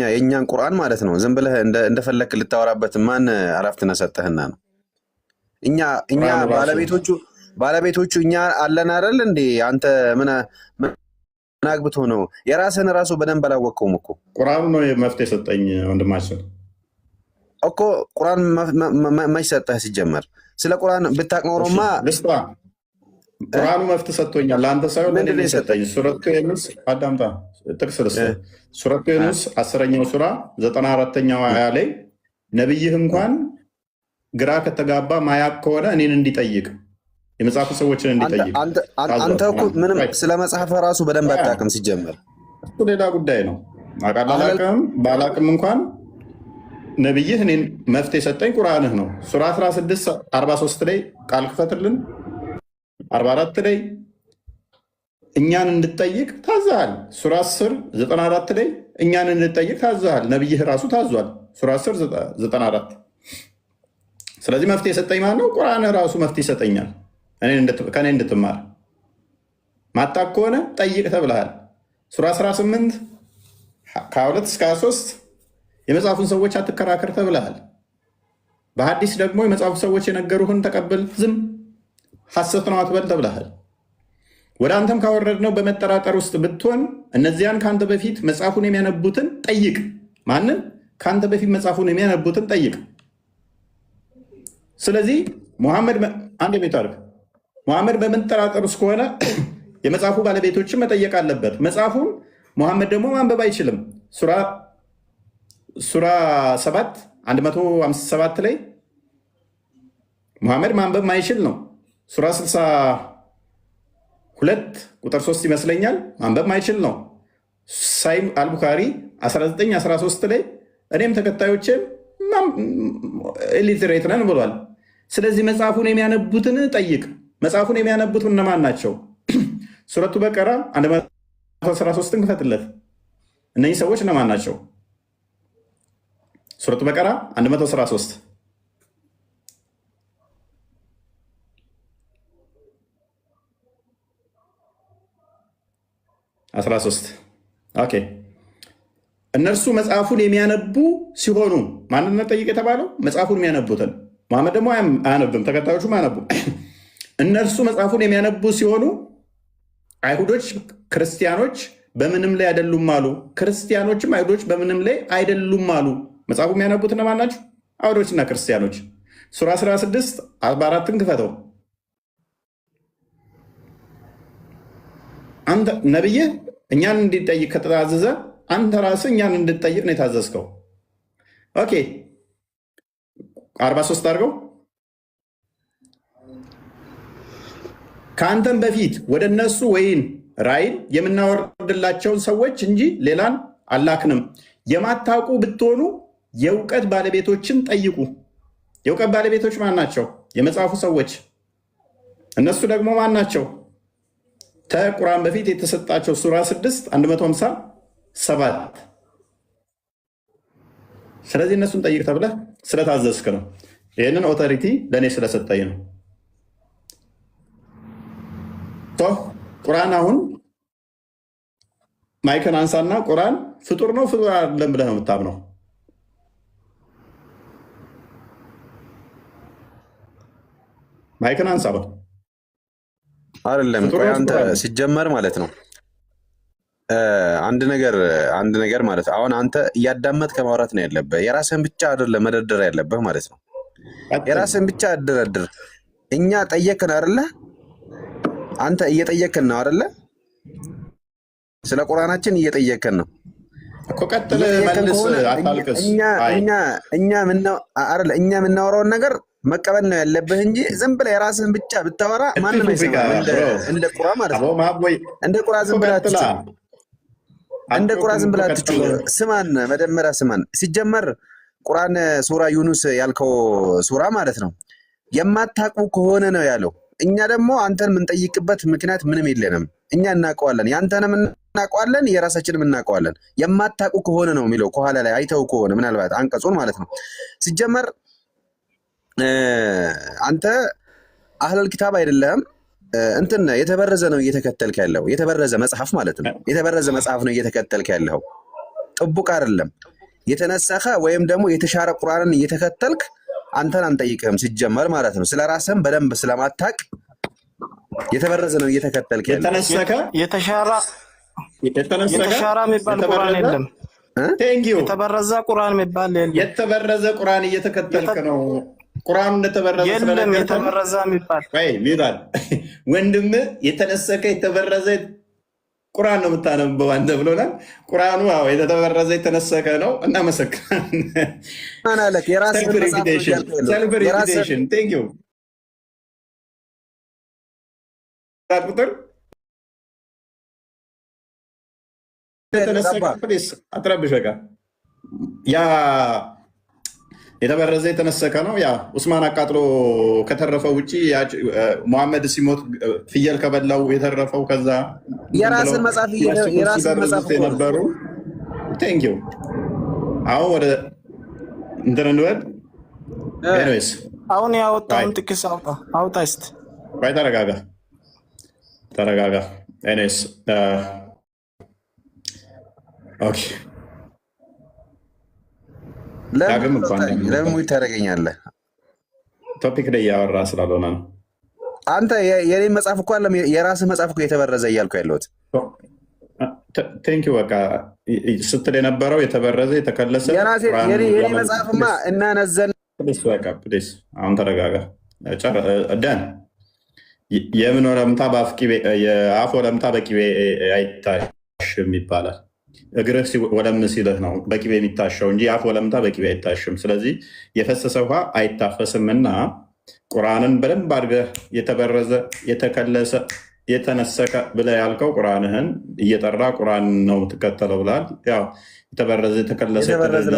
K: የእኛን ቁርአን ማለት ነው ዝም ብለህ እንደፈለክ ልታወራበት ማን ኃላፊነት ሰጠህና ነው? እኛ ባለቤቶቹ እኛ አለን አይደል እንዴ? አንተ ምን አግብቶ ነው? የራስህን ራሱ በደንብ አላወቅከውም እኮ።
A: ቁርአኑ ነው መፍትሄ ሰጠኝ ወንድማችን
K: እኮ። ቁርአን መች ሰጠህ ሲጀመር? ስለ ቁርአን ብታውቅ ኖሮማ
A: ቁርአኑ መፍትሄ ሰጥቶኛል። ለአንተ ሳይሆን ለእኔ ሰጠኝ። ሱረቱ ዩኑስ አዳምጣ፣ ጥቅስ ልስጥህ። ሱረቱ ዩኑስ 10ኛው ሱራ 94ኛው አያ ላይ ነቢይህ እንኳን ግራ ከተጋባ ማያቅ ከሆነ እኔን እንዲጠይቅ የመጽሐፉ ሰዎችን እንዲጠይቅ።
K: አንተ እኮ ምንም ስለ መጽሐፍ ራሱ በደንብ አታውቅም ሲጀመር።
A: እሱ ሌላ ጉዳይ ነው። አቃላላቅም ባላቅም እንኳን ነቢይህ እኔን መፍትሄ የሰጠኝ ቁርአንህ ነው። ሱራ 16 43 ላይ ቃል ክፈትልን፣ 44 ላይ እኛን እንድጠይቅ ታዘሃል። ሱራ 10 94 ላይ እኛን እንድጠይቅ ታዘሃል። ነቢይህ ራሱ ታዟል። ሱራ 10 94። ስለዚህ መፍትሄ የሰጠኝ ማለት ነው። ቁርአንህ ራሱ መፍትሄ ይሰጠኛል ከኔ እንድትማር። ማጣቅ ከሆነ ጠይቅ ተብለሃል። ሱራ 18 ከ2 እስከ 23 የመጽሐፉን ሰዎች አትከራከር ተብለሃል። በሐዲስ ደግሞ የመጽሐፉ ሰዎች የነገሩህን ተቀብል፣ ዝም ሐሰት ነው አትበል ተብለሃል። ወደ አንተም ካወረድነው በመጠራጠር ውስጥ ብትሆን እነዚያን ከአንተ በፊት መጽሐፉን የሚያነቡትን ጠይቅ። ማንን? ከአንተ በፊት መጽሐፉን የሚያነቡትን ጠይቅ። ስለዚህ አንድ ቤት አድርግ። ሙሐመድ በመጠራጠር ውስጥ ከሆነ የመጽሐፉ ባለቤቶችን መጠየቅ አለበት። መጽሐፉን ሙሐመድ ደግሞ ማንበብ አይችልም። ሱራ 7 157 ላይ ሙሐመድ ማንበብ ማይችል ነው። ሱራ 62 ቁጥር 3 ይመስለኛል ማንበብ ማይችል ነው። ሳሂህ አልቡኻሪ 1913 ላይ እኔም ተከታዮችን ኢሊትሬት ነን ብሏል። ስለዚህ መጽሐፉን የሚያነቡትን ጠይቅ። መጽሐፉን የሚያነቡት እነማን ናቸው? ሱረቱ በቀራ 113ን ክፈትለት። እነዚህ ሰዎች እነማን ናቸው? ሱረቱ በቀራ 113 13 ኦኬ። እነርሱ መጽሐፉን የሚያነቡ ሲሆኑ ማንነት ጠይቅ የተባለው መጽሐፉን የሚያነቡትን። መሐመድ ደግሞ አያነብም፣ ተከታዮቹም አያነቡ። እነርሱ መጽሐፉን የሚያነቡ ሲሆኑ አይሁዶች፣ ክርስቲያኖች በምንም ላይ አይደሉም አሉ። ክርስቲያኖችም አይሁዶች በምንም ላይ አይደሉም አሉ። መጽሐፉ የሚያነቡት እነማን ናቸው? አይሁዶችና ክርስቲያኖች። ሱራ 16 44ን ክፈተው። አንተ ነብይህ እኛን እንዲጠይቅ ከተታዘዘ አንተ ራስህ እኛን እንድትጠይቅ ነው የታዘዝከው። ኦኬ 43 አድርገው። ከአንተም በፊት ወደ እነሱ ወይን ራእይን የምናወርድላቸውን ሰዎች እንጂ ሌላን አላክንም። የማታውቁ ብትሆኑ የእውቀት ባለቤቶችን ጠይቁ። የእውቀት ባለቤቶች ማን ናቸው? የመጽሐፉ ሰዎች። እነሱ ደግሞ ማን ናቸው? ከቁርአን በፊት የተሰጣቸው ሱራ 6 157። ስለዚህ እነሱን ጠይቅ ተብለህ ስለታዘዝክ ነው። ይህንን ኦቶሪቲ ለእኔ ስለሰጠኝ ነው። ቁርአን አሁን ማይክን አንሳና ቁርአን ፍጡር ነው ፍጡር አይደለም ብለህ ነው የምታምነው? ማይክን አንሳ።
K: አይደለም ቆይ አንተ ሲጀመር ማለት ነው አንድ ነገር ማለት አሁን አንተ እያዳመጥክ ማውራት ነው ያለብህ። የራስህን ብቻ አይደለም መደርደር ያለብህ ማለት ነው። የራስህን ብቻ አደረድር። እኛ ጠየቅን አይደለ? አንተ እየጠየቅን ነው አይደለ? ስለ ቁርአናችን እየጠየቅን ነው
A: እኮ። ቀጥል መልስ፣ አታልቅስ።
K: እኛ የምናወራውን ነገር መቀበል ነው ያለብህ እንጂ ዝም ብለህ የራስህን ብቻ ብታወራ ማንም አይሰማም። እንደ ቁራ ማለት ነው። እንደ ቁራ ዝም ብለህ አትችልም። እንደ ቁራ ዝም ብለህ አትችልም። ስማን፣ መጀመሪያ ስማን። ሲጀመር ቁርአን ሱራ ዩኑስ ያልከው ሱራ ማለት ነው የማታውቁ ከሆነ ነው ያለው። እኛ ደግሞ አንተን የምንጠይቅበት ምክንያት ምንም የለንም። እኛ እናውቀዋለን፣ ያንተንም እናውቀዋለን፣ የራሳችንም እናውቀዋለን። የማታውቁ ከሆነ ነው የሚለው ከኋላ ላይ አይተው ከሆነ ምናልባት አንቀጹን ማለት ነው። ሲጀመር አንተ አህለል ኪታብ አይደለም፣ እንትን የተበረዘ ነው እየተከተልክ ያለው። የተበረዘ መጽሐፍ ማለት ነው። የተበረዘ መጽሐፍ ነው እየተከተልክ ያለው፣ ጥቡቅ አይደለም። የተነሰኸ ወይም ደግሞ የተሻረ ቁርአንን እየተከተልክ አንተን አንጠይቅህም ሲጀመር ማለት ነው። ስለ ራስህም በደንብ ስለማታቅ የተበረዘ ነው እየተከተልክ ያለው።
L: የተሻራ የሚባል ቁርአን የለም። የተበረዘ ቁርአን የሚባል የለም።
A: የተበረዘ ቁርአን እየተከተልክ ነው። ቁርአኑ እንደተበረዘ
L: የለም። የተበረዘ የሚባል
A: ሚባል ወንድም የተነሰከ የተበረዘ ቁርአን ነው የምታነበው አንተ ብሎናል። ቁርአኑ የተበረዘ የተነሰከ ነው። እናመሰግናለን። ቁጥር አትረብሸካ። ያ የተበረዘ የተነሰከ ነው። ያ ኡስማን አቃጥሎ ከተረፈው ውጭ ሙሐመድ ሲሞት ፍየል ከበላው የተረፈው ከዛ
K: የራስን መጽሐፍ
A: የነበሩ ቴንኪው። አሁን ወደ እንትን እንበል። ኤኒዌይስ
L: አሁን ያወጣውን ጥቅስ አውጣ እስኪ።
A: ቆይ ተረጋጋ። ኤኒዌይስ ኦኬ።
K: ለምን ታደርገኛለህ?
A: ቶፒክ ላይ እያወራ ስላልሆነ ነው።
K: አንተ የኔ መጽሐፍ እኮ አለም የራስህ መጽሐፍ እኮ የተበረዘ እያልኩ ያለሁት።
A: ቴንኪው። በቃ ስትል የነበረው የተበረዘ የተከለሰ
K: የኔ መጽሐፍማ እናነዘል።
A: አሁን ተረጋጋ። ደን የምን ወለምታ የአፍ ወለምታ በቅቤ አይታሽም ይባላል። እግርህ ወለም ሲልህ ነው በቅቤ የሚታሸው እንጂ የአፍ ወለምታ በቅቤ አይታሽም። ስለዚህ የፈሰሰ ውሃ አይታፈስም እና ቁርአንን በደንብ አድርገህ የተበረዘ የተከለሰ የተነሰከ ብለህ ያልከው ቁርአንህን እየጠራ ቁርአን ነው የምትከተለው ብላል። ያው የተበረዘ የተከለሰ የተደለዘ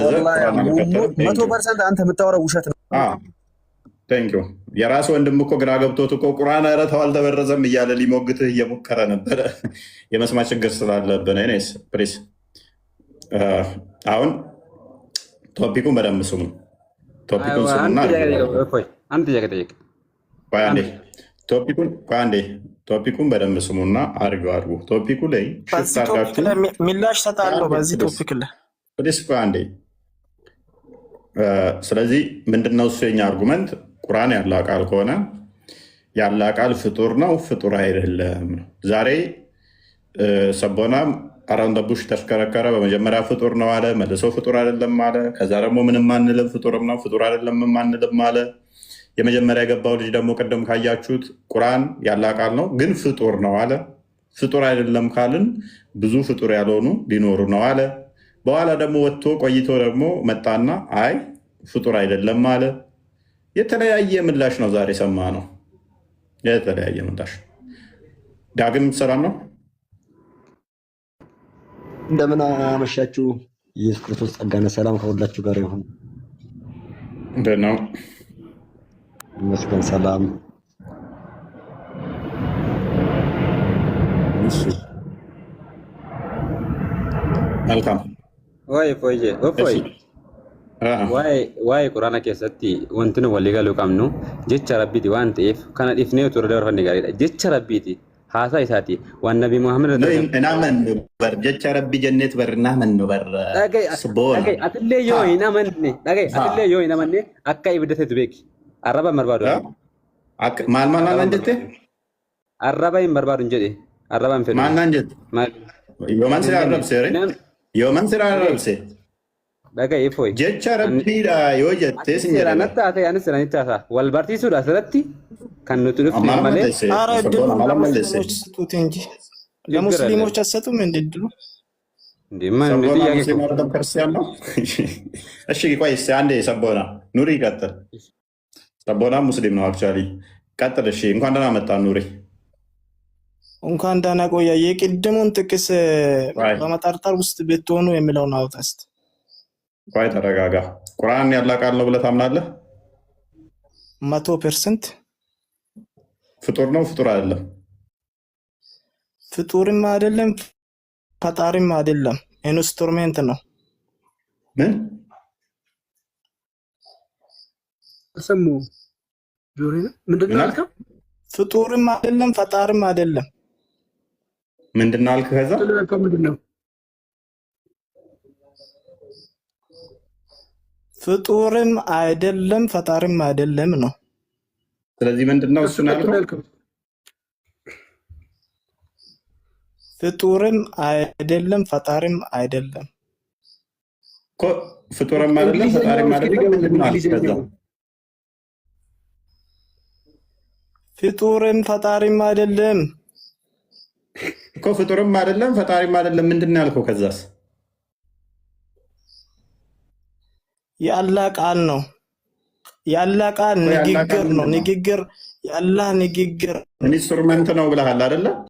K: 100% አንተ የምታወራው ውሸት ነው።
A: ቴንኪው። የራስ ወንድም እኮ ግራ ገብቶት እኮ ቁርአን ኧረ ተው አልተበረዘም እያለ ሊሞግትህ እየሞከረ ነበረ። የመስማት ችግር ስላለብን ኔስ ፕሊስ። አሁን ቶፒኩን በደንብ ስሙ። ቶፒኩን ስሙና
J: አንድ ጥያቄ ጠይቅ።
A: ቶፒኩን በደንብ ስሙና አድርጉ። ቶፒኩ ላይ
L: ሚላሽ ሰጣለሁ በዚህ ቶፒክ ላይ
A: አንዴ። ስለዚህ ምንድነው እሱ የኛ አርጉመንት? ቁርአን ያለ ቃል ከሆነ ያለ ቃል ፍጡር ነው ፍጡር አይደለም ነው። ዛሬ ሰቦና አራውንድ ቡሽ ተሽከረከረ። በመጀመሪያ ፍጡር ነው አለ፣ መልሰው ፍጡር አይደለም አለ። ከዛ ደግሞ ምንም አንልም ፍጡርም ነው ፍጡር አይደለም አንልም አለ። የመጀመሪያ የገባው ልጅ ደግሞ ቅድም ካያችሁት ቁርአን ያለ ቃል ነው ግን ፍጡር ነው አለ። ፍጡር አይደለም ካልን ብዙ ፍጡር ያልሆኑ ሊኖሩ ነው አለ። በኋላ ደግሞ ወጥቶ ቆይቶ ደግሞ መጣና አይ ፍጡር አይደለም አለ። የተለያየ ምላሽ ነው ዛሬ ሰማ ነው። የተለያየ ምላሽ። ዳግም ሰላም ነው።
M: እንደምን አመሻችሁ። ኢየሱስ ክርስቶስ ጸጋና ሰላም ከሁላችሁ ጋር ይሁን።
A: እንደት ነው?
M: ይመስገን ሰላም።
A: መልካም
J: ወይ ፎይጄ ኦፎይ ዋይ ቁራና keessatti wanti nu walii galuu qabnu jecha rabbiiti waan ta'eef kana dhifnee utuu dabarfanne gaariidha. Jecha rabbiiti haasaa isaati waan nabi Muhammad
A: እናመን በር jecha rabbi jenneet በር እናመን በር
J: dhagay atillee yoo hin amanne dhagay atillee yoo hin amanne akka ibdatetu beeki arraba hin barbaadu
A: maal maal naan jette
J: arraba hin barbaadu jedhe arraba hin fedhu
A: maal naan jette yooman sira arrabse yooman sira arrabse
J: dhagay foy
A: jecha rabbiidha yoo jettee sin jedha
J: nattaate anis siranittaasa wal barsiisuudha asirratti kan nuti dhufne malee
L: ኧረ እድሉ ለሙስሊሞች ስጡት እንጂ ለሙስሊሞች አትሰጡም እንደ እድሉ
A: ክርስቲያን ነው። እሺ ቆይ እስኪ አንዴ ሰቦና ኑሪ ቀጥል። ሰቦና ሙስሊም ነው አክቹዋሊ። ቀጥል። እሺ እንኳን ደህና መጣ ኑሪ።
L: እንኳን ደህና ቆያ። የቅድሙን ጥቅስ በመጠርጠር ውስጥ ብትሆኑ የሚለውን አውጣ እስኪ።
A: ቆይ ተረጋጋ። ቁርአን ያላህ ቃል ነው ብለህ ታምናለህ?
L: 100%።
A: ፍጡር ነው ፍጡር አይደለም?
L: ፍጡርም አይደለም ፈጣሪም አይደለም፣ ኢንስትሩሜንት ነው።
A: ምን
G: ሰሙ ጆሪ ምንድነው አልከው?
L: ፍጡርም አይደለም ፈጣሪም አይደለም።
A: ምንድነው አልከ? ከዛ
G: ምንድነው?
L: ፍጡርም አይደለም ፈጣሪም አይደለም ነው።
A: ስለዚህ ምንድነው እሱ ያልከው?
L: ፍጡርም አይደለም ፈጣሪም አይደለም።
A: ፍጡርም አይደለም ፈጣሪም አይደለም።
L: ፍጡርም ፈጣሪም አይደለም
A: እኮ ፍጡርም አይደለም ፈጣሪም አይደለም። ምንድነው ያልከው? ከዛስ
L: የአላህ ቃል ነው። የአላህ ቃል ንግግር ነው። ንግግር የአላህ ንግግር
A: ኢንስትሩመንት ነው ብለሃል አይደለ?